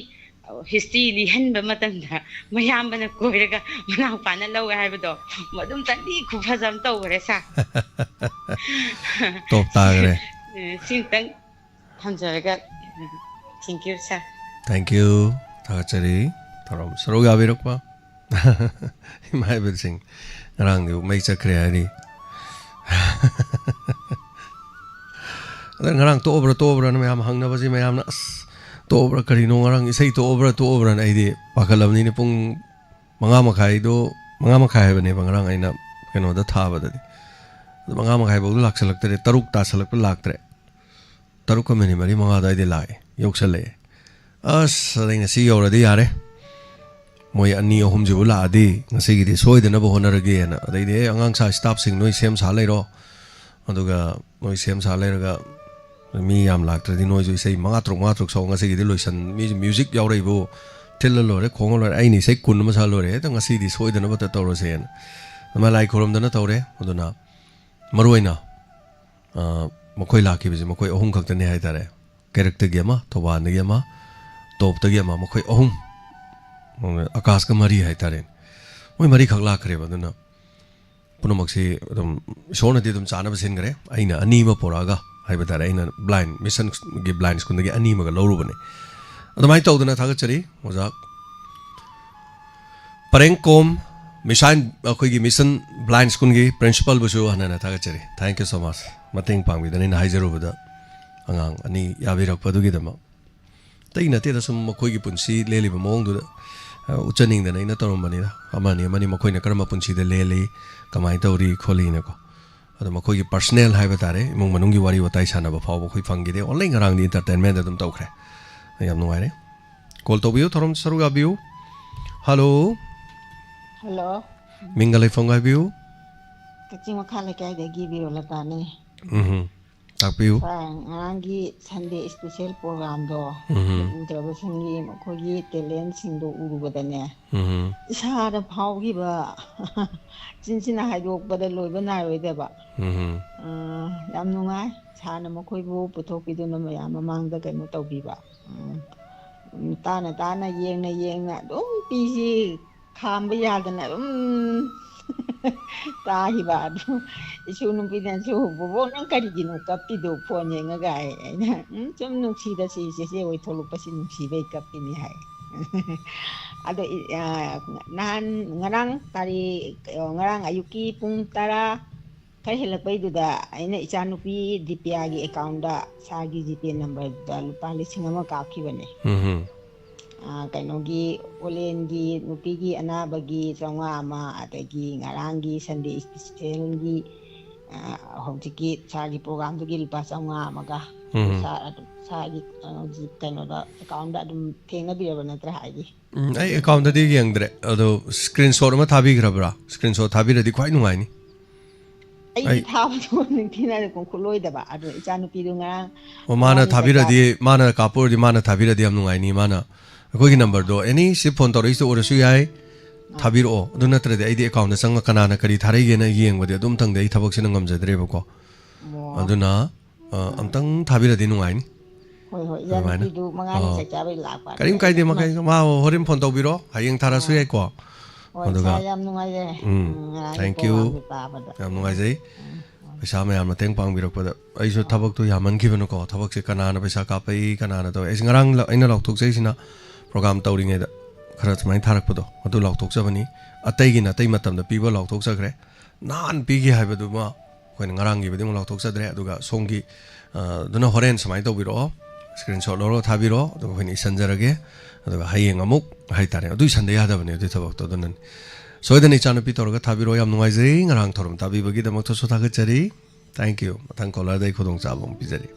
ꯍꯤꯁꯇ꯭ꯔꯤ ꯂꯤꯍꯟꯕ ꯃꯇꯝꯗ ꯃꯌꯥꯝꯕꯅ ꯀꯣꯏꯔꯒ ꯃꯅꯥꯎꯄꯥꯅ ꯂꯧꯋꯦ ꯍꯥꯏꯕꯗꯣ ꯃꯗꯨꯝꯇꯪꯗꯤ ꯈꯨꯐꯖ ꯑꯃ ꯇꯧꯈ꯭ꯔꯦ ꯁꯥꯔ ꯇꯣꯞ ꯇꯥꯈ꯭ꯔꯦ ꯁꯤꯃꯇꯪ ꯊꯝꯖꯔꯒ thank you sir thank you ꯊꯥꯒꯠꯆꯔꯤ ꯊꯧꯔꯝ ꯁꯔꯨꯛ ꯌꯥꯕꯤꯔꯛꯄ ꯏꯃꯥꯏꯕꯁꯤꯡ ꯉꯔꯥꯡꯗꯤ ꯃꯩ ꯆꯠꯈ꯭ꯔꯦ ꯍꯥꯏꯔꯤ ꯑꯗ ꯉꯔꯥꯡ ꯇꯣꯛꯑꯕ꯭ꯔꯥꯅ ꯃꯌꯥꯝ ꯍꯪꯅꯕꯁꯤ ꯃꯌꯥꯝꯅ ꯑꯁ ꯇꯣꯛꯑꯕ꯭ꯔꯥ ꯀꯔꯤꯅꯣ ꯉꯔꯥꯡ ꯏꯁꯩ ꯇꯣꯛꯑꯕ꯭ꯔꯥꯅ ꯑꯩꯗꯤ ꯄꯥꯈꯠꯂꯕꯅꯤꯅ ꯄꯨꯡ 5:30 ꯍꯥꯏꯕꯅꯦꯕ ꯉꯔꯥꯡ ꯑꯩꯅ ꯀꯩꯅꯣꯗ ꯊꯥꯕꯗꯗꯤ ꯑꯗꯨ 5:30 ꯐꯥꯎꯗ ꯂꯥꯛꯁꯜꯂꯛꯇ꯭ꯔꯦ 6 ꯇꯥꯁꯜꯂꯛꯄ ꯂꯥꯛꯇ꯭ꯔꯦ 6:35 ꯑꯗꯨꯋꯥꯏꯗꯤ ꯂꯥꯛꯑꯦ ꯌꯧꯁꯜꯂꯛꯑꯦ ꯑꯁ ꯑꯗꯩ ꯉꯁꯤ ꯌꯧꯔꯗꯤ ꯌꯥꯔꯦ ꯃꯣꯏ 2-3ꯁꯤꯕꯨ ꯂꯥꯛꯑꯗꯤ ꯉꯁꯤꯒꯤꯗꯤ ꯁꯣꯏꯗꯅꯕ ꯍꯣꯠꯅꯔꯒꯦꯅ ꯑꯗꯩꯗꯤ ꯑꯉꯥꯡ ꯁꯥ ꯁ꯭ꯇꯥꯐꯁꯤꯡ ꯅꯣꯏ ꯁꯦꯝ ꯁꯥ ꯂꯩꯔꯣ ꯑꯗꯨꯒ ꯅꯣꯏ ꯁꯦꯝ ꯁꯥ ꯂꯩꯔꯒ ꯃꯤ ꯌꯥꯝ ꯂꯥꯛꯇ꯭ꯔꯗꯤ ꯅꯣꯏꯁꯨ ꯏꯁꯩ 5-6 ꯁꯥꯎ ꯉꯁꯤꯒꯤꯗꯤ ꯂꯣꯏꯁꯟ ꯃꯤꯁꯨ ꯃ꯭ꯌꯨꯖꯤꯛ ꯌꯥꯎꯔꯛꯏꯕꯨ ꯊꯤꯜꯂ ꯂꯣꯏꯔꯦ ꯈꯣꯡꯉ ꯂꯣꯏꯔꯦ ꯑꯩꯅ ꯏꯁꯩ 10 ꯑꯃ ꯁꯥ ꯂꯣꯏꯔꯦ ꯍꯦꯛꯇ ꯉꯁꯤꯗꯤ ꯁꯣꯏꯗꯅꯕ ꯇꯧꯔꯁꯦꯅ ꯑꯗꯨꯃꯥꯏꯅ ꯂꯥꯏ ꯈꯨꯔꯨꯝꯗꯅ ꯇꯧꯔꯦ ꯑꯗꯨꯅ ꯃꯔꯨꯑꯣꯏꯅ ꯃꯈꯣꯏ ꯂꯥꯛꯈꯤꯕꯁꯦ ꯃꯈꯣꯏ 3 ꯈꯛꯇꯅꯤ ꯍꯥꯏꯇꯥꯔꯦ ꯀꯩꯔꯛꯇꯒꯤ ꯑꯃ ꯊꯧꯕꯥꯜꯗꯒꯤ ꯑꯃ ꯇꯣꯞꯇꯒꯤ ꯑꯃ ꯃꯈꯣꯏ 3 ꯑꯀꯥꯁꯀ 3 ꯍꯥꯏꯇꯥꯔꯦ ꯃꯣꯏ 3ꯈꯛ ꯂꯥꯛꯈ꯭ꯔꯦꯕ ꯑꯗꯨꯅ ꯄꯨꯝꯅꯃꯛꯁꯤ ꯑꯗꯨꯝ ꯏꯁꯣꯔꯅꯗꯤ ꯑꯗꯨꯝ ꯆꯥꯅꯕ ꯁꯤꯟꯈ꯭ꯔꯦ ꯑꯩꯅ 2 ꯑꯃ ꯄꯣꯔꯛꯑꯒ ꯍꯥꯏꯕ ꯇꯥꯔꯦ ꯑꯩꯅ ꯕ꯭ꯂꯥꯏꯟ ꯃꯤꯁꯟꯒꯤ ꯕ꯭ꯂꯥꯏꯟ ꯁ꯭ꯀꯨꯜꯗꯒꯤ 2 ꯑꯃꯒ ꯂꯧꯔꯨꯕꯅꯦ ꯑꯗꯨꯃꯥꯏꯅ ꯇꯧꯗꯅ ꯊꯥꯒꯠꯆꯔꯤ ꯑꯣꯖꯥ ꯄꯔꯦꯡꯀꯣꯝ ꯃꯤꯁꯥꯏꯟ ꯑꯩꯈꯣꯏꯒꯤ ꯃꯤꯁꯟ ꯕ꯭ꯂꯥꯏꯟ ꯁ꯭ꯀꯨꯜꯒꯤ ꯄ꯭ꯔꯤꯟꯁꯤꯄꯜꯕꯨꯁꯨ ꯍꯟꯅ ꯊꯥꯒꯠꯆꯔꯤ ꯊꯦꯡꯛ ꯌꯨ ꯁꯣ ꯃꯆ ꯃꯇꯦꯡ ꯄꯥꯡꯕꯤꯗꯅ ꯑꯩꯅ ꯍꯥꯏꯖꯔꯨꯕꯗ ꯑꯉꯥꯡ 2 ꯌꯥꯕꯤꯔꯛꯄꯗꯨꯒꯤꯗꯃꯛ ꯑꯇꯩ ꯅꯠꯇꯦꯗ ꯁꯨꯝ ꯃꯈꯣꯏꯒꯤ ꯄꯨꯟꯁꯤ ꯂꯦꯜꯂꯤꯕ ꯃꯑꯣꯡꯗꯨꯗ ꯎꯠꯆꯅꯤꯡꯗꯅ ꯑꯩꯅ ꯇꯧꯔꯝꯕꯅꯤꯗ ꯑꯃꯅꯤ ꯃꯈꯣꯏꯅ ꯀꯔꯝꯕ ꯄꯨꯟꯁꯤꯗ ꯂꯦꯜꯂꯤ ꯀꯃꯥꯏꯅ ꯇꯧꯔꯤ ꯈꯣꯠꯂꯤꯅꯀꯣ ꯑꯗꯣ ꯃꯈꯣꯏꯒꯤ ꯄꯔꯁꯅꯦꯜ ꯍꯥꯏꯕ ꯇꯥꯔꯦ ꯏꯃꯨꯡ ꯃꯅꯨꯡꯒꯤ ꯋꯥꯔꯤ ꯋꯥꯇꯥꯏ ꯁꯥꯟꯅꯕ ꯐꯥꯎꯕ ꯑꯩꯈꯣꯏ ꯐꯪꯈꯤꯗꯦ ꯑꯣꯟꯂꯤ ꯉꯔꯥꯡꯗꯤ ꯏꯟꯇꯔꯇꯦꯟꯃꯦꯟꯗ ꯑꯗꯨꯝ ꯇꯧꯈ꯭ꯔꯦ ꯌꯥꯝ ꯅꯨꯡꯉꯥꯏꯔꯦ ꯀꯣꯜ ꯇꯧꯕꯤꯌꯨ ꯊꯧꯔꯝ ꯁꯔꯨꯛ ꯌꯥꯕꯤꯌꯨ ꯍꯜꯂꯣ ꯍꯜꯂꯣ ꯃꯤꯡꯒ ꯂꯩꯐꯝꯒ ꯍꯥꯏꯕꯤꯌꯨ ꯀꯛꯆꯤꯡ ꯃꯈꯥ ꯂꯩꯀꯥꯏꯗꯒꯤ ꯕꯤꯔꯣꯂꯇꯥꯅꯤ ꯇꯥꯛꯄꯤꯌꯨ ꯉꯔꯥꯡꯒꯤ ꯁꯟꯗꯦ ꯏꯁꯄꯤꯁꯦꯜ ꯄ꯭ꯔꯣꯒ꯭ꯔꯥꯝꯗꯣ ꯎꯗ꯭ꯔꯕꯁꯤꯡꯒꯤ ꯃꯈꯣꯏꯒꯤ ꯇꯦꯂꯦꯟꯁꯤꯡꯗꯣ ꯎꯔꯨꯕꯗꯅꯦ ꯏꯁꯥꯗ ꯐꯥꯎꯈꯤꯕ ꯆꯤꯟꯁꯤꯅ ꯍꯥꯏꯗꯣꯛꯄꯗ ꯂꯣꯏꯕ ꯅꯥꯏꯔꯣꯏꯗꯕ ꯌꯥꯝ ꯅꯨꯡꯉꯥꯏ ꯏꯁꯥꯅ ꯃꯈꯣꯏꯕꯨ ꯄꯨꯊꯣꯛꯄꯤꯗꯨꯅ ꯃꯌꯥꯝ ꯃꯃꯥꯡꯗ ꯀꯩꯅꯣ ꯇꯧꯕꯤꯕ ꯇꯥꯅ ꯌꯦꯡꯅ ꯑꯗꯨꯝ ꯄꯤꯁꯤ ꯈꯥꯝꯕ ꯌꯥꯗꯅ ꯑꯗꯨꯝ ꯇꯥꯈꯤꯕ ꯑꯗꯨ ꯏꯁꯨ ꯅꯨꯄꯤꯅꯁꯨ ꯕꯣꯕꯣꯛ ꯅꯪ ꯀꯔꯤꯒꯤꯅꯣ ꯀꯞꯄꯤꯗꯣ ꯐꯣꯟ ꯌꯦꯡꯉꯒ ꯑꯩꯅ ꯁꯨꯝ ꯅꯨꯡꯁꯤꯗ ꯁꯤ ꯆꯦꯆꯦ ꯍꯣꯏ ꯊꯣꯛꯂꯛꯄꯁꯤ ꯅꯨꯡꯁꯤꯕꯩ ꯀꯞꯄꯤꯅꯤ ꯍꯥꯏ ꯑꯗꯣ ꯉꯔꯥꯡ ꯑꯌꯨꯛꯀꯤ ꯄꯨꯡ 10 ꯈꯔ ꯍꯦꯜꯂꯛꯄꯩꯗꯨꯗ ꯑꯩꯅ ꯏꯆꯥꯅꯨꯄꯤ ꯗꯤꯄꯤꯌꯥꯒꯤ ꯑꯦꯀꯥꯎꯟꯗ ꯁꯥꯔꯒꯤ ꯖꯤꯄꯦ ꯅꯝꯕꯔꯗ ꯂꯨꯄꯥ 1,000 ꯀꯥꯞꯈꯤꯕꯅꯦ ꯀꯩꯅꯣꯒꯤ ꯑꯣꯂꯦꯟꯒꯤ ꯅꯨꯄꯤꯒꯤ ꯑꯅꯥꯕꯒꯤ 500 ꯑꯗꯒꯤ ꯉꯔꯥꯡꯒꯤ ꯁꯟꯗꯦ ꯏꯁꯄꯤꯁꯦꯜꯒꯤ ꯍꯧꯖꯤꯛꯀꯤ ꯁꯥꯔꯒꯤ ꯄ꯭ꯔꯣꯒ꯭ꯔꯥꯝꯗꯨꯒꯤ ꯂꯨꯄꯥ 500 ꯑꯃꯒ ꯁꯥꯔꯒꯤ ꯀꯩꯅꯣꯗ ꯑꯦꯀꯥꯎꯟꯗ ꯑꯗꯨꯝ ꯊꯦꯡꯅꯕꯤꯔꯕ ꯅꯠꯇ꯭ꯔꯥ ꯍꯥꯏꯗꯤ ꯑꯩ ꯑꯦꯀꯥꯎꯟꯗꯗꯤ ꯌꯦꯡꯗ꯭ꯔꯦ ꯑꯗꯣ ꯁ꯭ꯀ꯭ꯔꯤꯟ ꯁꯣꯠ ꯑꯃ ꯊꯥꯕꯤꯈ꯭ꯔꯕ꯭ꯔꯥ ꯁ꯭ꯀ꯭ꯔꯤꯟ ꯁꯣꯠ ꯊꯥꯕꯤꯔꯗꯤ ꯈ꯭ꯋꯥꯏ ꯅꯨꯡꯉꯥꯏꯅꯤ ꯑꯩꯗꯤ ꯊꯥꯕꯗꯣ ꯅꯤꯡꯊꯤꯅ ꯈꯨꯠꯂꯣꯏꯗꯕ ꯑꯗꯣ ꯏꯆꯥꯅꯨꯄꯤꯗꯨ ꯉꯔꯥꯡ ꯃꯥꯅ ꯊꯥꯕꯤꯔꯗꯤ ꯃꯥꯅ ꯀꯥꯞꯄꯨꯔꯗꯤ ꯃꯥꯅ ꯊꯥꯕꯤꯔꯗꯤ ꯌꯥꯝ ꯅꯨꯡꯉꯥꯏꯅꯤ ꯃꯥꯅ ꯑꯩꯈꯣꯏꯒꯤ ꯅꯝꯕꯔꯗꯣ ꯑꯦꯅꯤ ꯁꯤ ꯐꯣꯟ ꯇꯧꯔꯛꯏꯁꯤ ꯑꯣꯏꯔꯁꯨ ꯌꯥꯏ ꯊꯥꯕꯤꯔꯛꯑꯣ ꯑꯗꯨ ꯅꯠꯇ꯭ꯔꯗꯤ ꯑꯩꯗꯤ ꯑꯦꯀꯥꯎꯟꯗ ꯆꯪꯉ ꯀꯅꯥꯅ ꯀꯔꯤ ꯊꯥꯔꯛꯏꯒꯦꯅ ꯌꯦꯡꯕꯗꯤ ꯑꯗꯨꯝꯇꯪꯗꯤ ꯑꯩ ꯊꯕꯛꯁꯤꯅ ꯉꯝꯖꯗ꯭ꯔꯦꯕꯀꯣ ꯑꯗꯨꯅ ꯑꯝꯇꯪ ꯊꯥꯕꯤꯔꯗꯤ ꯅꯨꯡꯉꯥꯏꯅꯤ ꯍꯣꯏ ꯍꯣꯏ ꯏꯆꯥꯅꯨꯄꯤꯗꯨ ꯃꯉꯥꯅꯤ ꯆꯥꯛ ꯆꯥꯕꯩ ꯂꯥꯛꯄ ꯀꯔꯤꯝ ꯀꯥꯏꯗꯦ ꯃꯈꯩ ꯃꯥ ꯍꯣꯔꯦꯟ ꯐꯣꯟ ꯇꯧꯕꯤꯔꯣ ꯍꯌꯦꯡ ꯊꯥꯔꯁꯨ ꯌꯥꯏꯀꯣ ꯍꯣꯏ ꯁꯥꯔ ꯌꯥꯝ ꯅꯨꯡꯉꯥꯏꯖꯔꯦ ꯉꯔꯥꯡꯒꯤ ꯄ꯭ꯔꯣꯒ꯭ꯔꯥꯝꯗꯨ ꯇꯥꯕꯗ ꯌꯥꯝ ꯅꯨꯡꯉꯥꯏꯖꯩ ꯄꯩꯁꯥ ꯃꯌꯥꯝ ꯃꯇꯦꯡ ꯄꯥꯡꯕꯤꯔꯛꯄꯗ ꯑꯩꯁꯨ ꯊꯕꯛꯇꯨ ꯌꯥꯝꯃꯟꯈꯤꯕꯅꯀꯣ ꯊꯕꯛꯁꯦ ꯀꯅꯥꯅ ꯄꯩꯁꯥ ꯀꯥꯞꯄꯛꯏ ꯀꯅꯥꯅ ꯇꯧꯏ ꯑꯩꯁꯦ ꯉꯔꯥꯡ ꯑꯩꯅ ꯂꯥꯎꯊꯣꯛꯆꯩꯁꯤꯅ ꯄ꯭ꯔꯣꯒ꯭ꯔꯥꯝ ꯇꯧꯔꯤꯉꯩꯗ ꯈꯔ ꯁꯨꯃꯥꯏꯅ ꯊꯥꯔꯛꯄꯗꯣ ꯑꯗꯨ ꯂꯥꯎꯊꯣꯛꯆꯕꯅꯤ ꯑꯇꯩꯒꯤꯅ ꯑꯇꯩ ꯃꯇꯝꯗ ꯄꯤꯕ ꯂꯥꯎꯊꯣꯛꯆꯈ꯭ꯔꯦ ꯅꯍꯥꯟ ꯄꯤꯒꯦ ꯍꯥꯏꯕꯗꯨꯃ ꯑꯩꯈꯣꯏꯅ ꯉꯔꯥꯡꯒꯤꯕꯨꯗꯤ ꯑꯃꯨꯛ ꯂꯥꯎꯊꯣꯛꯆꯗ꯭ꯔꯦ ꯑꯗꯨꯒ ꯁꯣꯝꯒꯤ ꯑꯗꯨꯅ ꯍꯣꯔꯦꯟ ꯁꯨꯃꯥꯏꯅ ꯇꯧꯕꯤꯔꯛꯑꯣ ꯁ꯭ꯀ꯭ꯔꯤꯟ ꯁꯣꯠ ꯂꯧꯔꯒ ꯊꯥꯕꯤꯔꯣ ꯑꯗꯨꯒ ꯑꯩꯈꯣꯏꯅ ꯏꯁꯟꯖꯔꯒꯦ ꯑꯗꯨꯒ ꯍꯌꯦꯡ ꯑꯃꯨꯛ ꯍꯥꯏꯇꯥꯔꯦ ꯑꯗꯨ ꯏꯁꯟꯗ ꯌꯥꯗꯕꯅꯦ ꯑꯗꯨꯒꯤ ꯊꯕꯛꯇꯣ ꯑꯗꯨꯅꯅꯤ ꯁꯣꯏꯗꯅ ꯏꯆꯥꯅꯨꯄꯤ ꯇꯧꯔꯒ ꯊꯥꯕꯤꯔꯣ ꯌꯥꯝ ꯅꯨꯡꯉꯥꯏꯖꯩ ꯉꯔꯥꯡ ꯊꯧꯔꯝ ꯇꯥꯕꯤꯕꯒꯤꯗꯃꯛꯇꯁꯨ ꯊꯥꯒꯠꯆꯔꯤ ꯊꯦꯡꯛ ꯌꯨ ꯃꯊꯪ ꯀꯣꯂꯔꯗ ꯑꯩ ꯈꯨꯗꯣꯡꯆꯥꯕ ꯑꯃ ꯄꯤꯖꯔꯤ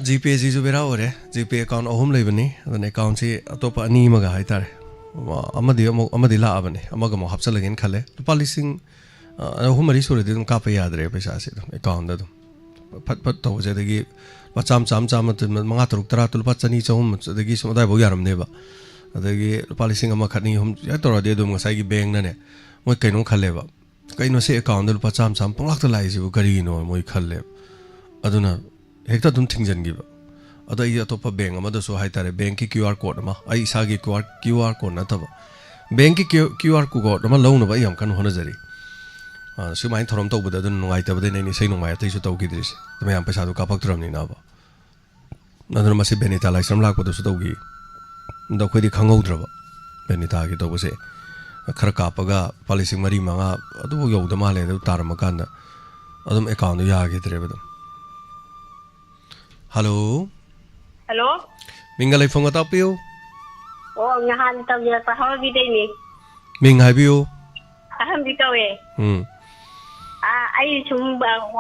ꯖꯤꯄꯦꯁꯤꯁꯨ ꯕꯦꯔꯥ ꯑꯣꯏꯔꯦ ꯖꯤꯄꯦ ꯑꯦꯀꯥꯎꯟ 3 ꯂꯩꯕꯅꯤ ꯑꯗꯨꯅ ꯑꯦꯀꯥꯎꯟꯁꯤ ꯑꯇꯣꯞꯄ 2 ꯑꯃꯒ ꯍꯥꯏꯇꯥꯔꯦ ꯑꯃꯗꯤ ꯂꯥꯛꯑꯕꯅꯤ ꯑꯃꯒ ꯑꯃꯨꯛ ꯍꯥꯞꯆꯜꯂꯒꯦꯅ ꯈꯜꯂꯦ ꯂꯨꯄꯥ 3,4 ꯁꯨꯔꯗꯤ ꯑꯗꯨꯝ ꯀꯥꯞꯄ ꯌꯥꯗ꯭ꯔꯦ ꯄꯩꯁꯥꯁꯤ ꯑꯗꯨꯝ ꯑꯦꯀꯥꯎꯟꯗ ꯑꯗꯨꯝ ꯐꯠ ꯐꯠ ꯇꯧꯕꯁꯦ ꯑꯗꯒꯤ ꯂꯨꯄꯥ ꯆꯥꯝꯃ 5 3 10 ꯂꯨꯄꯥ 200 300 ꯑꯗꯒꯤ ꯁꯨꯝ ꯑꯗꯥꯏꯐꯥꯎ ꯌꯥꯔꯝꯅꯦꯕ ꯑꯗꯒꯤ ꯂꯨꯄꯥ 1,000 1 2 3 ꯍꯦꯛ ꯇꯧꯔꯗꯤ ꯑꯗꯨꯝ ꯉꯁꯥꯏꯒꯤ ꯕꯦꯡꯛꯅꯅꯦ ꯃꯣꯏ ꯀꯩꯅꯣ ꯈꯜꯂꯦꯕ ꯀꯩꯅꯣ ꯁꯤ ꯑꯦꯀꯥꯎꯟꯗ ꯂꯨꯄꯥ 100 ꯄꯪꯂꯥꯛꯇ ꯂꯥꯛꯏꯁꯤꯕꯨ ꯀꯔꯤꯒꯤꯅꯣ ꯃꯣꯏ ꯈꯜꯂꯦꯕ ꯑꯗꯨꯅ ꯍꯦꯛꯇ ꯑꯗꯨꯝ ꯊꯤꯡꯖꯤꯟꯈꯤꯕ ꯑꯗꯣ ꯑꯩꯒꯤ ꯑꯇꯣꯞꯄ ꯕꯦꯡꯛ ꯑꯃꯗꯁꯨ ꯍꯥꯏꯇꯥꯔꯦ ꯕꯦꯡꯛꯀꯤ QR ꯀꯣꯗ ꯑꯃ ꯑꯩ ꯏꯁꯥꯒꯤ QR ꯀꯣꯗ ꯅꯠꯇꯕ ꯕꯦꯡꯛꯀꯤ QR ꯀꯣꯗ ꯑꯃ ꯂꯧꯅꯕ ꯑꯩ ꯌꯥꯝ ꯀꯟꯅ ꯍꯣꯠꯅꯖꯔꯤ ꯁꯨꯃꯥꯏꯅ ꯊꯧꯔꯝ ꯇꯧꯕꯗ ꯑꯗꯨꯅ ꯅꯨꯡꯉꯥꯏꯇꯕꯗꯩꯅ ꯑꯩꯅ ꯏꯁꯩ ꯅꯣꯡꯃꯥꯏ ꯑꯇꯩꯁꯨ ꯇꯧꯈꯤꯗ꯭ꯔꯤꯁꯦ ꯃꯌꯥꯝ ꯄꯩꯁꯥꯗꯣ ꯀꯥꯞꯄꯛꯇ꯭ꯔꯕꯅꯤꯅꯕ ꯑꯗꯨꯅ ꯃꯁꯤ ꯕꯦꯅꯤꯇꯥ ꯂꯥꯏꯁ꯭ꯔꯝ ꯂꯥꯛꯄꯗꯁꯨ ꯇꯧꯈꯤ ꯑꯗꯣ ꯑꯩꯈꯣꯏꯗꯤ ꯈꯪꯍꯧꯗ꯭ꯔꯕ ꯕꯦꯅꯤꯇꯥꯒꯤ ꯇꯧꯕꯁꯦ खर कापगा पालिसिंग मरी मंगा अदु यौद माले अदु तारमकांद अदुम अकाउंट यागिद्रे बदुम हेलो हेलो मिंगल फोन तापियो ओ नहान तबिया पहाव बिदेनी मिंग हाबियो अहम बितवे आई सुम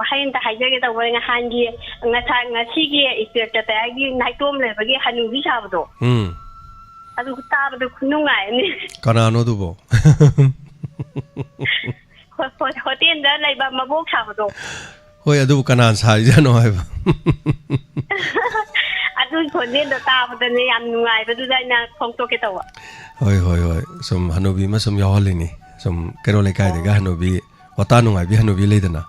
हाइन ता हाइजगे तव नहानगी ngasi इस्पेक्ट तागी नाइटोम लेबगी हनुबी साबदो अदु ताबदो खुनुंगायनी कनानो दुबो होटेल दा लेबा मबोक साबदो होय अदु कनान साइजानो हाइबा अदु खोने दा ताबदने याम नुंगायबदुदा ना फोंटोके तव होय होय होय सम हनुबी मा सम यावलिनी सम केरो लेकाय देगा हनुबी वता नुंगाय बि हनुबी लेदना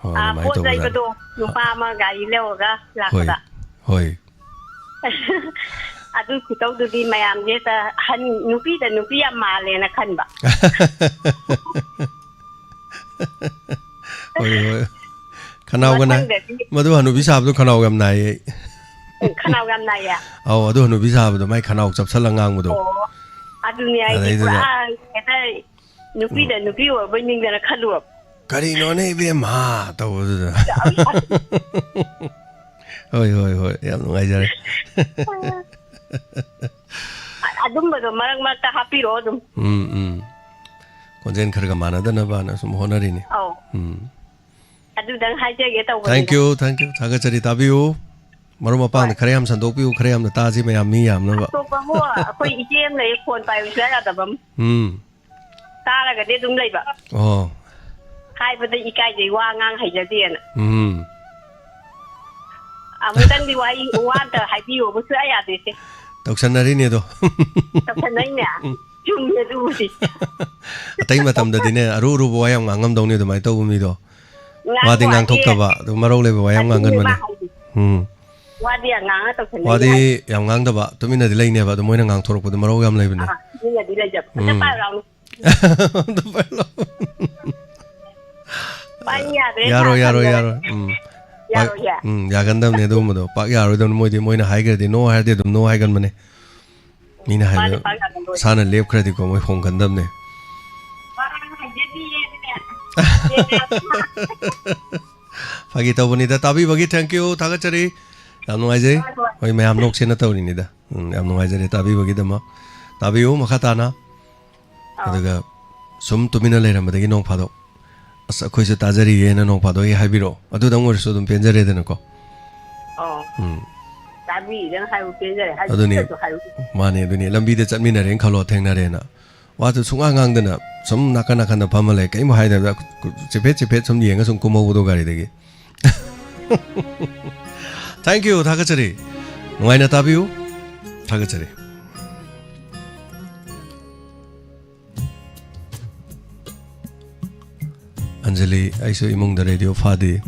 होय माय तो बदो नुपा मा गाड़ी लेवगा लाखदा होय अदु खुतौदुदी मयाम जे ता हन नुपी दा नुपी या मालेना खनबा होय होय खनाव गना मदु हनुबी साबदु खनाव गम नाय या औ अदु हनुबी साबदु माय खनाव चपसल ngang बदो अदुनी आई पुरा एता नुपी दा नुपी ओ बनिंग दा खलु करी नो ने बे मा तो होय होय होय याम नुगाय जरे अदुम बदो मरक मरक हापिरो अदुम कोजेन खरगा मानदना बाना सुम होनरिनी औ अदु दंग हाइजेगे तव थैंक यू थागचरी ताबियो मरु मपांग खरेयाम संदोपियो खरेयाम न ताजी मयाम मी याम नबा तो पमो कोई इजेम ले फोन पाइउसला यादबम तारागा दे दुम लेबा ओ हाइबदा इकाय जे वा ngang हाइजदेना अमुतन दि वाई वादा हाइबियो बसु आयादेसे तौसनरिने दो तौसनैने चुमने दुसी अतै मतमददिने अरु रु वायम ngang दौने दमाय तौ मी दो वादि ngang थोक्तबा दो मरौ लेबा वायम ngangan मने वादि ngang तौसनैने वादि याम ngang दबा तुमिना दि लैने बा दो मोइना ngang थोरक बदो मरौ याम लैबने मिना दि लैजब त पाइ राउन तो पाइलो यारो यागंदमने दो मदो पाक यारो दम मोइदि मोइना हाइगरदि नो हाइदि दम नो हाइगन मने मीना हाइ साना लेप खरदि को मोइ फोन गंदमने फागी तबनी दा ताबी बगी थैंक यू थागचरी ꯌꯥꯝ ꯅꯨꯡꯉꯥꯏꯖꯩ ꯍꯣꯏ ꯃꯌꯥꯝ ꯅꯣꯛꯁꯦꯅ ꯇꯧꯔꯤꯅꯤꯗ ꯌꯥꯝ ꯅꯨꯡꯉꯥꯏꯖꯔꯦ ꯇꯥꯕꯤꯕꯒꯤꯗꯃꯛ ꯇꯥꯕꯤꯌꯨ ꯃꯈꯥ ꯇꯥꯅ ꯑꯗꯨꯒ ꯁꯨꯝ ꯇꯨꯃꯤꯟꯅ ꯂꯩꯔꯝꯕꯗꯒꯤ ꯅꯣꯡ ꯐꯥꯗꯣꯛ ꯑꯁ ꯑꯩꯈꯣꯏꯁꯨ ꯇꯥꯖꯔꯤꯌꯦꯅ ꯅꯣꯡ ꯐꯥꯗꯣꯛ ꯍꯥꯏꯕꯤꯔꯛꯑꯣ ꯑꯗꯨꯗꯪ ꯑꯣꯏꯔꯁꯨ ꯑꯗꯨꯝ ꯄꯦꯟꯖꯔꯦꯗꯅꯀꯣ ꯑꯗꯨꯅꯤ ꯃꯥꯅꯦ ꯑꯗꯨꯅꯤ ꯂꯝꯕꯤꯗ ꯆꯠꯃꯤꯟꯅꯔꯦꯅ ꯈꯜꯂꯣ ꯊꯦꯡꯅꯔꯦꯅ 와도 숭앙앙드나 좀 나카나카나 밤을래 게임 하이다 제페 좀 여행을 좀 꾸며보도 가리 되게 땡큐 다그처리 와이나 따비우 다그처리 안젤리 아이소 이몽다 라디오 파디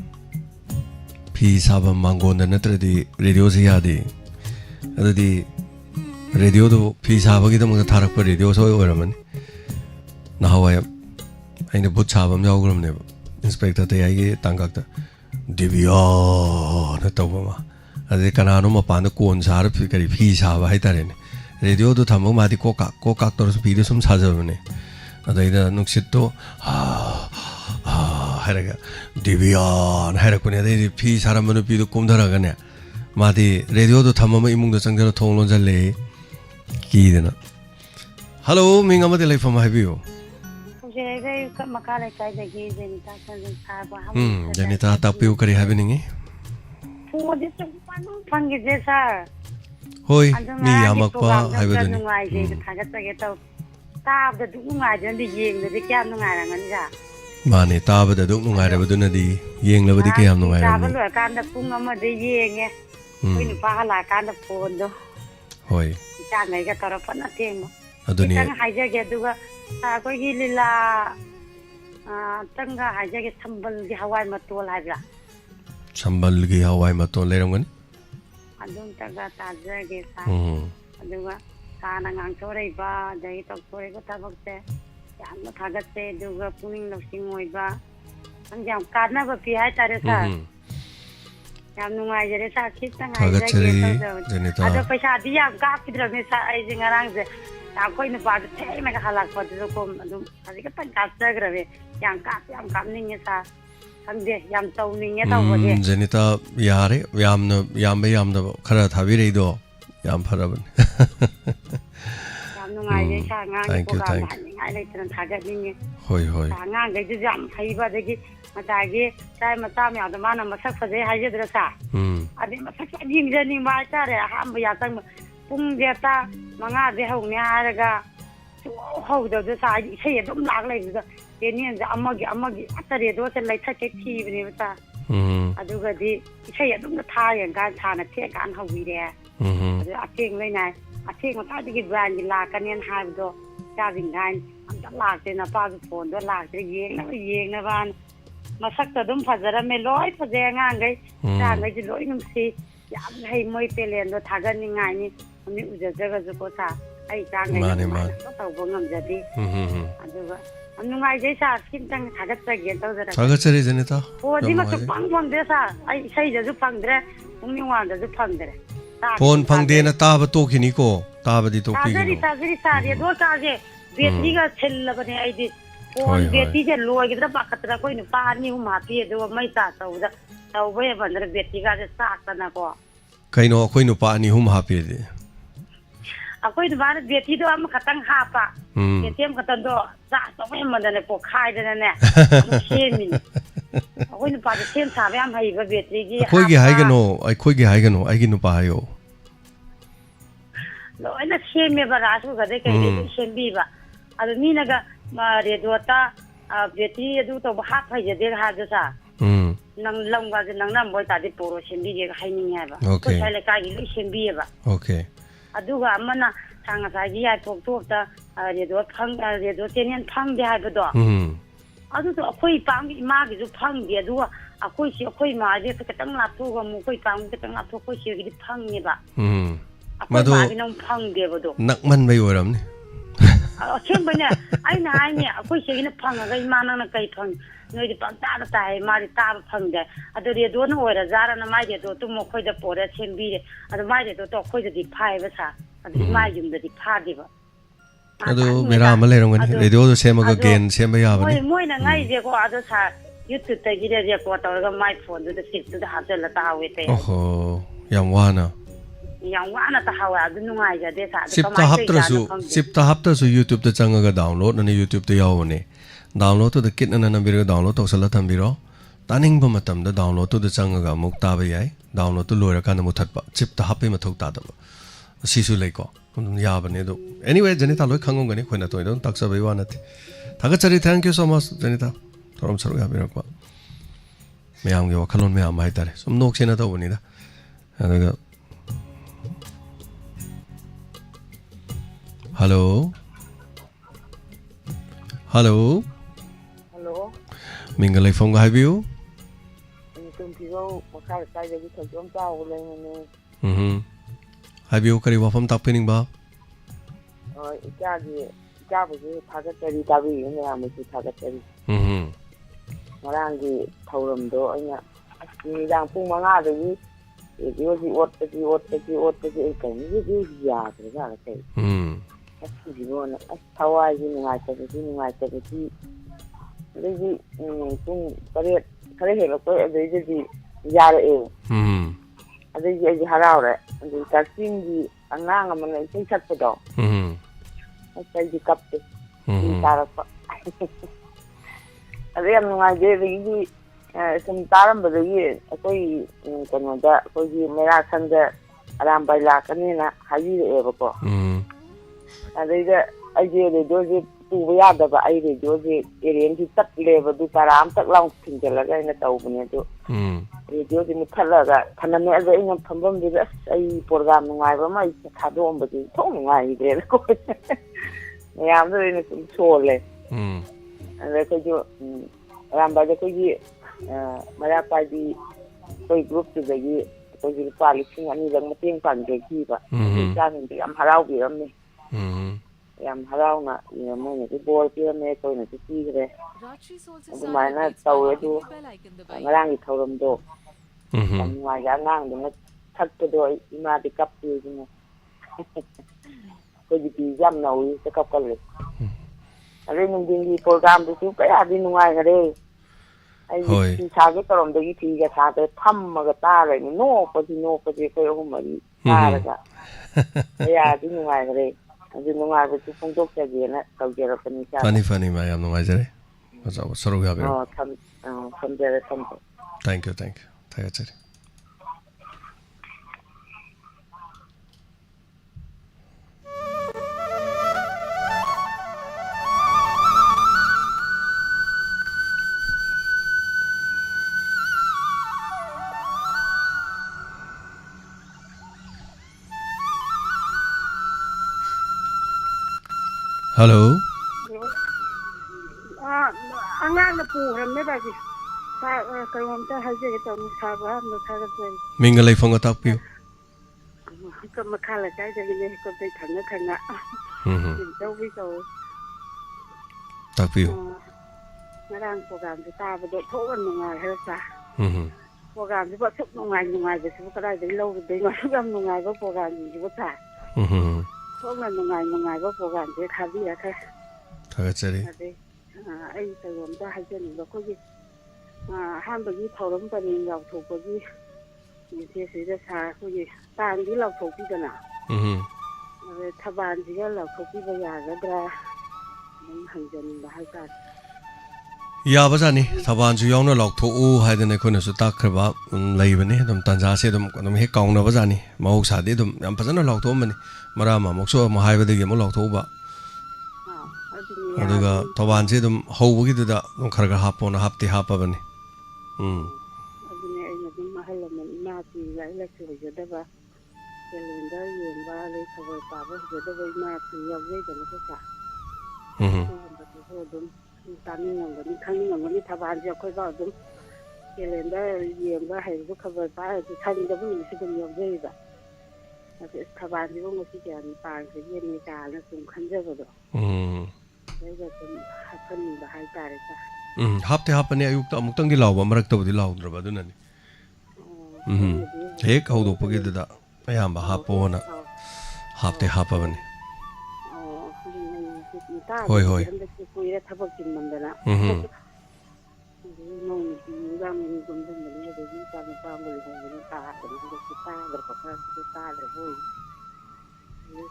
피 사밤 망고나 너트레디 라디오스 야디 어디 라디오도 피 사바기도 뭔가 다락버 라디오 소위 오라면 나와야 아이네 못 사밤 야고 그럼네 인스펙터 때 아이게 땅각다 디비야 했다고 막 아직 가나노 뭐 반도 꼰사를 피까지 피 사바 했다래네 라디오도 담고 마디 꼭각 떨어서 비도 좀 사자면네 아다이다 눅싯도 하라가 디비야 하라고네 아다이 피 사람은 비도 꼼다라가네 마디 라디오도 담으면 이몽도 정전을 통론 잘래 기대나 할로 민가마디 라이프 마이비오 제니타 tapio kari habeningi hoi mi yamakpa haibaduni mane tabada duk nungairabadunadi yenglabadi kayam nungairabani hoi aduni ꯑꯩꯈꯣꯏꯒꯤ ꯂꯤꯂꯥ ꯇꯪꯒ ꯍꯥꯏꯖꯒꯦ ꯁꯝꯕꯜꯒꯤ ꯍꯋꯥꯏ ꯃꯇꯣꯜ ꯍꯥꯏꯕ꯭ꯔꯥ ꯁꯝꯕꯜꯒꯤ ꯍꯋꯥꯏ ꯃꯇꯣꯜ ꯂꯩꯔꯝꯒꯅꯤ ꯑꯗꯨꯝꯇꯒ ꯇꯥꯖꯒꯦ ꯑꯗꯨꯒ ꯁꯥꯔꯅ ꯉꯥꯡꯊꯣꯔꯛꯏꯕ ꯑꯗꯒꯤ ꯇꯧꯊꯣꯔꯛꯏꯕ ꯊꯕꯛꯁꯦ ꯌꯥꯝꯅ ꯊꯥꯒꯠꯆꯩ ꯑꯗꯨꯒ ꯄꯨꯛꯅꯤꯡ ꯂꯧꯁꯤꯡ ꯑꯣꯏꯕ ꯈꯪꯗꯦ ꯌꯥꯝ ꯀꯥꯟꯅꯕ ꯄꯤ ꯍꯥꯏꯇꯥꯔꯦ ꯁꯥꯔ ꯌꯥꯝ ꯅꯨꯡꯉꯥꯏꯖꯔꯦ ꯁꯥꯔ ꯈꯤꯇꯪ ꯍꯥꯏꯖꯒꯦ ꯑꯗꯣ ꯄꯩꯁꯥꯗꯤ ꯌꯥꯝ ꯀꯥꯞꯈꯤꯗ꯭ꯔꯕꯅꯤ ꯁꯥꯔ ꯑꯩꯁꯦ ꯉꯔꯥꯡꯁꯦ ꯑꯩꯈꯣꯏ ꯅꯨꯄꯥꯗꯨ ꯊꯦꯡꯅꯒ ꯍꯜꯂꯛꯄꯗꯨꯗꯀꯣ ꯑꯗꯨꯝ ꯍꯧꯖꯤꯛꯇꯪ ꯀꯥꯞꯆꯈ꯭ꯔꯕꯦ ꯌꯥꯝ ꯀꯥꯞꯅꯤꯡꯉꯦ ꯁꯥꯔ ꯈꯪꯗꯦ ꯌꯥꯝ ꯇꯧꯅꯤꯡꯉꯦ ꯇꯧꯕꯁꯦ 제니타 야래 얌ꯗꯕ ꯈꯔ ꯊꯥꯕꯤꯔꯩꯗꯣ ꯌꯥꯝ ꯐꯔꯕꯅꯤ ꯌꯥꯝ ꯅꯨꯡꯉꯥꯏꯖꯩ ꯁꯥꯔ ꯑꯉꯥꯡꯒꯤ ꯄ꯭ꯔꯣꯒ꯭ꯔꯥꯝ ꯍꯥꯏꯅꯤꯡꯉꯥꯏ ꯂꯩꯇꯅ ꯊꯥꯒꯠꯅꯤꯡꯉꯦ ꯍꯣꯏ ꯍꯣꯏ ꯑꯉꯥꯡꯈꯩꯗꯨꯁꯨ ꯌꯥꯝ ꯍꯩꯕ ꯑꯗꯒꯤ ꯉꯁꯥꯏꯒꯤ ꯆꯥꯏ ꯃꯆꯥ ꯃꯌꯥꯝꯗꯣ ꯃꯥꯅ ꯃꯁꯛ ꯐꯖꯩ ꯍꯥꯏꯖꯗ꯭ꯔꯥ ꯁꯥꯔ ꯑꯗꯩ ꯃꯁꯛ ꯌꯥꯝ ꯌꯦꯡꯖꯅꯤꯡꯕ ꯍꯥꯏꯇꯥꯔꯦ ꯑꯍꯥꯟꯕ ꯌꯥꯆꯪꯕ ꯄꯨꯡꯁꯦ 5:00 ꯍꯧꯅꯤ ꯍꯥꯏꯔꯒ ꯍꯧꯗꯕꯗ ꯁꯥꯔ ꯏꯁꯩ ꯑꯗꯨꯝ ꯂꯥꯛ ꯂꯩꯕꯗꯨꯗ ꯆꯦꯅꯦꯜꯁꯦ ꯑꯃꯒꯤ ꯔꯦꯗꯤꯑꯣꯁꯦ ꯂꯩꯊꯠꯀꯦ ꯊꯤꯕꯅꯦꯕ ꯁꯥꯔ ꯑꯗꯨꯒꯗꯤ ꯏꯁꯩ ꯑꯗꯨꯝ ꯊꯥ ꯌꯦꯡꯀꯥꯟ ꯁꯥꯔꯅ ꯊꯦꯛꯀꯥꯟ ꯍꯧꯕꯤꯔꯦ ꯑꯗꯨ ꯑꯊꯦꯡ ꯂꯩꯅꯥꯏ ꯑꯊꯦꯡ ꯃꯈꯥꯏꯗꯒꯤ ꯕ꯭ꯔꯥꯟꯒꯤ ꯂꯥꯛꯀꯅꯦꯅ ꯍꯥꯏꯕꯗꯣ ꯆꯥꯖꯤꯡꯒꯥꯏ ꯑꯝꯇ ꯂꯥꯛꯇꯦ ꯅꯄꯥꯁꯨ ꯐꯣꯟꯗꯣ ꯂꯥꯛꯇ꯭ꯔꯦ ꯌꯦꯡꯅꯕꯅ ꯃꯁꯛꯇꯣ ꯑꯗꯨꯝ ꯐꯖꯔꯝꯃꯦ ꯂꯣꯏ ꯐꯖꯩ ꯑꯉꯥꯡꯈꯩ ꯏꯆꯥꯈꯩꯁꯨ ꯂꯣꯏ ꯅꯨꯡꯁꯤ ꯌꯥꯝ ꯍꯩ ꯃꯣꯏ ꯇꯦꯂꯦꯟꯗꯣ ꯊꯥꯒꯠꯅꯤꯡꯉꯥꯏꯅꯤ ꯃꯤ ꯎꯖꯗ꯭ꯔꯒꯁꯨꯀꯣ ꯁꯥꯔ ꯑꯩ ꯏꯆꯥꯈꯩꯅ ꯇꯧꯕ ꯉꯝꯖꯗꯦ ꯑꯗꯨꯒ ꯌꯥꯝ ꯅꯨꯡꯉꯥꯏꯖꯩ ꯁꯥꯔ ꯈꯤꯇꯪ ꯊꯥꯒꯠꯆꯒꯦ ꯇꯧꯖꯔꯛꯀꯦ ꯊꯥꯒꯠꯆꯔꯤ ꯖꯦꯅꯤꯇꯥ ꯐꯣꯟꯗꯤ ꯃꯁꯨ ꯐꯪꯗ꯭ꯔꯦ ꯁꯥꯔ ꯑꯩ ꯏꯁꯩꯗꯁꯨ ꯐꯪꯗ꯭ꯔꯦ ꯄꯨꯡꯅꯤꯡ ꯋꯥꯟꯗꯁꯨ ꯐꯪꯗ꯭ꯔꯦ ꯐꯣꯟ ꯐꯪꯗꯦꯅ ꯇꯥꯕ ꯇꯣꯛꯈꯤꯅꯤꯀꯣ ꯇꯥꯕꯗꯤ ꯇꯣꯛꯄꯤꯒꯅꯨ ꯇꯥꯖꯔꯤ ꯁꯥꯔ ꯔꯦꯗꯤꯑꯣ ꯆꯥꯔꯖꯦ ꯕꯦꯇ꯭ꯔꯤꯒ ꯁꯤꯜꯂꯕꯅꯦ ꯑꯩꯗꯤ ꯐꯣꯟ ꯕꯦꯇ꯭ꯔꯤꯁꯦ ꯂꯣꯏꯒꯗ꯭ꯔꯥ ꯄꯥꯈꯠꯇꯅ ꯑꯩꯈꯣꯏ ꯅꯨꯄꯥ 2-3 ꯍꯥꯞꯄꯤ ꯑꯗꯨꯒ ꯃꯩ ꯆꯥꯔꯖ ꯇꯧꯕꯗ ꯇꯧꯕ ꯍꯦꯟꯃꯟꯗꯅ ꯕꯦꯇ꯭ꯔꯤꯒꯥꯁꯦ ꯆꯥꯛꯇꯅꯀꯣ ꯀꯩꯅꯣ ꯑꯩꯈꯣꯏ ꯅꯨꯄꯥ 2-3 ꯍꯥꯞꯄꯤꯗꯤ ꯑꯩꯈꯣꯏ ꯅꯨꯄꯥꯅ ꯕꯦꯇ꯭ꯔꯤꯗꯣ ꯑꯃꯈꯛꯇꯪ ꯍꯥꯞꯄ ꯕꯦꯇ꯭ꯔꯤ ꯑꯃꯈꯛꯇꯪꯗꯣ ꯆꯥꯔꯖ ꯇꯧꯕ ꯍꯦꯟꯃꯟꯗꯅ ꯄꯣꯛꯈꯥꯏꯗꯅꯅꯦ ꯑꯃꯨꯛ ꯁꯦꯝꯃꯤꯅꯤ ꯑꯩꯈꯣꯏ ꯅꯨꯄꯥꯗꯣ ꯁꯦꯝ ꯁꯥꯕ ꯌꯥꯝ ꯍꯩꯕ ꯕꯦꯇ꯭ꯔꯤꯒꯤ ꯑꯩꯈꯣꯏꯒꯤ ꯍꯥꯏꯒꯅꯣ ꯑꯩꯒꯤ ꯅꯨꯄꯥ ꯍꯥꯏꯌꯣ ꯂꯣꯏꯅ ꯁꯦꯝꯃꯦꯕ ꯔꯥꯁꯨꯒꯗꯩ ꯀꯩꯗꯩ ꯂꯣꯏ ꯁꯦꯝꯕꯤꯕ ꯑꯗꯣ ꯃꯤꯅꯒ ꯔꯦꯗꯤꯑꯣꯇ ꯕꯦꯇ꯭ꯔꯤ ꯑꯗꯨ ꯇꯧꯕ ꯍꯥꯞꯄ ꯍꯩꯖꯗꯦ ꯍꯥꯏꯕꯗꯣ ꯁꯥꯔ ꯅꯪ ꯂꯝꯒꯥꯁꯦ ꯅꯪꯅꯝꯕ ꯑꯣꯏꯇꯥꯔꯗꯤ ꯄꯣꯔꯣ ꯁꯦꯝꯕꯤꯒꯦꯒ ꯍꯥꯏꯅꯤꯡꯉꯦ ꯍꯥꯏꯕ ꯑꯩꯈꯣꯏ ꯁ꯭ꯋꯥꯏ ꯂꯩꯀꯥꯏꯒꯤ ꯂꯣꯏ ꯁꯦꯝꯕꯤꯌꯦꯕ ꯑꯗꯨꯒ ꯑꯃꯅ ꯉꯁꯥꯏꯒꯤ ꯌꯥꯏꯄꯣꯛ ꯇꯣꯞꯇ ꯔꯦꯗꯤꯑꯣ ꯆꯦꯅꯦꯜ ꯐꯪꯗꯦ ꯍꯥꯏꯕꯗꯣ ꯑꯗꯨꯗꯣ ꯑꯩꯈꯣꯏ ꯏꯄꯥꯝꯒꯤ ꯏꯃꯥꯒꯤꯁꯨ ꯐꯪꯗꯦ ꯑꯗꯨꯒ ꯑꯩꯈꯣꯏ ꯏꯃꯥꯁꯦ ꯈꯤꯇꯪ ꯂꯥꯞꯊꯣꯛꯑꯒ ꯑꯃꯨꯛ ꯑꯩꯈꯣꯏ ꯏꯄꯥꯝꯒꯤ ꯈꯤꯇꯪ ꯂꯥꯞꯊꯣꯛ ꯑꯩꯈꯣꯏ ꯆꯦꯒꯤꯗꯤ ꯐꯪꯉꯦꯕ ꯑꯩꯈꯣꯏ ꯃꯥꯒꯤꯅ ꯑꯃꯨꯛ ꯐꯪꯗꯦꯕꯗꯣ ꯅꯛꯃꯟꯕꯩ ꯑꯣꯏꯔꯝꯅꯤ ꯑꯁꯦꯡꯕꯩꯅꯦ ꯑꯩꯅ ꯍꯥꯏꯅꯦ ꯑꯩꯈꯣꯏ ꯆꯦꯒꯤꯅ ꯐꯪꯉꯒ ꯏꯃꯥ ꯅꯪꯅ ꯀꯩ ꯐꯪꯉꯤ ꯅꯣꯏꯗꯤ ꯄꯪꯇꯥꯗ ꯇꯥꯏ ꯃꯥꯗꯤ ꯇꯥꯕ ꯐꯪꯗꯦ ꯑꯗꯣ ꯔꯦꯗꯤꯑꯣꯅ ꯑꯣꯏꯔꯖꯥꯔꯅ ꯃꯥꯏ ꯔꯦꯗꯤꯑꯣꯇꯨ ꯑꯩꯈꯣꯏꯗ ꯄꯣꯔꯦ ꯁꯦꯝꯕꯤꯔꯦ ꯑꯗꯣ ꯃꯥꯏ ꯔꯦꯗꯤꯑꯣꯇꯣ ꯑꯩꯈꯣꯏꯗꯗꯤ ꯐꯥꯏꯕ ꯁꯥꯔ ꯑꯗꯨ ꯏꯃꯥ ꯌꯨꯝꯗꯗꯤ ꯐꯥꯗꯦꯕ ꯑꯗꯨ ꯃꯦꯔꯥ ꯑꯃ ꯂꯩꯔꯝꯒꯅꯤ ꯔꯦꯗꯤꯑꯣꯗꯣ ꯁꯦꯝꯃꯒ ꯒꯦꯟ ꯁꯦꯝꯕ ꯌꯥꯕꯅꯤ ꯃꯣꯏꯅ ꯉꯥꯏꯁꯦꯀꯣ ꯑꯗꯣ ꯁꯥꯔ ꯌꯨꯇ꯭ꯌꯨꯕꯇꯒꯤꯗ ꯔꯦꯀꯣꯔꯠ ꯇꯧꯔꯒ ꯃꯥꯏ ꯐꯣꯟꯗꯨꯗ ꯁꯤꯠꯇꯨꯗ ꯍꯥꯞꯆꯜꯂ ꯇꯥꯍꯧꯋꯦ ꯇꯩ ꯑꯣꯍꯣ Yang wana. Yang wana tahawa adu nungai jade sa. Sipta hapta su YouTube ta changaga download na YouTube ta yawone. Download to the kit na nambira download to sala thambiro. Taning ba matam da download to the changaga muk ta ba yai. Download to loira kana muthatpa. Sipta happe mathau ta da. Sisu leko. Ya bane do. Anyway, Janita loi khangong gani khoina to don taksa bai wana thi. Thagachari, thank you so much Janita. Thorom saru ya birakwa. Mayam ge wakhalon me am hai tare. Sum nok sena to bani da. Adaga Hello. Hello. Hello. Mingalai phone ga habiu. Tum piro makar sai de ko jom ta ole ne. Habiu kari wafam tappening ba. Ija bu thagatari ta bi ne am su thagatari. Marang gi thauram do aina ni dang pung manga de ni yo ji ot kai ni ya de ga kai. Así bueno, estaba allí en la televisión, desde un parece lo que desde ya desde harau래, desde taxi angang mana itu satu dah, saya di kapte, di taraf, ada yang mengajar lagi, sementara berdiri, aku kan ada, aku merah sanda, alam bayar kan ni na haji apa. Ada aja radio tu biar ada apa radio area ni tak lebar tu cara am tak langsung tinggal lagi ni tahu punya tu. Radio ni mutlah lagi. Karena ni ada ini pembom dia ay program ngai berma itu kado am betul. Tahu ngai dia aku. Ni am tu ini soal. Ada kerja ram baca kerja mereka di koi grup tu lagi kerja paling ni yang mesti panggil kita. Jangan di am harau biar ni. Yang harau nak, yang mana tu bol dia ni, kau nak cuci ke? Mana tahu itu, orang itu orang tu, orang jangan dengan tak tu ima di kap tu semua. Kau jadi jam nak ui sekap kali. Ada mungkin di program tu kayak ada nungai kali. Ai cakap orang tu tiga cakap tham maga ni, no pasti kau orang mari tarik. Ya ada nungai kali. Jadi nungai betul pungkuk saja nak kau kira penisah. Funny mayam nungai jere. Macam seru ya biro. Sampai sampai. Thank you. Thank you. Hello. Angang na puhuran na ba? Kayo mamta haja ito ang sabah, magkakasay. Mingalay phone attack piyo. Makala kaya dahil ko tayo kanga. Ito. Tak piyo. Marang program sa tabo do tuwan nungai halsa. Program sa batuk nungai sa kada dahil lo dahil masugam nungai ba program sa buta. Tuwan nungai ba program sa kabi ka. Tagachari. Ay tayo mamta haja ni ba ko gi. Hambagi thauram pani yaw thopagi. Ni se sa ko gi tan di law thopi dana. Thaban ji law thopi ba ya gadra. Hanjan ba haja. Ya bazani thaban ju yaw na lok tho o haidane khona su tak khaba leibane dum tanja se dum he kauna bazani mau sa de dum yam phajana lok tho mani marama mokso ma haibade ge mo lok tho ba. Aduga thaban se dum howgi da khara hapona hapti hapabani. Adune ay dum mahalam na ti lai la se jada ba. Calendar yen ba le khabar pa ba jada ba na ti yaw le da na sa. Dum tani ngam ni khang ngam ni thaban je khoi ba dum calendar yen ba hai bu khabar pa ti thang da bu ni se dum yaw le ba. Ate thaban ji bu ngo ti jan pa se yen ni ka na sum khan je ba do. Hapte hapane ayukta amuk tangi lawa marak tawdi lawdra ba dunani. Hek haudo pagi da ayamba hapona hapte hapabani. Hoi.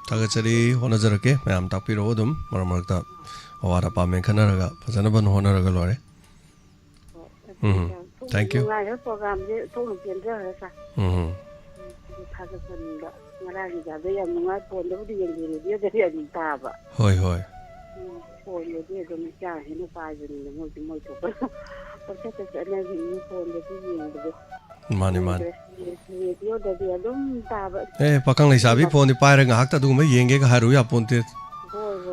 Tagachari Honazarake, Mam Tapirodum, Maramarta, Awara Pamen Kanaraga, Pazanaban Honaraga Lore. Thank you. Hoi hoi. Mani mani. Pakang Lisabi phone the pirate actor do me yenge haruya ponte.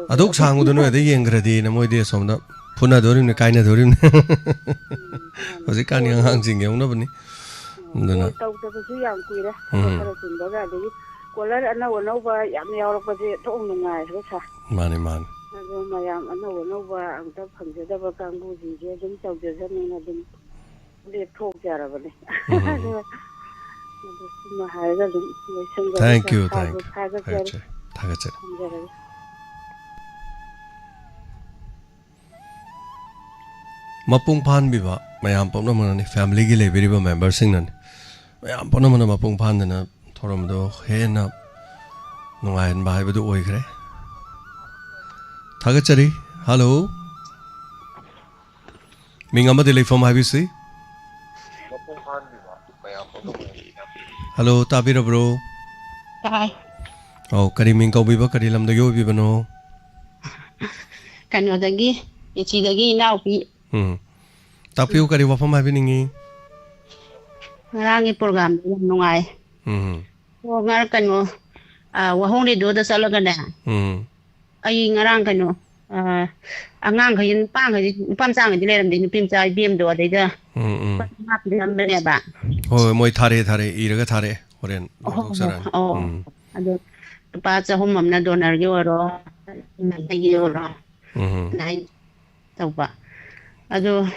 Aduk Sangudu the Yengradi, Namoide Somna, Puna Dorim, the kind of Dorim. Was it canning hanging, you know? Mani man. Thank you, thank you. Mapung Pan Biva, Mayam Ponamani, family gile, very members singing. Mayam Ponamana Mapung Pan and a Toromdo, Hena, no I and by the Oigre. Tagachari, hello. Mingamadili from IBC. Hello, Tabira bro. Hi. Oh, Kariminko Biba Karilam the Yobibano. Can you dagi? It's the now. Tapu Kariwa from having Rangi program, no I. American, only do the Salagana. I Arankano. Angang in Pansang, the Lam, the Pimsa, Bim do the Oh, Moi Tare, Iragatare, or in the parts of home of Nadona Euro, Euro, 9 Toba. I do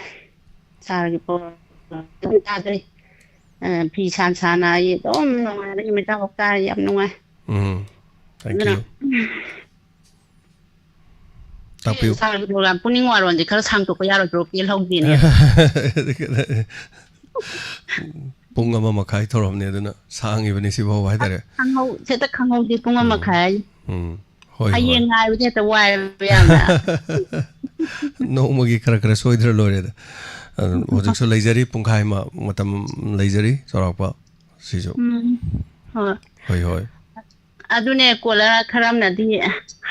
Saripo, Peace and Sana, I don't know, I limit of Kari up nowhere. Thank you. Tapu. I'm putting water on the curse hang to Koyaro Group, you'll hold in. Punga Makai Torom Neduna, sang even if you were there. Set the Kango de Punga Makai. I would get a while. No Mugi Karakras with her lawyer. Was also lasery, Punkaima, Matam lasery, Sorapa. Siso. Hoi hoi. Adune Kola Karamna, the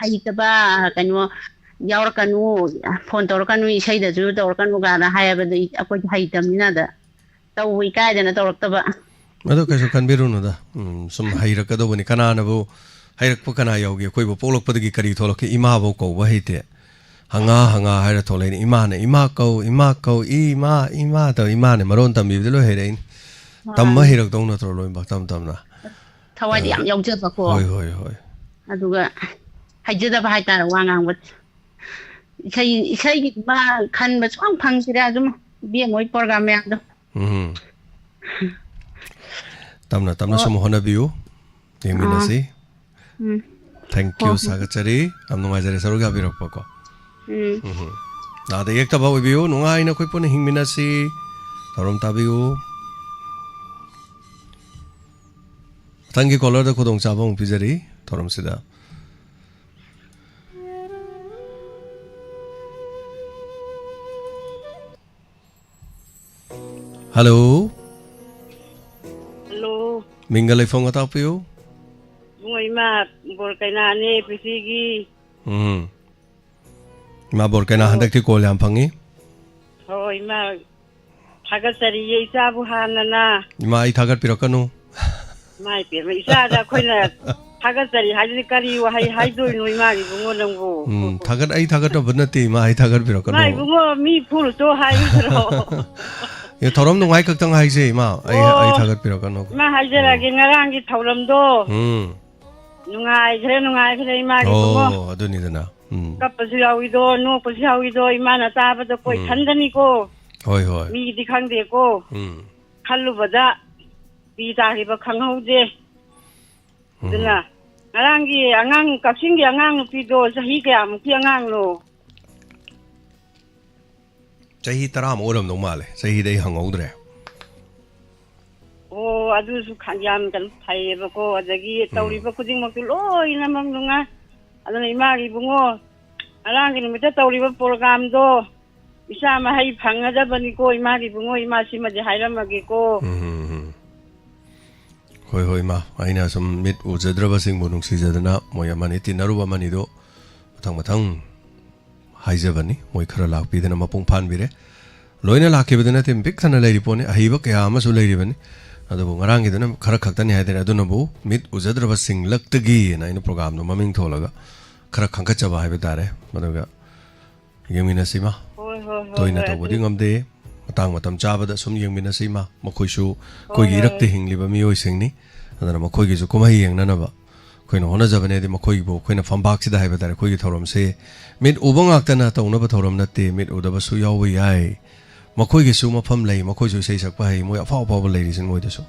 Haitaba, can you? Yaurkanu, Pontorkanu, say the Jude or Kanugana, higher the upper height of another. So we guide and a doctor. Madoka can be runada. Some Hirakado when Kananabo, Hirakpokana Yogi, Quibo Polo Podi Karitoloki, Imabo, Wahite. Hanga, Hiratolin, Imako, Imato, Imane, Maronta, Mivilo Herin. Tamma Hirak donut or Batam Tamna. Tawadi, young Jeffako. Hoi. I do I did a high kind of one with. Say, can but one punch it as be a more program. Tamna some Honabu, Diminasi. Thank you, Sagachari. I'm no Mazari Saruga Biropoko. Now the Yaktaba with you, no, I know Quipon Himinasi, Torom Tabu. Thank you, Color the Kodong Sabong Pizzeri, Torom Sida. Hello. Hello. Mingalay phone at you? Muy map, Borkanani, Pisigi. Ma Borkana Handaki Kolam Pangi? Oh, ma. Tagasari, Sabuhanana. My Tagat Pirocano. My Pirisa, Quina. Tagasari, Hadikari, I do in Wimari, Bungo. Tagat, I Tagat of Bunati, my Tagat Pirocano. My Bungo, me pull so high. You told him no I could I say, Ma, I Tagat Pirocano. Ma Hajara Gingarangi told him do. Nungai, Renungai, Mari. Oh, I don't need enough. Kapasiawido, no Pasiawido, Imana Taba, the Koi Tandanico. Hoi, me the Kangdeko. Kalubada, Pita River Kangode. Dina. Arangi, Angang, Kasingi, Angang, Pido, Sahiga, Pianganglo. Chahi Taram Oram no Male, Sahi de Hangodre. Oh, adusu kanjam kan pai bako adagi tauri bako ding makulo ina mamnunga. Adana imari bungo. Alang kini mita tauri bako program do. Isa mahai phanga jabani ko imari bungo imasi ma jahairam magi ko. Hoi ma, aina som mit ujadraba sing bunung si jadana moya mani tinaruba mani do matang haijabani moi khara lakpi dena mapung phan bire loina lakhe bedena tem big thana leiri pone ahiba kya ama su leiri bani adu ngarang gi dena khara khaktani haidena adu nabu mit ujadraba sing laktagi na ina program no maming tholaga khara khangka chaba haibe tare madaga yemina sima toina to bodi ngamde matang matam chabada sum yemina sima makhoi su koi gi rakte hingliba mi oi singni adana makhoi gi su kumai yeng nanaba koina hona jabane de makhoi bo koina fambak sida haiba tare koi gi thorom se mit ubang aktana tauna ba thorom natte mit udaba su yawi yai makhoi gi su mafam lei makhoi su sei sakpa hai moi afa afa lei sin moi deso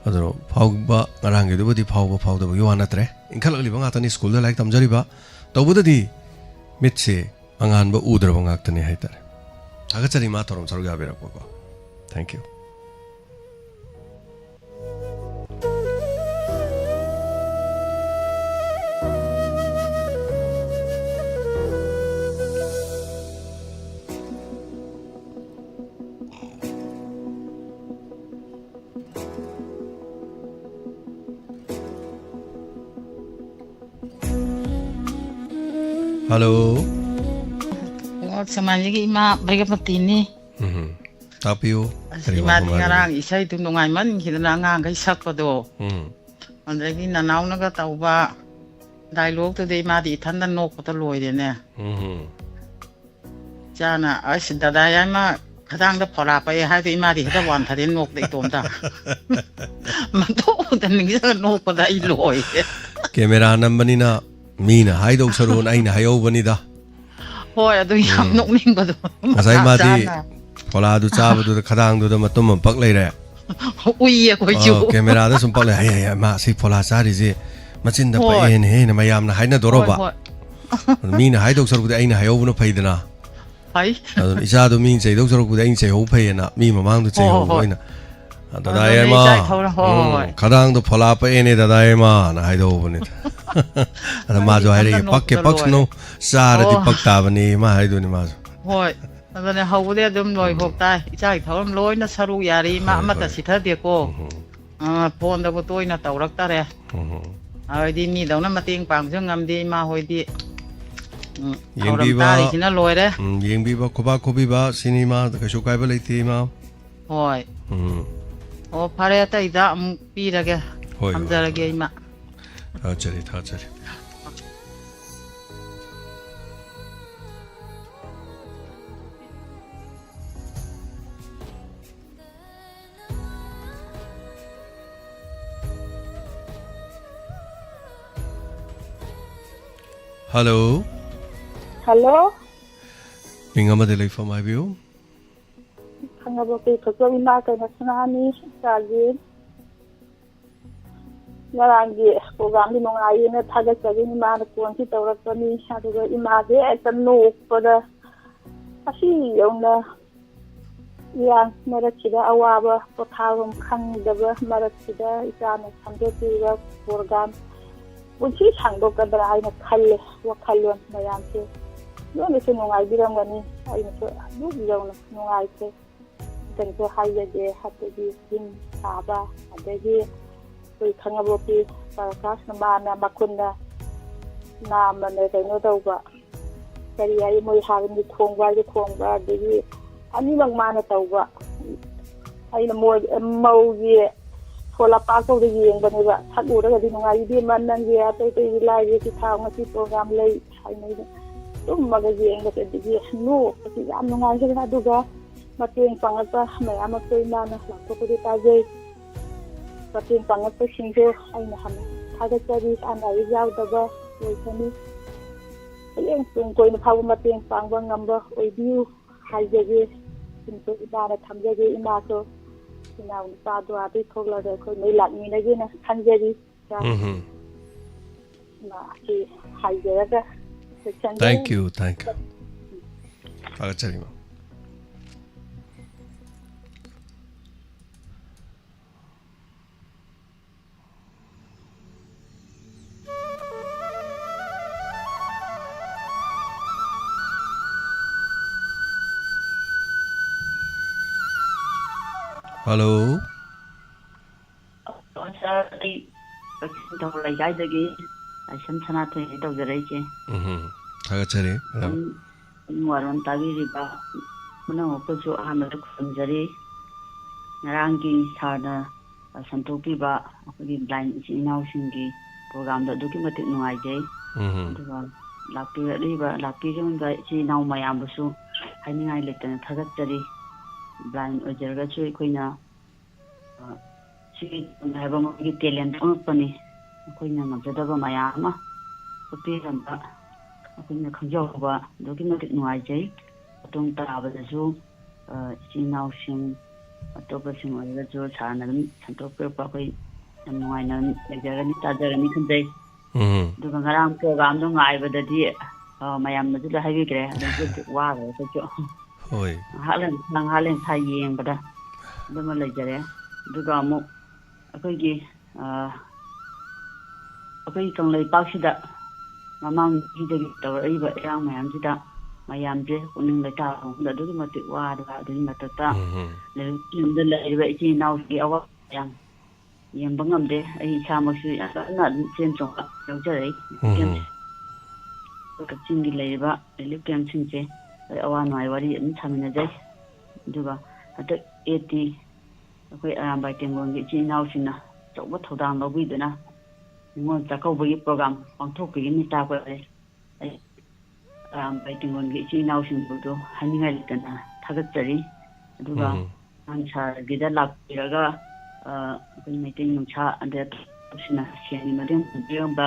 adro phauba ngarang gi dubadi phauba phauda bo yoana tre inkal li bang atani school da like tamjari ba tawbuda di mit se angan ba udra bang aktani hai tare agachari ma thorom saruga bera ko thank you Hello. Sama lagi ima baga patini. Tapio. Ima ngarang isai tu nungai man kita nanga kai sak pado. Andagi nanau naga tau ba dialog tu de ma di thanda nok pata loi de ne. Jana as dadaya ma kadang da phora pa hai tu ima di hada wan thadin nok de tom da. Man to da ning sa nok pa dai loi. Camera nambani na mina haido sarun aina hayo bani da. Hoi adu yam nok ning ba do. Asai ma di phola du chaba du khadang du da matum pak lai re. Ui ko ju. Camera da sum pak lai ai ma si phola sa ri ji machin da pa en he na mayam na haina doro ba. Mina haido saru da aina hayo bu no phaidana. Hai. Adu isa du min sei do saru da ain sei ho phaina mi mamang du sei ho boina. Dadaya ma kadang du phola pa ene dadaya ma na haido bu ni. Ada ma jo hai pak ke pak no sa ra di pak ta bani ma hai du ni ma. Hoi. Adane haude dum loi hok tai ichai thoram loi na saru yari ma amata sitha de ko. Phone da bo toi na taurak ta re. Ai di mi dau na mating pang jang ngam di ma hoi di. Thoram ta ri sina loi re. Yeng bi ba khobi ba cinema ka shu kai ba lei ti ma. Hoi. O phare ta ida am pi ra ge. Hoi. Am da ra ge ma. Tha chari. Hello. Hello. Ingama de lei from IBU. Khangabo pe thokwa ima ka nasanani sajin. Yarangi program di nongai na thaga chagi ni ma ko anti tawrak pani aduga ima de atanu pada asi yona yang marakida awaba potharum khangdaba marakida isana samdetiga program bunchi sangdo ka drai na khalle wa khallon mayam se yona se nongai birangani ai na du yona nongai se kan ko haye de hategi sin saba adegi koi khangabo pi parakas na mana makunda na mane kaino tauba kari ai moi harni thongba de ani bang mana tauba ai na moi mau gi fola pa ko de yeng bane ba thadu ra di ngai di man nang gi ate te lai gi thau ngati program lei ai nei tum ma ga yeng ga de gi no ti am ngai se na duga mateng pangata mai ama koi na na ko ko ta je mateng pangata singjo ai na ham thaga chari an ai yaw da ba loi thani yang tung koi na phaw mateng pangba ngamba oi biu hai je ge tin ko ida na tham je ge ina ko nào ta đoa đi thôi là rồi khơi mấy lạnh như này kia nè khăn dây đi mà thì hay giờ đó thank you agachari ma hello sir ai thầu lấy cái gì ai sân sana thôi đâu giờ đấy chứ thagachari madam ngoài ron tabi riba mana ko jo hamar khunjari narangi thana santoki ba akhi blind inau singi program da duki mati nuai jai duga lapi riba lapi jong ga chi nau mayam busu haningai letan thagachari blind ojerga chu koina si haiba gi talent pani koina ngamjadaba mayama upi ramba koina khangjau ba duki mati nuai jai tung tarabadasu chinau sing atopa sing oiga jo chana dum santope pa koi nuai na lejarani tajarani khanjai duga ngarang program do ngai badadi mayam na ju haibi kre adu wa ga jo hoi halen tha yeng bada dum lejare duga mu akoi gi akoi kang lei pak sida mamang ji de tawai ba yang mayam sida mayam je kuning le ta da du ma ti wa da du ma ta ta le kin de le ba chi nau ki awa yang yem bangam de ai cha ma su ya na chen chong yo je rei kem ka chin gi le ba le kem chin je awa nai wari an chamina jai du ga ata 80 akoi aram bai tengong gi chi nau sina chok ba thodang lo bi de na ngon ta ko bi program pang thok ki ni ta ko bai tingon gi chi nau sing bu do haningai litana thagatsari aduga angsa gida lakiraga kun meeting nungcha ande sina siani madem biamba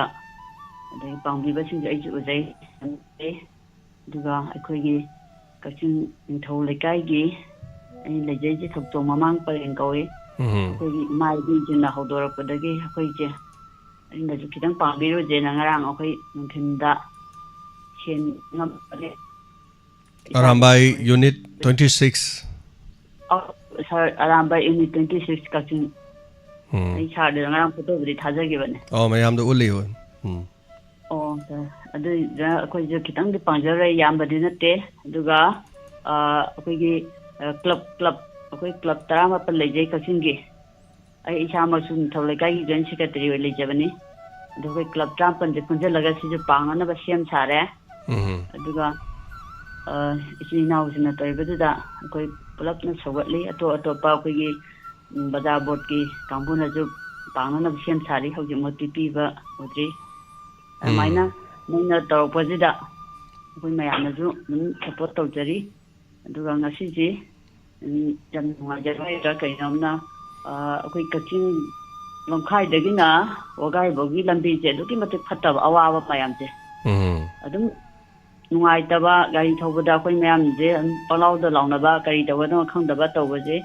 ade pangbi ba sing ai ju jai aduga akhoi gi kachin thau lekai gi ai lejai ji thok to mamang pareng kawe akhoi gi mai gi jina hodor padagi akhoi je ainda ju kitang pangbi ro je na ngarang akhoi nungthinda Arambai Unit 26. Sir, Arambai Unit 26 kachin. Ai char de ngarang photo bri thaja gi bane. Oh, mayam do uli ho. Oh, sir. Adu ja akoi je kitang di pangjare yam badi na te. Duga akoi gi club akoi club tarama pa lejai kachin gi. Ai isha ma sun tholai kai gi jan secretary we lejai bane. Duga club tram pan je kunja laga si je pangana ba siam chare. aduga isina usina toibada koi pulapna sawatli ato pa koi gi bazar board ki kambuna ju pangna na siam sari hauji moti pi ba odri maina maina to pozida koi mayam ju support to jari aduga ngasi ji jan ngajai ta kai namna koi kachin longkhai dagina wagai bogi lambi je duki mate phatab awa mayam je adum nuai taba gari thobada koi mayam je palaw da launa ba gari tawa no khang da ba tawa je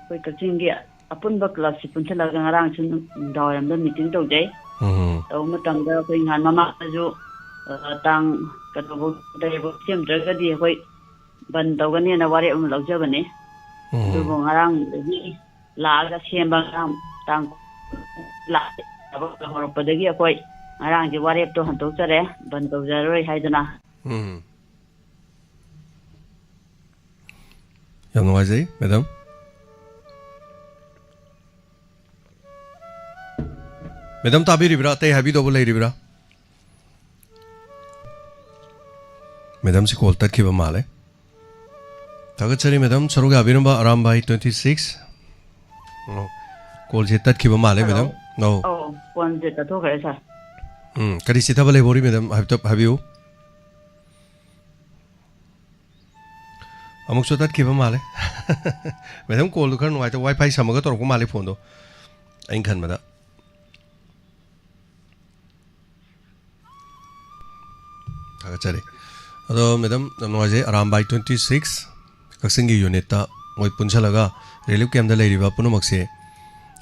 koi kachin gi apun ba class pun chala ngarang chun dawam da meeting to jai taw matam da koi ngan mama ju tang ka to da bo sim dra ga di koi ban taw ga ne na wari um lau ja bane du bo ngarang gi la ga sem ba tang la ba hor pa da gi koi ngarang ji wari to han to chare ban taw ja roi haidana Yam nuwaizai, madam. Madam tabi ribra, tay habi do bolai ribra. Madam si call tat kiba male. Tagachari madam, charuga abiramba Arambai 26. No. Call je tat kiba male madam. No. Oh, kon je ta to kare sa. Kari sita balai bori madam, habi you. Amuk so tat kiba male. Madam call kan nuai ta wifi samaga tor ko male phone do. Ain khan mada. Tagachari. Ado madam nuai Arambai 26 kaksingi unit ta moi punchalaga relief camp da leiriba punumak se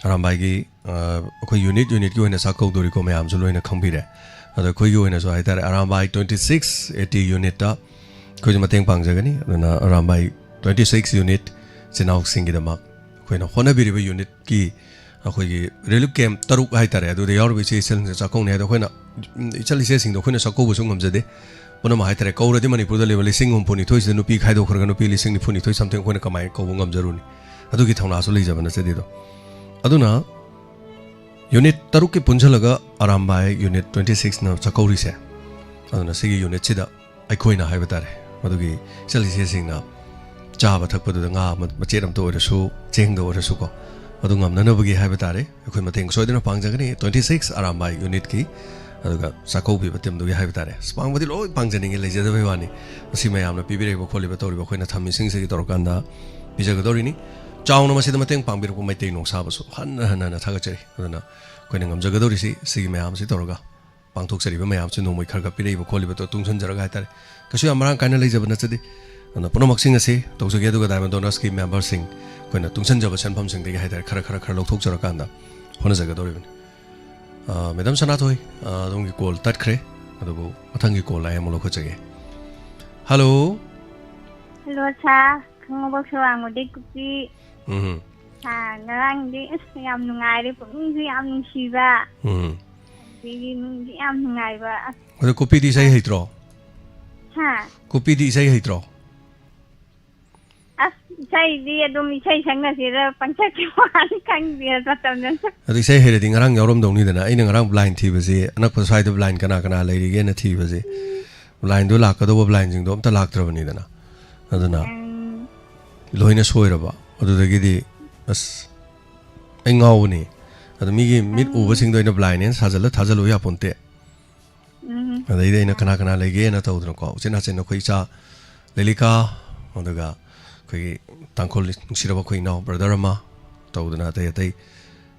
Arambai gi akoi unit ki hoina sakau dori ko mayam ju loina khangbi re. Ado koi gi hoina so ai tar Arambai 26 80 unit ta koi mateng pangjagani aduna Arambai 26 unit chinau singi da mak koina hona biriba unit ki akoi gi relief camp taruk hai tare adu de yaur bi se sel sakong ne da koina ichali se sing do koina sakau bu sung ngamjade puna ma hai tare kauradi manipur da level sing puni thoi se nupi khai do khorga nupi lising ni puni thoi something koina kamai ko ngam jaruni ꯑꯗꯨꯒꯤ ꯊꯧꯅꯥꯁꯨ ꯂꯩꯖꯕ ꯅꯠꯆꯗꯦꯗꯣ ꯑꯗꯨꯅ unit 6ꯀꯤ ꯄꯨꯟꯁꯤꯜꯂꯒ Arambai unit 26ꯅ ꯆꯥꯛꯀꯧꯔꯤꯁꯦ ꯑꯗꯨꯅ ꯁꯤꯒꯤ ꯌꯨꯅꯤꯠꯁꯤꯗ ꯑꯩꯈꯣꯏꯅ ꯍꯥꯏꯕ ꯇꯥꯔꯦ ꯃꯗꯨꯒꯤ ꯏꯆꯜ-ꯏꯆꯦꯁꯤꯡꯅ ꯆꯥꯕ ꯊꯛꯄꯗꯨꯗ ꯉꯥ ꯃꯆꯦꯠ ꯑꯃꯇ ꯑꯣꯏꯔꯁꯨ ꯆꯦꯡꯗ ꯑꯣꯏꯔꯁꯨ ꯀꯣ ꯑꯗꯨ ꯉꯝꯅꯅꯕꯒꯤ ꯍꯥꯏꯕ ꯇꯥꯔꯦ ꯑꯩꯈꯣꯏ ꯃꯇꯦꯡ ꯁꯣꯏꯗꯅ ꯄꯥꯡꯖꯒꯅꯤ 26 ꯑꯔꯥꯝꯕꯥꯏ ꯌꯨꯅꯤꯠꯀꯤ ꯑꯗꯨꯒ ꯆꯥꯛꯀꯧꯕꯤꯕ ꯇꯤꯝꯗꯨꯒꯤ ꯍꯥꯏꯕ ꯇꯥꯔꯦ ꯄꯥꯡꯕꯗꯤ ꯂꯣꯏ ꯄꯥꯡꯖꯅꯤꯡꯉꯤ ꯂꯩꯖꯗꯕꯩ ꯋꯥꯅꯤ ꯃꯁꯤ ꯃꯌꯥꯝꯅ ꯄꯤꯕꯤꯔꯤꯕ ꯈꯣꯠꯂꯤꯕ ꯇꯧꯔꯤꯕ ꯑꯩꯈꯣꯏꯅ ꯊꯝꯃꯤꯁꯤꯡꯁꯤꯒꯤ ꯇꯧꯔꯀꯥꯟꯗ ꯄꯤꯖꯒꯗꯧꯔꯤꯅꯤ ꯆꯥꯎꯅ ꯃꯁꯤꯗ ꯃꯇꯦꯡ ꯄꯥꯡꯕꯤꯔꯛꯄ ꯃꯩꯇꯩ ꯅꯣꯡꯁꯥꯕꯁꯨ ꯍꯟꯅ ꯊꯥꯒꯠꯆꯔꯤ ꯑꯗꯨꯅ ꯑꯩꯈꯣꯏꯅ ꯉꯝꯖꯒꯗꯧꯔꯤꯁꯤ ꯁꯤꯒꯤ ꯃꯌꯥꯝꯁꯤ ꯇꯧꯔꯒ ꯄꯥꯡꯊꯣꯛꯆꯔꯤꯕ ꯃꯌꯥꯝꯁꯤ ꯅꯣꯡꯃꯩ ꯈꯔ ꯄꯤꯔꯛꯏꯕ ꯈꯣꯠꯂꯤꯕꯗꯣ ꯇꯨꯡꯁꯤꯟꯖꯔꯒ ꯍꯥꯏꯇꯥꯔꯦ ꯀꯩꯁꯨ ꯌꯥꯝ ꯃꯔꯥꯡ ꯀꯥꯏꯅ ꯂꯩꯖꯕ ꯅꯠꯆꯗꯦ ꯑꯗꯨꯅ ꯄꯨꯝꯅꯃꯛꯁꯤꯡ ꯑꯁꯤ ꯇꯧꯖꯒꯦ ꯑꯗꯨꯒ ꯗꯥꯏꯃꯟ ꯗꯣꯅꯔꯁꯀꯤ ꯃꯦꯝꯕꯔꯁꯤꯡ ꯑꯩꯈꯣꯏꯅ ꯇꯨꯡꯁꯤꯟꯖꯕ ꯁꯦꯟꯐꯝꯁꯤꯡꯗꯒꯤ ꯍꯥꯏꯇꯥꯔꯦ ꯈꯔ ꯂꯧꯊꯣꯛꯆꯔꯀꯥꯟꯗ ꯍꯣꯠꯅꯖꯒꯗꯧꯔꯤꯕꯅꯤ ꯃꯦꯗꯥꯝ ꯁꯅꯥꯊꯣꯏ ꯑꯗꯣꯝꯒꯤ ꯀꯣꯜ ꯇꯠꯈ꯭ꯔꯦ ꯑꯗꯨꯕꯨ ꯃꯊꯪꯒꯤ ꯀꯣꯜ ꯑꯩ ꯑꯃꯨꯛ ꯂꯧꯈꯠꯆꯒꯦ ꯍꯜꯂꯣ ꯍꯜꯂꯣ ꯁꯥꯔ ꯈꯪꯉꯕꯣꯛ ꯁꯋꯥꯡꯃꯗꯩ ꯀꯨꯀꯤ ꯉꯔꯥꯡꯗꯤ ꯑꯁ ꯌꯥꯝ ꯅꯨꯡꯉꯥꯏꯔꯦ ꯄꯨꯛꯅꯤꯡꯁꯨ ꯌꯥꯝ ꯅꯨꯡꯁꯤꯕ ꯑꯗꯒꯤ ꯅꯨꯡꯁꯨ ꯌꯥꯝ ꯅꯨꯡꯉꯥꯏꯕ ꯑꯗꯣ ꯀꯣꯄꯤꯗꯤ ꯏꯁꯩ ꯍꯩꯇ꯭ꯔꯣ ꯍꯥ ꯀꯣꯄꯤꯗꯤ ꯏꯁꯩ ꯍꯩꯇ꯭ꯔꯣ ꯑꯁ ꯏꯁꯩꯗꯤ ꯑꯗꯨꯝ ꯏꯁꯩ ꯁꯛꯅꯁꯤꯔ ꯄꯪꯁꯛꯀꯤ ꯋꯥꯅꯤ ꯈꯪꯗꯦ ꯃꯇꯝꯗ ꯑꯗꯣ ꯏꯁꯩ ꯍꯩꯔꯗꯤ ꯉꯔꯥꯡ ꯌꯥꯎꯔꯝꯗꯧꯅꯤꯗꯅ ꯑꯩꯅ ꯉꯔꯥꯡ ꯕ꯭ꯂꯥꯏꯟ ꯊꯤꯕꯁꯤ ꯑꯅꯛꯄ ꯁ꯭ꯋꯥꯏꯗ ꯕ꯭ꯂꯥꯏꯟ ꯀꯅꯥ ꯂꯩꯔꯤꯒꯦꯅ ꯊꯤꯕꯁꯤ ꯕ꯭ꯂꯥꯏꯟꯗꯣ ꯂꯥꯛꯀꯗꯧꯕ ꯕ꯭ꯂꯥꯏꯟꯁꯤꯡꯗꯣ ꯑꯝꯇ ꯂꯥꯛꯇ꯭ꯔꯕꯅꯤꯗꯅ ꯑꯗꯨꯅ ꯂꯣꯏꯅ ꯁꯣꯏꯔꯕ ꯑꯗꯨꯗꯒꯤꯗꯤ ꯑꯁ ꯑꯩ ꯉꯥꯎꯕꯅꯤ ꯑꯗꯣ ꯃꯤꯒꯤ ꯃꯤꯠ ꯎꯕꯁꯤꯡꯗꯣ ꯑꯩꯅ ꯕ꯭ꯂꯥꯏꯟꯅꯦꯅ ꯊꯥꯖꯜꯂꯨ ꯌꯥꯄꯣꯟꯇꯦ ꯑꯗꯩꯗꯤ ꯑꯩꯅ ꯀꯅꯥ ꯂꯩꯒꯦꯅ ꯇꯧꯗꯅꯀꯣ ꯎꯆꯤꯟ ꯅꯥꯆꯤꯟ ꯑꯩꯈꯣꯏ ꯏꯆꯥ ꯂꯤꯂꯤꯀꯥ ꯑꯗꯨꯒ ꯑꯩꯈꯣꯏꯒꯤ ꯇꯥꯡꯈꯨꯜ ꯅꯨꯡꯁꯤꯔꯕ ꯑꯩꯈꯣꯏ ꯏꯅꯥꯎ ꯕ꯭ꯔꯗꯔ ꯑꯃ ꯇꯧꯗꯅ ꯑꯇꯩ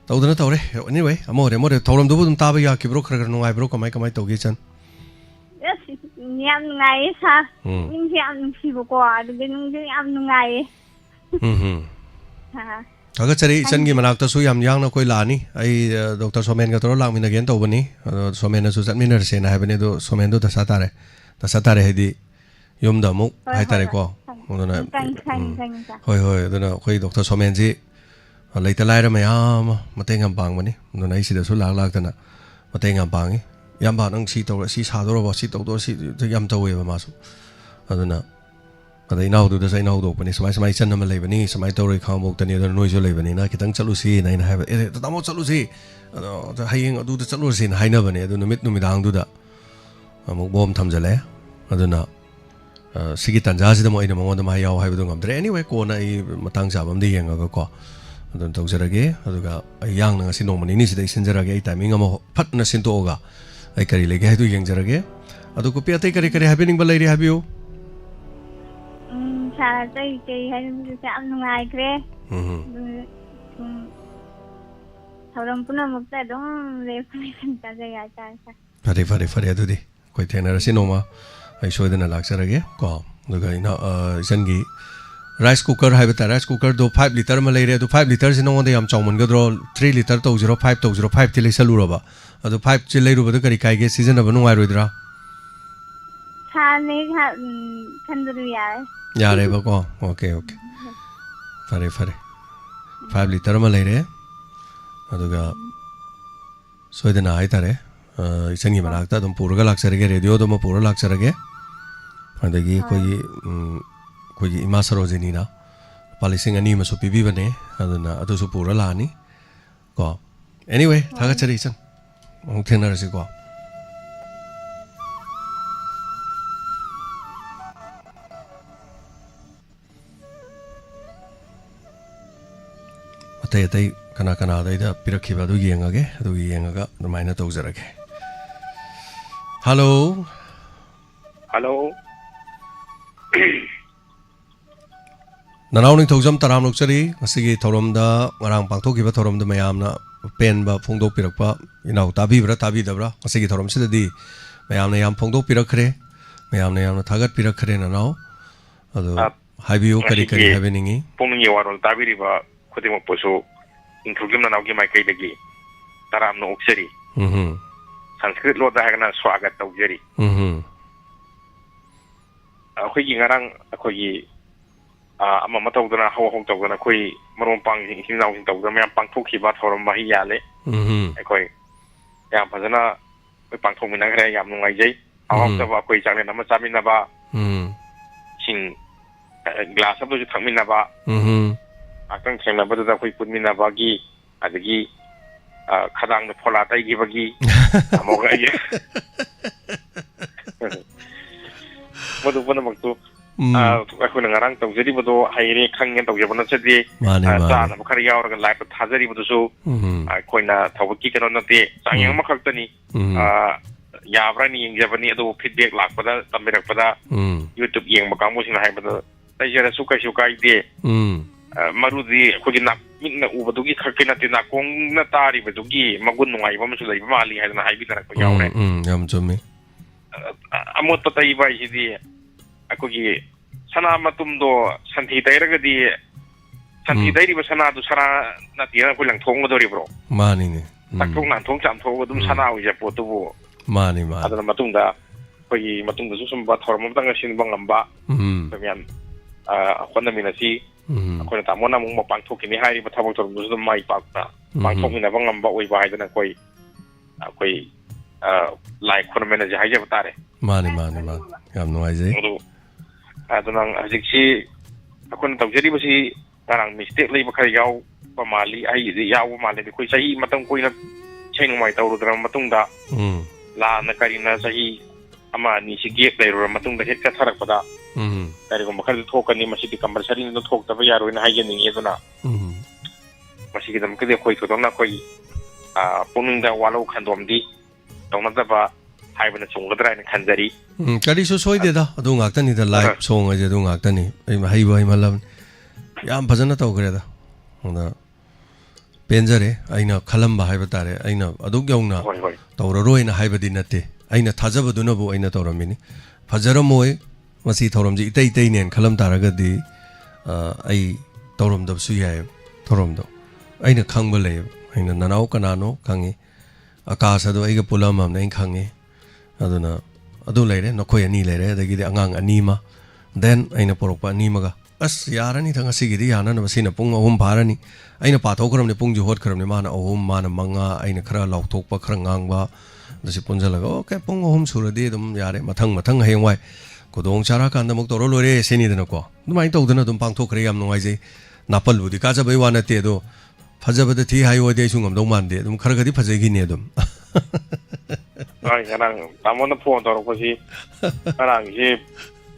ꯇꯧꯗꯅ ꯇꯧꯔꯦ ꯑꯦꯅꯤꯋꯦ ꯑꯃ ꯑꯣꯏꯔꯦ ꯊꯧꯔꯝꯗꯨꯕꯨ ꯑꯗꯨꯝ ꯇꯥꯕ ꯌꯥꯈꯤꯕ꯭ꯔꯣ ꯈꯔ ꯅꯨꯡꯉꯥꯏꯕ꯭ꯔꯣ ꯀꯃꯥꯏ ꯇꯧꯒꯦ ꯏꯆꯟ ꯑꯁ ꯌꯥꯝ ꯅꯨꯡꯉꯥꯏꯌꯦ ꯁꯥꯔ ꯄꯨꯛꯅꯤꯡꯁꯦ ꯌꯥꯝ ꯅꯨꯡꯁꯤꯕꯀꯣ ꯑꯗꯨꯒ ꯅꯨꯡꯁꯨ ꯌꯥꯝ ꯅꯨꯡꯉꯥꯏꯌꯦ ꯊꯥꯒꯠꯆꯔꯤ ꯏꯆꯟꯒꯤ ꯃꯅꯥꯛꯇꯁꯨ ꯌꯥꯝ ꯌꯥꯡꯅ ꯑꯩꯈꯣꯏ ꯂꯥꯛꯑꯅꯤ ꯑꯩ ꯗꯣꯛꯇꯔ ꯁꯣꯃꯦꯟꯒ ꯇꯧꯔ ꯂꯥꯛꯃꯤꯟꯅꯒꯦꯅ ꯇꯧꯕꯅꯤ ꯑꯗꯣ ꯁꯣꯃꯦꯟꯅꯁꯨ ꯆꯠꯃꯤꯟꯅꯔꯁꯦꯅ ꯍꯥꯏꯕꯅꯤ ꯑꯗꯣ ꯁꯣꯃꯦꯟꯗꯣ ꯗꯁꯥ ꯇꯥꯔꯦ ꯍꯥꯏꯗꯤ ꯌꯨꯝꯗ ꯑꯃꯨꯛ ꯍꯥꯏꯇꯥꯔꯦꯀோ ꯑꯗꯨꯅ ꯍꯣꯏ ꯑꯗꯨꯅ ꯑꯩꯈꯣꯏ ꯗꯣꯛꯇꯔ ꯁꯣꯃꯦꯟꯁꯤ ꯂꯩꯇ ꯂꯥꯏꯔ ꯃꯌꯥꯝ ꯃꯇꯦꯡ ꯌꯥꯝ ꯄꯥꯡꯕꯅꯤ ꯑꯗꯨꯅ ꯑꯩ ꯁꯤꯗꯁꯨ ꯂꯥꯛꯇꯅ ꯃꯇꯦꯡ ꯌꯥꯝ ꯄꯥꯡꯉꯤ ꯏꯌꯥꯝꯕ ꯅꯪ ꯁꯤ ꯇꯧꯔ ꯁꯤ ꯁꯥꯗꯧꯔꯕ ꯁꯤ ꯇꯧꯗꯧꯔ ꯁꯤ ꯌꯥꯝ ꯇꯧꯋꯦꯕ ꯃꯥꯁꯨ ꯑꯗꯨꯅ ꯑꯗ ꯏꯅꯥꯎꯗꯨꯗꯁꯨ ꯑꯩꯅ ꯍꯧꯗꯣꯛꯄꯅꯤ ꯁꯨꯃꯥꯏ ꯏꯆꯟ ꯑꯃ ꯂꯩꯕꯅꯤ ꯁꯨꯃꯥꯏꯅ ꯇꯧꯔꯣꯏ ꯈꯪꯉꯕꯣꯛꯇꯅꯤ ꯑꯗꯨꯅ ꯅꯣꯏꯁꯨ ꯂꯩꯕꯅꯤꯅ ꯈꯤꯇꯪ ꯆꯠꯂꯨꯁꯤꯅ ꯑꯩꯅ ꯍꯥꯏꯕ ꯇꯥꯃꯣ ꯆꯠꯂꯨꯁꯤ ꯑꯗꯣ ꯍꯌꯦꯡ ꯑꯗꯨꯗ ꯆꯠꯂꯨꯔꯁꯤꯅ ꯍꯥꯏꯅꯕꯅꯦ ꯑꯗꯨ ꯅꯨꯃꯤꯗꯥꯡꯗꯨꯗ ꯑꯃꯨꯛ ꯕꯣꯝ ꯊꯝꯖꯜꯂꯦ ꯑꯗꯨꯅ ꯁꯤꯒꯤ ꯇꯥꯟꯖꯥꯁꯤꯗ ꯑꯩꯅ ꯃꯉꯣꯟꯗ ꯃꯥ ꯌꯥꯎ ꯍꯥꯏꯕꯗꯣ ꯉꯝꯗ꯭ꯔꯦ ꯑꯦꯅꯤꯋꯦ ꯀꯣꯟꯅ ꯑꯩ ꯃꯇꯥꯡ ꯆꯥꯕ ꯑꯃꯗ ꯌꯦꯡꯉꯒꯀꯣ ꯑꯗꯨꯝ ꯇꯧꯖꯔꯒꯦ ꯑꯗꯨꯒ ꯑꯩ ꯌꯥꯡꯅ ꯉꯁꯤ ꯅꯣꯡꯃ ꯅꯤꯅꯤꯁꯤꯗ ꯑꯩ ꯁꯤꯟꯖꯔꯒꯦ ꯑꯩ ꯇꯥꯏꯃꯤꯡ ꯑꯃ ꯐꯠꯅ ꯁꯤꯟꯇꯣꯛꯑꯒ ꯑꯩ ꯀꯔꯤ ꯂꯩꯒꯦ ꯍꯥꯏꯗꯨ ꯌꯦꯡꯖꯔꯒꯦ ꯑꯗꯨ ꯀꯣꯄꯤ ꯑꯇꯩ ꯀꯔꯤ ꯍꯥꯏꯕꯤꯅꯤꯡꯕ ꯂꯩꯔꯤ ꯍꯥꯏꯕꯤꯌꯨ ꯁꯥꯔ ꯑꯇꯩ ꯀꯩ ꯍꯥꯏꯅꯤꯡꯕꯁꯨ ꯌꯥꯝ ꯅꯨꯡꯉꯥꯏꯈ꯭ꯔꯦ ꯊꯧꯔꯝ ꯄꯨꯝꯅꯃꯛꯇ ꯑꯗꯨꯝ ꯂꯦꯞꯄ ꯇꯥꯖꯩ ꯍꯥꯏꯇꯥꯔꯦ ꯐꯔꯦ ꯑꯗꯨꯗꯤ ꯑꯩꯈꯣꯏ ꯊꯦꯡꯅꯔꯁꯤ ꯅꯣꯡꯃ ꯑꯩ ꯁꯣꯏꯗꯅ ꯂꯥꯛꯆꯔꯒꯦ ꯀꯣ ꯑꯗꯨꯒ ꯏꯆꯟꯒꯤ ꯔꯥꯏꯁ ꯀꯨꯀꯔ ꯍꯥꯏꯕ ꯇꯥꯔꯦ ꯔꯥꯏꯁ ꯀꯨꯀꯔꯗꯣ 5 ꯂꯤꯇꯔ ꯑꯃ ꯂꯩꯔꯦ ꯑꯗꯨ 5 ꯂꯤꯇꯔꯁꯤ ꯅꯉꯣꯟꯗ ꯌꯥꯝ ꯆꯥꯎꯃꯟꯒꯗ꯭ꯔꯣ 3 ꯂꯤꯇꯔ ꯇꯧꯖꯤꯔꯣ 5 ꯇꯧꯖꯤꯔꯣ 5ꯇꯤ ꯂꯩꯁꯜꯂꯨꯔꯕ ꯑꯗꯣ 5ꯁꯤ ꯂꯩꯔꯨꯕꯗꯀꯔꯤ ꯀꯥꯏꯒꯦ ꯁꯤꯖꯤꯟꯅꯕ ꯅꯨꯡꯉꯥꯏꯔꯣꯏꯗ꯭ꯔꯥ ꯁꯥꯔꯅ ꯈꯟꯕꯗꯨ ꯌꯥꯔꯦꯕꯀꯣ ꯑꯣꯀꯦ ꯐꯔꯦ 5 ꯂꯤꯇꯔ ꯑꯃ ꯂꯩꯔꯦ ꯑꯗꯨꯒ ꯁꯣꯏꯗꯅ ꯍꯥꯏꯇꯥꯔꯦ ꯏꯆꯟꯒꯤ ꯃꯅꯥꯛꯇ ꯑꯗꯨꯝ ꯄꯨꯔꯒ ꯂꯥꯛꯆꯔꯒꯦ ꯔꯦꯗꯤꯑꯣꯗꯣ ꯑꯃ ꯄꯨꯔꯒ ꯂꯥꯛꯆꯔꯒꯦ ꯑꯗꯒꯤ ꯑꯩꯈꯣꯏꯒꯤ ꯏꯃꯥ ꯁꯔꯣꯖꯤꯅꯤꯅ ꯂꯨꯄꯥ 2,000 ꯑꯃꯁꯨ ꯄꯤꯕꯤꯕꯅꯦ ꯑꯗꯨꯅ ꯑꯗꯨꯁꯨ ꯄꯨꯔ ꯂꯥꯛꯑꯅꯤ ꯀꯣ ꯑꯦꯅꯤꯋꯦ ꯊꯥꯒꯠꯆꯔꯤ ꯏꯆꯟ ꯑꯃꯨꯛ ꯊꯦꯡꯅꯔꯁꯤꯀꯣ ꯑꯇꯩ ꯀꯅꯥꯗꯩꯗ ꯄꯤꯔꯛꯈꯤꯕ ꯑꯗꯨ ꯌꯦꯡꯉꯒ ꯑꯗꯨꯃꯥꯏꯅ ꯇꯧꯖꯔꯒꯦ ꯍꯜꯂꯣ ꯅꯅꯥꯎ ꯅꯤꯡꯊꯧꯖꯝ ꯇꯔꯥꯝ ꯅꯣꯛꯆꯔꯤ ꯉꯁꯤꯒꯤ ꯊꯧꯔꯝꯗ ꯉꯔꯥꯡ ꯄꯥꯡꯊꯣꯛꯈꯤꯕ ꯊꯧꯔꯝꯗ ꯃꯌꯥꯝꯅ ꯄꯦꯟꯕ ꯐꯣꯡꯗꯣꯛꯄꯤꯔꯛꯄ ꯏꯅꯥꯎ ꯇꯥꯕꯤꯕ꯭ꯔꯥ ꯇꯥꯕꯤꯗꯕ꯭ꯔꯥ ꯉꯁꯤꯒꯤ ꯊꯧꯔꯝꯁꯤꯗꯗꯤ ꯃꯌꯥꯝꯅ ꯌꯥꯝ ꯐꯣꯡꯗꯣꯛꯄꯤꯔꯛꯈ꯭रे ꯃꯌꯥꯝꯅ ꯌꯥꯝꯅ ꯊꯥꯒꯠꯄꯤꯔꯛꯈ꯭रे ꯅꯅꯥꯎ ꯑꯗꯣ ꯍꯥꯏꯕꯤꯌꯨ ꯀꯔꯤ ꯍꯥꯏꯕꯤꯅꯤꯡꯉꯤ ꯄꯨꯡꯒꯤ ꯋꯥꯔꯣꯜ ꯇꯥꯕꯤꯔꯤꯕ ꯈꯨꯗꯤꯡꯃꯛꯄꯨꯁꯨ ꯅꯤꯡꯊꯧꯖꯝ ꯅꯅꯥꯎꯒꯤ ꯃꯥꯏꯀꯩꯗꯒꯤ ꯇꯔꯥꯝꯅ ꯑꯣꯛꯆꯔꯤ ꯁꯪꯁꯀ꯭ꯔꯤꯠ ꯂꯣꯟꯗ ꯍꯥꯏꯔꯒꯅ ꯁ꯭ꯋꯥꯒꯠ ꯇꯧꯖꯔꯤ ꯑꯩꯈꯣꯏꯒꯤ ꯉꯔꯥꯡ ꯑꯩꯈꯣꯏꯒꯤ ꯑꯃ ꯇꯧꯗꯅ ꯍꯧ ꯇꯧꯗꯅ ꯑꯩꯈꯣꯏ ꯃꯔꯨꯞ ꯃꯄꯥꯡꯁꯤꯡ ꯏꯆꯤꯟ ꯏꯅꯥꯎꯁꯤꯡ ꯇꯧꯗꯅ ꯃꯌꯥꯝ ꯄꯥꯡꯊꯣꯛꯈꯤꯕ ꯊꯧꯔꯝ ꯃꯍꯩ ꯌꯥꯜꯂꯦ ꯑꯩꯈꯣꯏ ꯌꯥꯝ ꯐꯖꯅ ꯑꯩꯈꯣꯏ ꯄꯥꯡꯊꯣꯛꯃꯤꯟꯅꯈ꯭ꯔꯦ ꯌꯥꯝ ꯅꯨꯡꯉꯥꯏꯖꯩ ꯑꯍꯥꯎꯇꯕ ꯑꯩꯈꯣই ꯆꯥꯛꯂꯦꯟ ꯑꯃ ꯆꯥꯃꯤꯟꯅꯕ ꯏꯁꯤꯡ ꯒ꯭ꯂꯥꯁ ꯑꯃꯁꯨ ꯊꯛꯃꯤꯟꯅꯕ ngakang thengnabaduda khoi punminabagi adagi khadang da phola taigibagi amoga ye madu puna maktu akhuna ngarang tawjari bodo haire khanggen tawjabana chadi sa na khari yauraga live thajari bodo so khoina thawki kano nate changyang makhaktani yabrani yengjabani ado feedback lakpada tamirakpada YouTube yeng makamu sina haibada taijara sukai de marudi khogi nak minna ubadugi khakena tina kong na tari badugi magun nungai bamsu lai mali haidana haibidara ko yaure yam chumi amot patai bai sidi akogi sana matumdo santhi dairagadi santhi dairi basana du sana na tira ko lang thong godori bro mani ne takong nan thong cham thong dum sana uja potubu mani adana matungda kogi matungda susum ba thormam tanga sin bangamba pemian khonna minasi akoina tamona mung mapang thokini hairi ba thabok thor dum mai pakta pang thokina bangamba oi ba haidana koi lai khonna mena ja haija batare mani yam no aije adana ajiksi akoina tawjari basi tarang mistake lei bakhai yaw ba mali ai yaw mali koi sahi matam koina chainu mai tawrudra matungda la na karina sahi ama ni sige player matungda het ka tharak pada kari ko makhal thokani masidi compulsory no thok taba yaro na hayen ni eduna masigi dam kede khoi thodona koi punungda walo khandomdi tongna taba haibana chunggadra ni khanjari kari so soideda adu ngaktani da live song aje adu ngaktani ai haiba malam yam phajana tawgreda ona penjare aina khalamba haiba tare aina aduk yauna tawraroina haibadi nate aina thajabaduna bu aina tawramini phajaramoi masi thoramji itai nen khalam taragadi ai tawramdab su yai thoramdo aina khangba le aina nanau kanano khangi akasa do aiga pulam am nei khangi aduna adu leire nokoi ani leire adagi angang anima then aina porokpa anima ga as yarani thanga sigidi yana na masina pung ahum bharani aina pathokram ne pung ju hot kram ne mana ahum mana manga aina khara lauthokpa khara ngangba dasi punjalaga okay pung ahum suradi dum yare mathang hengwai kodong chara kan damok toro lore seni dana ko dumai tawdana dum pangthokre yam nongai je napal budi ka jabai wana te do phajabada thi hayo de sungam dong mande dum khara gadi phajagi ne dum ai ngarang tamona phone toro ko si ngarang ji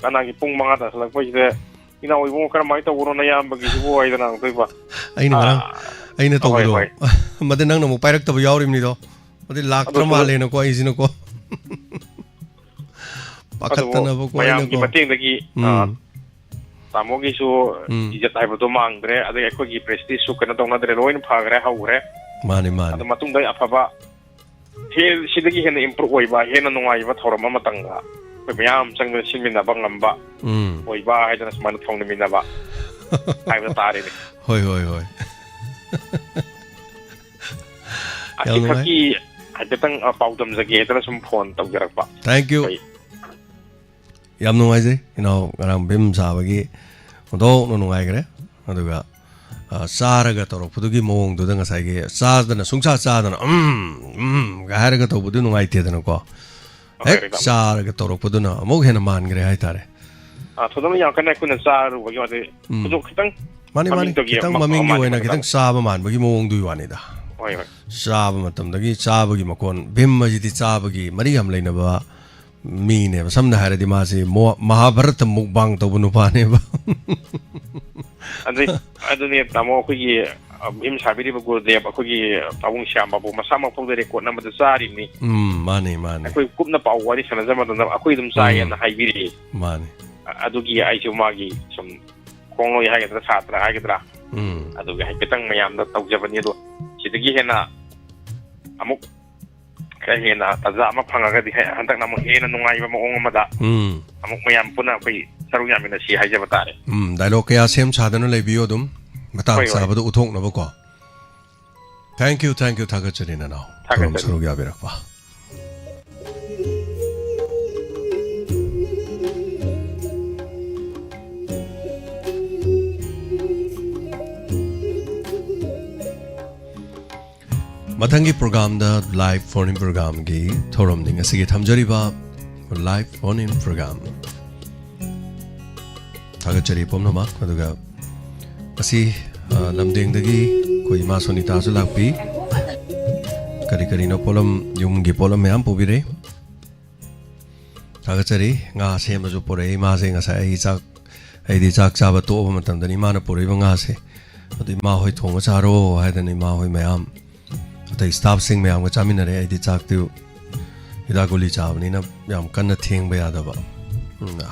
kanagi pung manga da salak po ide ina oi mo kar mai to uro na yam bagi ju oi dana toi ba aina to do made nang no pairak to yaurim ni do made lak trama le no ko ai sino ko pakatana bo ko ina ko mating dagi tamogi su ijat hai bodo mangre ade ko gi prestige su kana tong na dre loin phagre haure mani ade matung dai afaba hel sidagi hena improve oi ba hena nungai ba thorama matanga ko myam changna sinmina ba ngamba oi ba haidana sman thongna mina ba hai ba tare ni hoi aki adetang paudam jage dana sum phone tawjarak ba thank you yam nungai je ngarang bim sabagi odo no nungai gre aduga saraga toro pudugi mong do danga saige sadana sungsa sadana ga haraga to budu nungai te dana ko saraga toro puduna mo hena man gre hai tare thodam yang kana kuna saru bagi wade pudu khitang mani kitang mamingi oina kitang saba man bagi mong du wani da saba matam dagi sabagi makon bim majidi sabagi mari am leina ba mine samna haradi masi mahabharata mukbang to bunu pane ba aduni tamo ko gi im sabiri ba gurdev ko gi tawung syam babu masama ko de ko na mad sari ni mani ko kupna pa wari sana jama da ko idum sai na haibiri mani adugi ai chu magi sum konglo ya ga satra ha ga adugi hai petang mayam da tawjabani do sidagi hena amuk hena taza ama phangaga di hantak namu hena nungai ba moong amada amuk mayam puna koi saru yamina si haija batare dialogue ya sem chadana lebiyo dum matang sabadu uthok na ko thank you thagachari na now saru ya berak ba Matangi program da live phone in program gi thorom ding asigi thamjari ba live phone in program thagachari pomna ma aduga asi lamdengdagi koi ma sonita su lakpi kari no polam yumgi polam mayam pubire thagachari nga sema ju pore ma se nga sa ai di chak chaba to ba matam dani ma na pore ba nga se adi ma hoi thong charo haidani ma hoi mayam atai staff sing mayam ga chaminare ai di chak tu ida goli chabni na yam kanna theng ba yada ba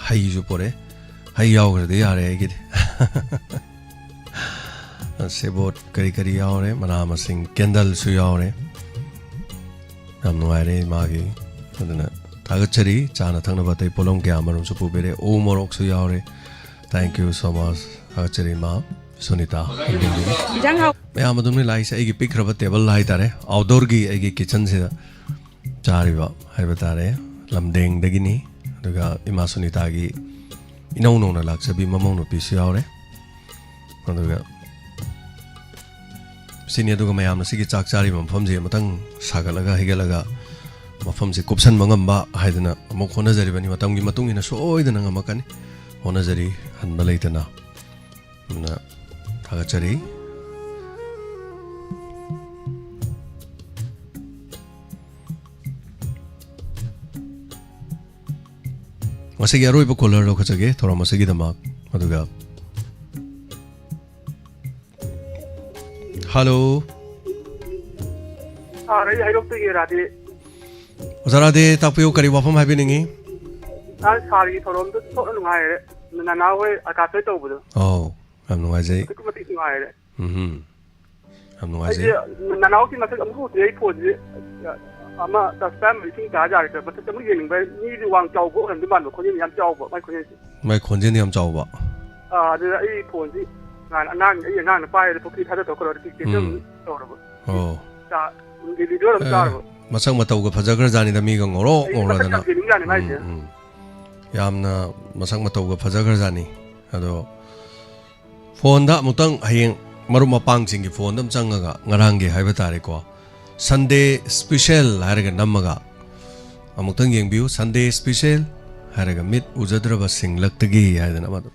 hai ju pore hai yaw gre de yare ai gi sebot kari yaure mana masing candle su yaure yam nuare magi aduna thagachari chana thangna batai polom kya marum su pubere o morok su yaure thank you so much thagachari ma sunita mayam adum ni lai se agi pikraba table lai tare outdoor gi agi kitchen se chariba haiba tare lamdeng dagini aduga ima sunita gi inau no na laksabi mamong no pi su yaure aduga sini aduga mayam sigi chak chari mafam je matang sagalaga higalaga mafam se kupsan mangamba haidana amok hona jari bani matam gi matung ina soidana ngamakani hona jari hanba leitana na thagachari masigi aroi ba color ro khachage thora masigi dama aduga hello rai hai rok te rade ozarade tapiyo kari wafam habi ningi sari thorom to so ngai na na hoi akate to bu oh am ngai jai ku mati ngai am ngai jai na na ki na se amu te pho ji ama da family thing da ja ke but te mu yin bai ni ji wang chau go han di man ko ni yam chau bo mai khonjin yam chau ba de ai pho ji nan ai nan pai de pokri thada to ko ro ti te to ro oh da di di ro ro masang matau ga phajagar jani da mi ga ngoro dana yamna masang matau ga phajagar jani ado phone da mutang hayeng marum mapang sing gi phone dam changa ga ngarang gi haiba tare ko Sunday special haraga namaga amutang yeng biu Sunday special haraga mit ujadraba singlaktagi haidana madu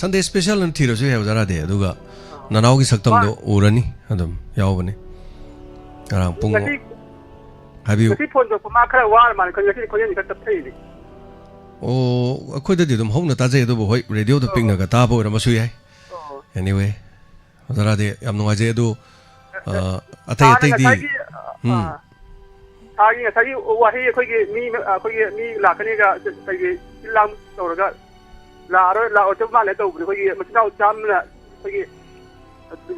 Sunday special an thiro se hewjara de aduga nanau gi saktam do urani adum yawbani arang pung habiu si phone do ma khara war man kan yaki ko yen ka tap thei ni oh akhoi da dum hongna ta je do bo hoi radio do ping na ga ta bo ra masu yai anyway adara de yam no je do atai di thagi wa hi khoi gi mi la khani ga tai gi lam to ga la o to ma le to khoi gi ma chau cham na khoi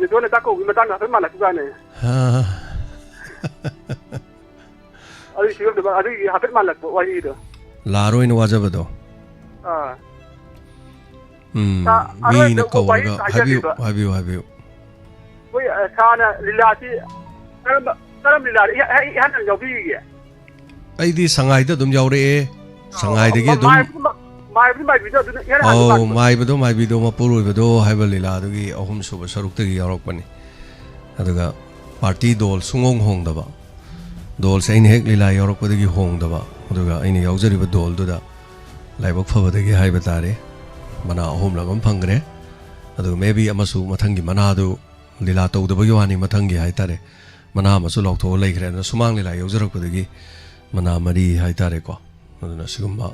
gi do na ta ko gi ma ta na ma la ga ne ari shi do ari ha pet ma la ko wa hi do la roi no wajaba do mi na ko ga habiu woi sana lilati karam lilati han jau bi gi ai di sangai da dum yaure sangai de gi dum mai bi do oh mai bi do ma puroi bi do haiba lila do gi ahum suba saruk te gi yarok pani aduga party dol sungong hong da ba dol sai ne hek lila yarok pa de gi hong da ba aduga ai ne yaujari ba dol do da laibak fa ba de gi haiba tare mana ahum la gam phangre aduga maybe amasu mathang gi mana do lila to da ba gi wani mathang gi hai tare mana masu lok tho lai khre na sumang lila yaujarak pa de gi mana mari hai tare ko aduna sigumba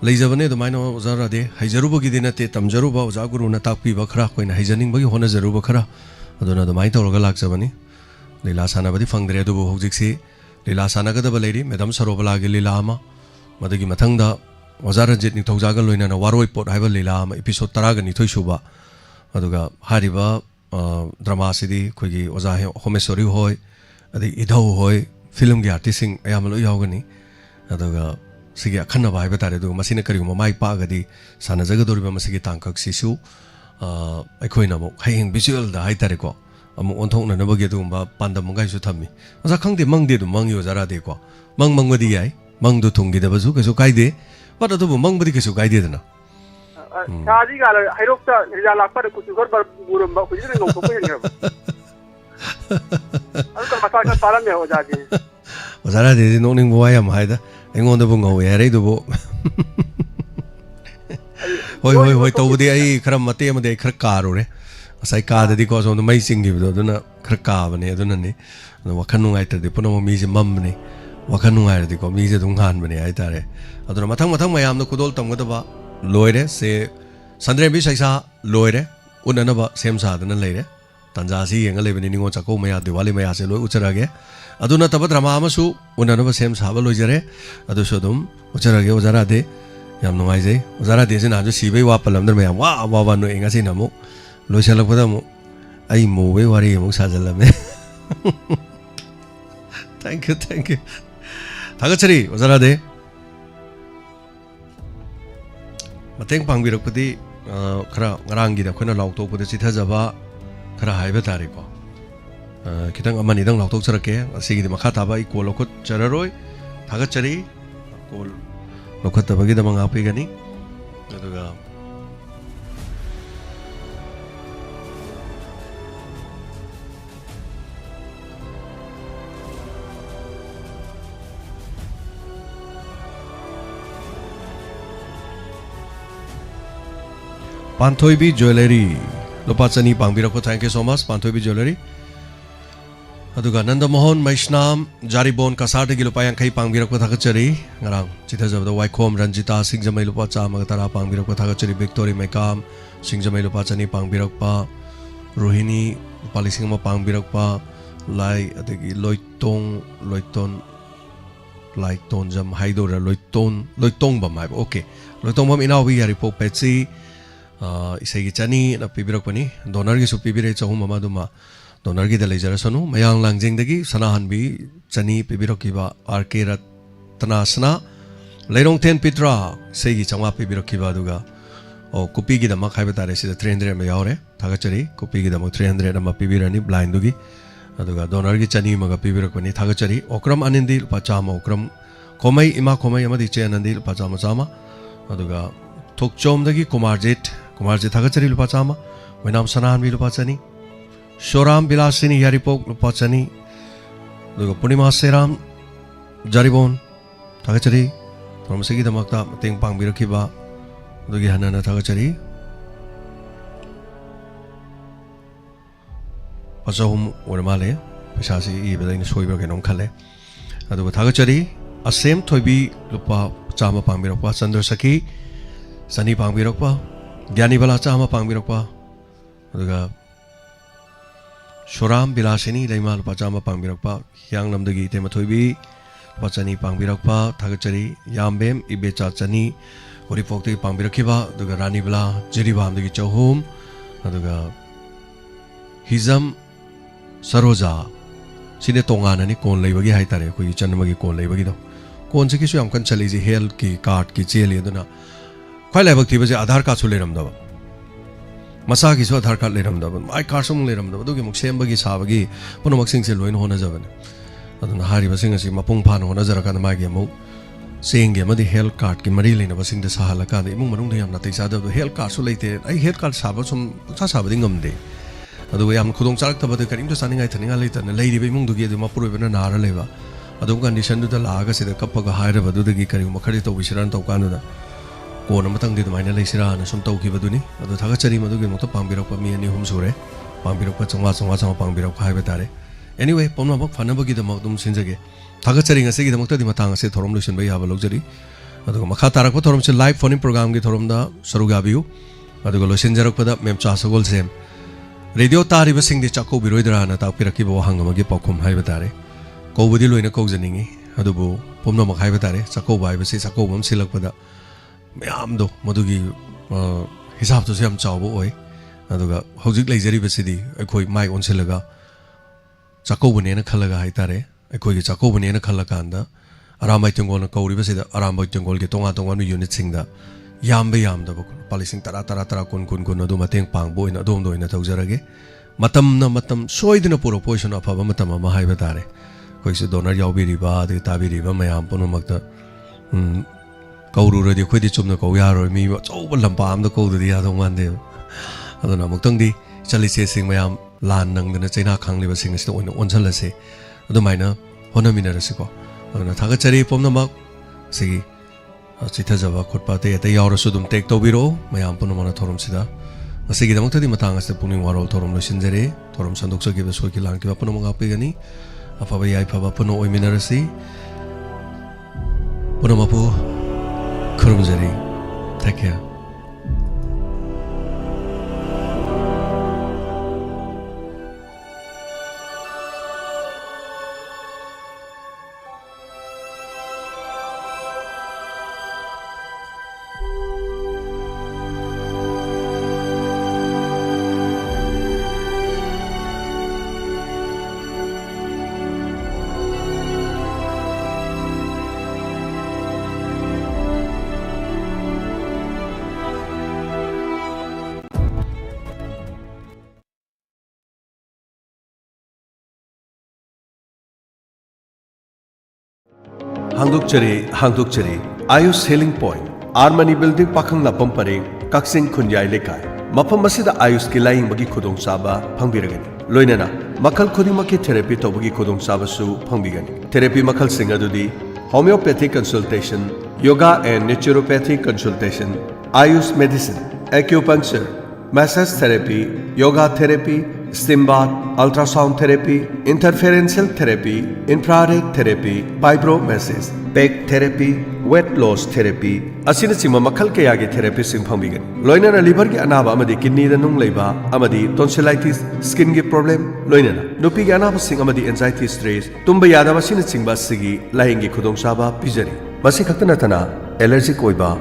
leijabane do maino zara de haijaruba gi dina te tamjaruba oja guru na takpi ba khara koina haijaning ba gi hona jaruba khara aduna do mai tawra ga lakjabani lila sana badi fangdre do hojik si lila sana ga da ba leiri madam sarobala gi lila ama madagi mathangda ozara jit ni thauja ga loina na waroi pot haiba lila ama episode 10 ga ni thoi suba aduga hariba drama sidi khoigi oja homesori hoi adi idhau hoi film gi artist sing ayamalo yawgani aduga sigi akhanna bai batare do masina kari mo mai pa gadi sana jaga doriba masigi tangkak sisu aikoina mo haing visual da hai tare ko amu onthong na nabagi do ba panda mongai su thammi asa khangde mangde do mangyo jara de ko mangmangwadi yai mangdo thungi da bazu kesu kaide bata do mangbadi kesu kaide dana shaji ga hairok ta nija lakpa de kuchu gor bar burum ba kuchu ne ngok ko yen ga al ka masa ka param me ho jaji ozara de noning bo ayam haida engonda bu ngau yare do bo hoi tawdi ai khara mate amade khara karo re sai ka da di ko so mai sing gi do na khar ka ba ne do na ni wa khan nu ngai ta di puno mi je mam ni wa khan nu ngai di ko mi je dung han ba ne ai ta re aduna mathang mayam no kudol tam ga da ba loire se sandre bi sai sa loire unana ba sem sa da na le re tanja si yeng le ba ni ngo cha ko maya diwali maya se loi uchara ge aduna taba drama ma su unana ba sem sa ba loi jare adu so dum uchara ge ozara de yam nungai je ozara de se na ju si bai wa palam dar mayam wa wa no enga se na mo loi sa lak ba mo ai mo bai wari mo sa jala me thank you thagachari ozara de mateng pangbirok pudi khara ngarang gi da khona lauktok pudi chitha jaba khara haiba tare ko kitang amani dang lauktok charake asigi di makha taba i ko lokot chararoi thagachari ko lokot tabagi da manga pe gani aduga Panthoibi Jewelry lupa chani pangbirok ko thank you so much Panthoibi Jewelry aduga Nanda Mohan Maishnam Jaribon Kasar de lupa yang kai pangbirok ko thagachari ngarang chitha jabda Waikhom Ranjita Singjamai lupa cha magatara pangbirok ko thagachari Victory Mekam Singjamai lupa chani pangbirok pa Rohini palising ma pangbirok pa lai adagi Loiton jam haidora Loiton ba mai okay Loiton bam inawi yari po petsi isai chani na pibirok pani donor gi su pibire chahum mama duma donor gi dalai jara sonu mayang langjeng dagi sanahan bi chani pibirok ki ba RK Ratnasna leirong ten pitra sei gi changwa pibirok ki ba duga o kupi gi dama khaiba tare sida 300 ma yaure thagachari kupi gi dama 300 ma pibirani blind dugi aduga donor gi chani maga pibirok pani thagachari okram anindi pachama okram komai ima komai amadi che anandi pachama chama aduga thokchom dagi Kumarjit thagachari lupa chama wenam sanan bi lupa chani Shoram Bilasini Yaripok lupa chani duga Purnima Seram Jaribon thagachari promsegi damakta mateng pangbiraki ba dugi hanana thagachari pasahum ormale pesasi I bedain soiba kenom khale aduga thagachari asem thoibi lupa chama pangbirokpa Chandrasakhi Sani pangbirokpa Gyani Bala chama pangbirokpa aduga Shoram Bilasini Laimal pachama pangbirokpa Hyang namdagi tema thoibi pachani pangbirokpa thagachari Yambem Ibecha chani Oripokti pangbirokhiba aduga Rani Bala Jiribam dagi chahum aduga Hizam Saroja sine tongana ni kon leibagi haitare koi chanmagi kon leibagi do kon se kisu amkan chali ji health ki card ki cheli aduna khwai laibak thiba je Aadhaar card su leram da masa ki su Aadhaar card leram da ai card sum leram da do gi muk sembagi sabagi puno mak sing se loin hona jaban aduna hari basing asi mapung phan hona jara kan ma gi mu sing ge madi health card ki mari leina basing da sahala ka imung manung da yam na taisa da health card su leite ai health card saba sum sa saba dingam de adu yam khudong charak ta bade karim to saningai thaninga leita na leiri be mung du gi ma puru be na nara leba adu condition du da la ga se da kappa ga haira badu da gi karim makhari to bisran to kanu da ko na matang di da maina leisira na sum to ki badu ni adu thaga chari madu gi mota pangbirok pa mi ani hum sure pangbirok pa changwa pangbirok khai be tare anyway pomna bak phana bagi da mak dum sinjage thaga chari nga se gi da mak ta di matang se thorom lusion bai haba logjari adu makha tarak pa thorom se live phone program gi thorom da saruga biu adu go lusion jarak pa da mem cha sagol sem radio tariba singdi chakko biroidra na takpiraki bo hangamagi pakhum haiba tare kobudi loina kojani adubu pomna mak haiba tare chakko bai base chakko bam silakpada mayam do madugi hisab to sem chawbo oi aduga hojik leijari basidi akhoi mai onsilaga chakko bune na khalaga hai tare akhoi gi chakko bune na khalaka anda aramai tengol na kauri basida aramai tengol ge tonga tonga nu unit singda yambe yamda bok palising tara kun adu mateng pang boina dom doina taujarage matam soidina puro position of aba matam ma haiba tare koi se donor yaubiri ba de tabiri ba mayam pono makta kauru radi khoi di chumna kau yaro mi chauba lampa am da kau di ya dong ande aduna muktang di chali se sing mayam lan nang dana chaina khangli ba sing se on onsala se adu maina honamina rasiko aduna thaga chari pomna mak sigi chitha jaba khotpa te ate yaura sudum tek to biro mayam puno mana thorum sida ꯃꯁꯤꯒꯤꯗꯃꯛꯇꯗꯤ ꯃꯇꯥꯡ ꯑꯁꯤꯗ ꯄꯨꯛꯅꯤꯡ ꯋꯥꯔꯣꯜ ꯊꯧꯔꯝ ꯂꯣꯏꯁꯤꯟꯖꯔꯦ ꯊꯧꯔꯝ ꯁꯟꯗꯣꯛꯆꯈꯤꯕ ꯁꯣꯏꯈꯤ ꯂꯥꯡꯈꯤꯕ ꯄꯨꯝꯅꯃꯛ ꯉꯥꯛꯄꯤꯒꯅꯤ ꯑꯐꯕ ꯌꯥꯏꯐꯕ ꯄꯨꯟꯅ ꯑꯣꯏꯃꯤꯟꯅꯔꯁꯤ ꯄꯨꯝꯅꯃꯛꯄꯨ ꯈꯨꯔꯨꯝꯖꯔꯤ Take care. Hangdukchari Ayush Healing Point Armani Building Pakhang Lapam Pareng Kaksing Khunyai Lekai Mapam Masida Ayush ki laing bagi khudong saba phangbiragani loinana makhal khudimaki therapy tobagi khudong saba su phangbigani therapy makhal singadudi homeopathic consultation yoga and naturopathic consultation Ayush medicine acupuncture massage therapy yoga therapy steam bath ultrasound therapy interferential therapy infrared therapy vibromassage back therapy weight loss therapy asina sima makhal kaya gi therapy sing phambigani loinana liver gi anaba amadi kidney da nung leiba amadi tonsillitis skin gi problem loinana nupi gi anaba sing amadi anxiety stress tumba yadaba sina singba sigi lahing gi khudong saba pijari basi khaktana tana allergic oiba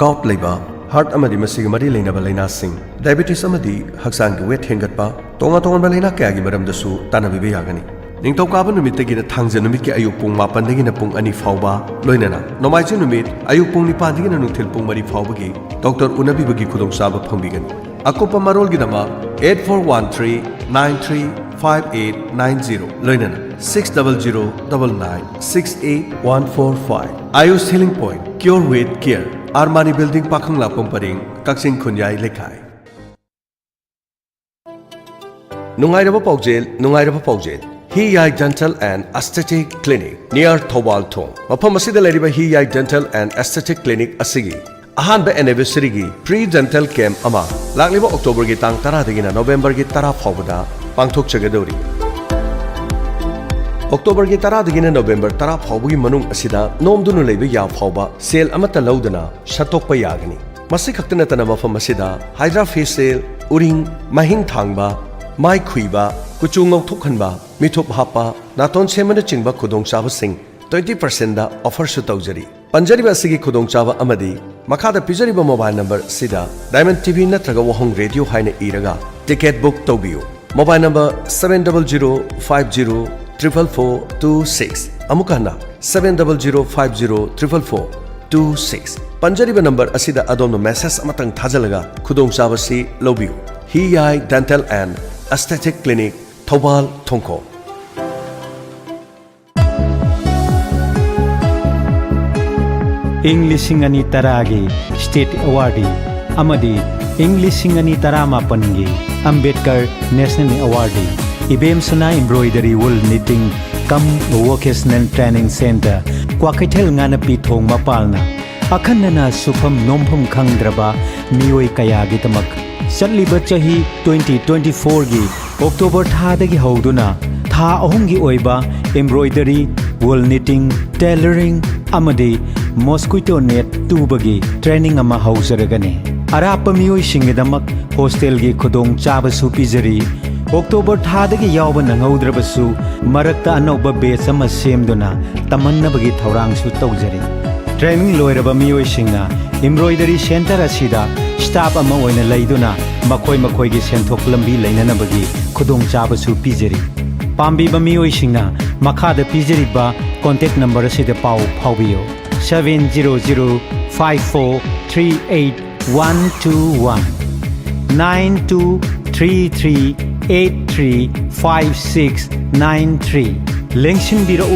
gout leiba heart amadi masigi mari leinaba leina sing diabetes amadi haksang gi weight hengatpa tonga tonga balena kaya gi maram dasu tanabibe yagani Ningtaukaban numit tagina thangja numit ki ayuk pung 8 dagina pung 2 fauba loinana nomaiji numit ayuk pung 9 dagina nungthil pung 3 faubagi Dr. Unabi bagi khudong saba phangbigani akopa marol gidama 8413935890 loinana 6009968145 Ayush Healing Point Cure with Care Armani Building Pakhang Lapam Pareng Kaksing Khunyai Lekai Nungairaba Paujel He Yai Dental and Aesthetic Clinic near Thobal Thong. Mapam asida leriba He Yai Dental and Aesthetic Clinic asigi. Ahanba anniversary gi pre-dental camp ama lakliba October gi tang 10 dagina November gi 10 faubada pangthok chagadori. October gi 10 dagina November 10 faubugi manung asida nomdunu leiba ya fauba sale amata laudana shatokpa yagani. Masi khaktana tana mafam asida Hydra facial uring mahing thangba mai khuiba kuchung ngau thokhanba mithop hapa naton semana chingba khudong chaba sing 20% da offer su taujari panjari ba sigi khudong chaba amadi makhada pijari ba mobile number sida Diamond TV natraga Wahong Radio haina iraga ticket book tobiyo mobile number 70050444426 amukana 70050444426 panjari ba number asida adom message amatang thajalaga khudong chaba si lobiyo He Yai Dental and Aesthetic Clinic Thobal Thongko English Singani Taragi State Awardee Amadi English Singani Taramapangi Ambedkar National Awardee Ibem Suna Embroidery Wool Knitting Cum Vocational Training Center Kwakaithel Ngana Pithong Mapalna Akhanana Supham Nompham Khangdraba Mioi Kayagi Tamak Chatliba chahi 2024 gi October thadagi hauduna tha ahumgi oiba embroidery wool knitting tailoring amadi mosquito net tubagi training ama hausaragani arapa mioi singidamak hostel gi khudong chaba su pijari October thadagi yawba nangaudrabasu marakta anoba batch ama semduna tamannabagi thaurang su taujari training loiraba mioi singna embroidery center asida staff ama oina leiduna makoi gi senthok lambi leinanabagi khudong chaba su pijari pambi ba mioi singna makhada pijari ba contact number asida pau phaubiyo 7004343821 9233835693 lengsin biro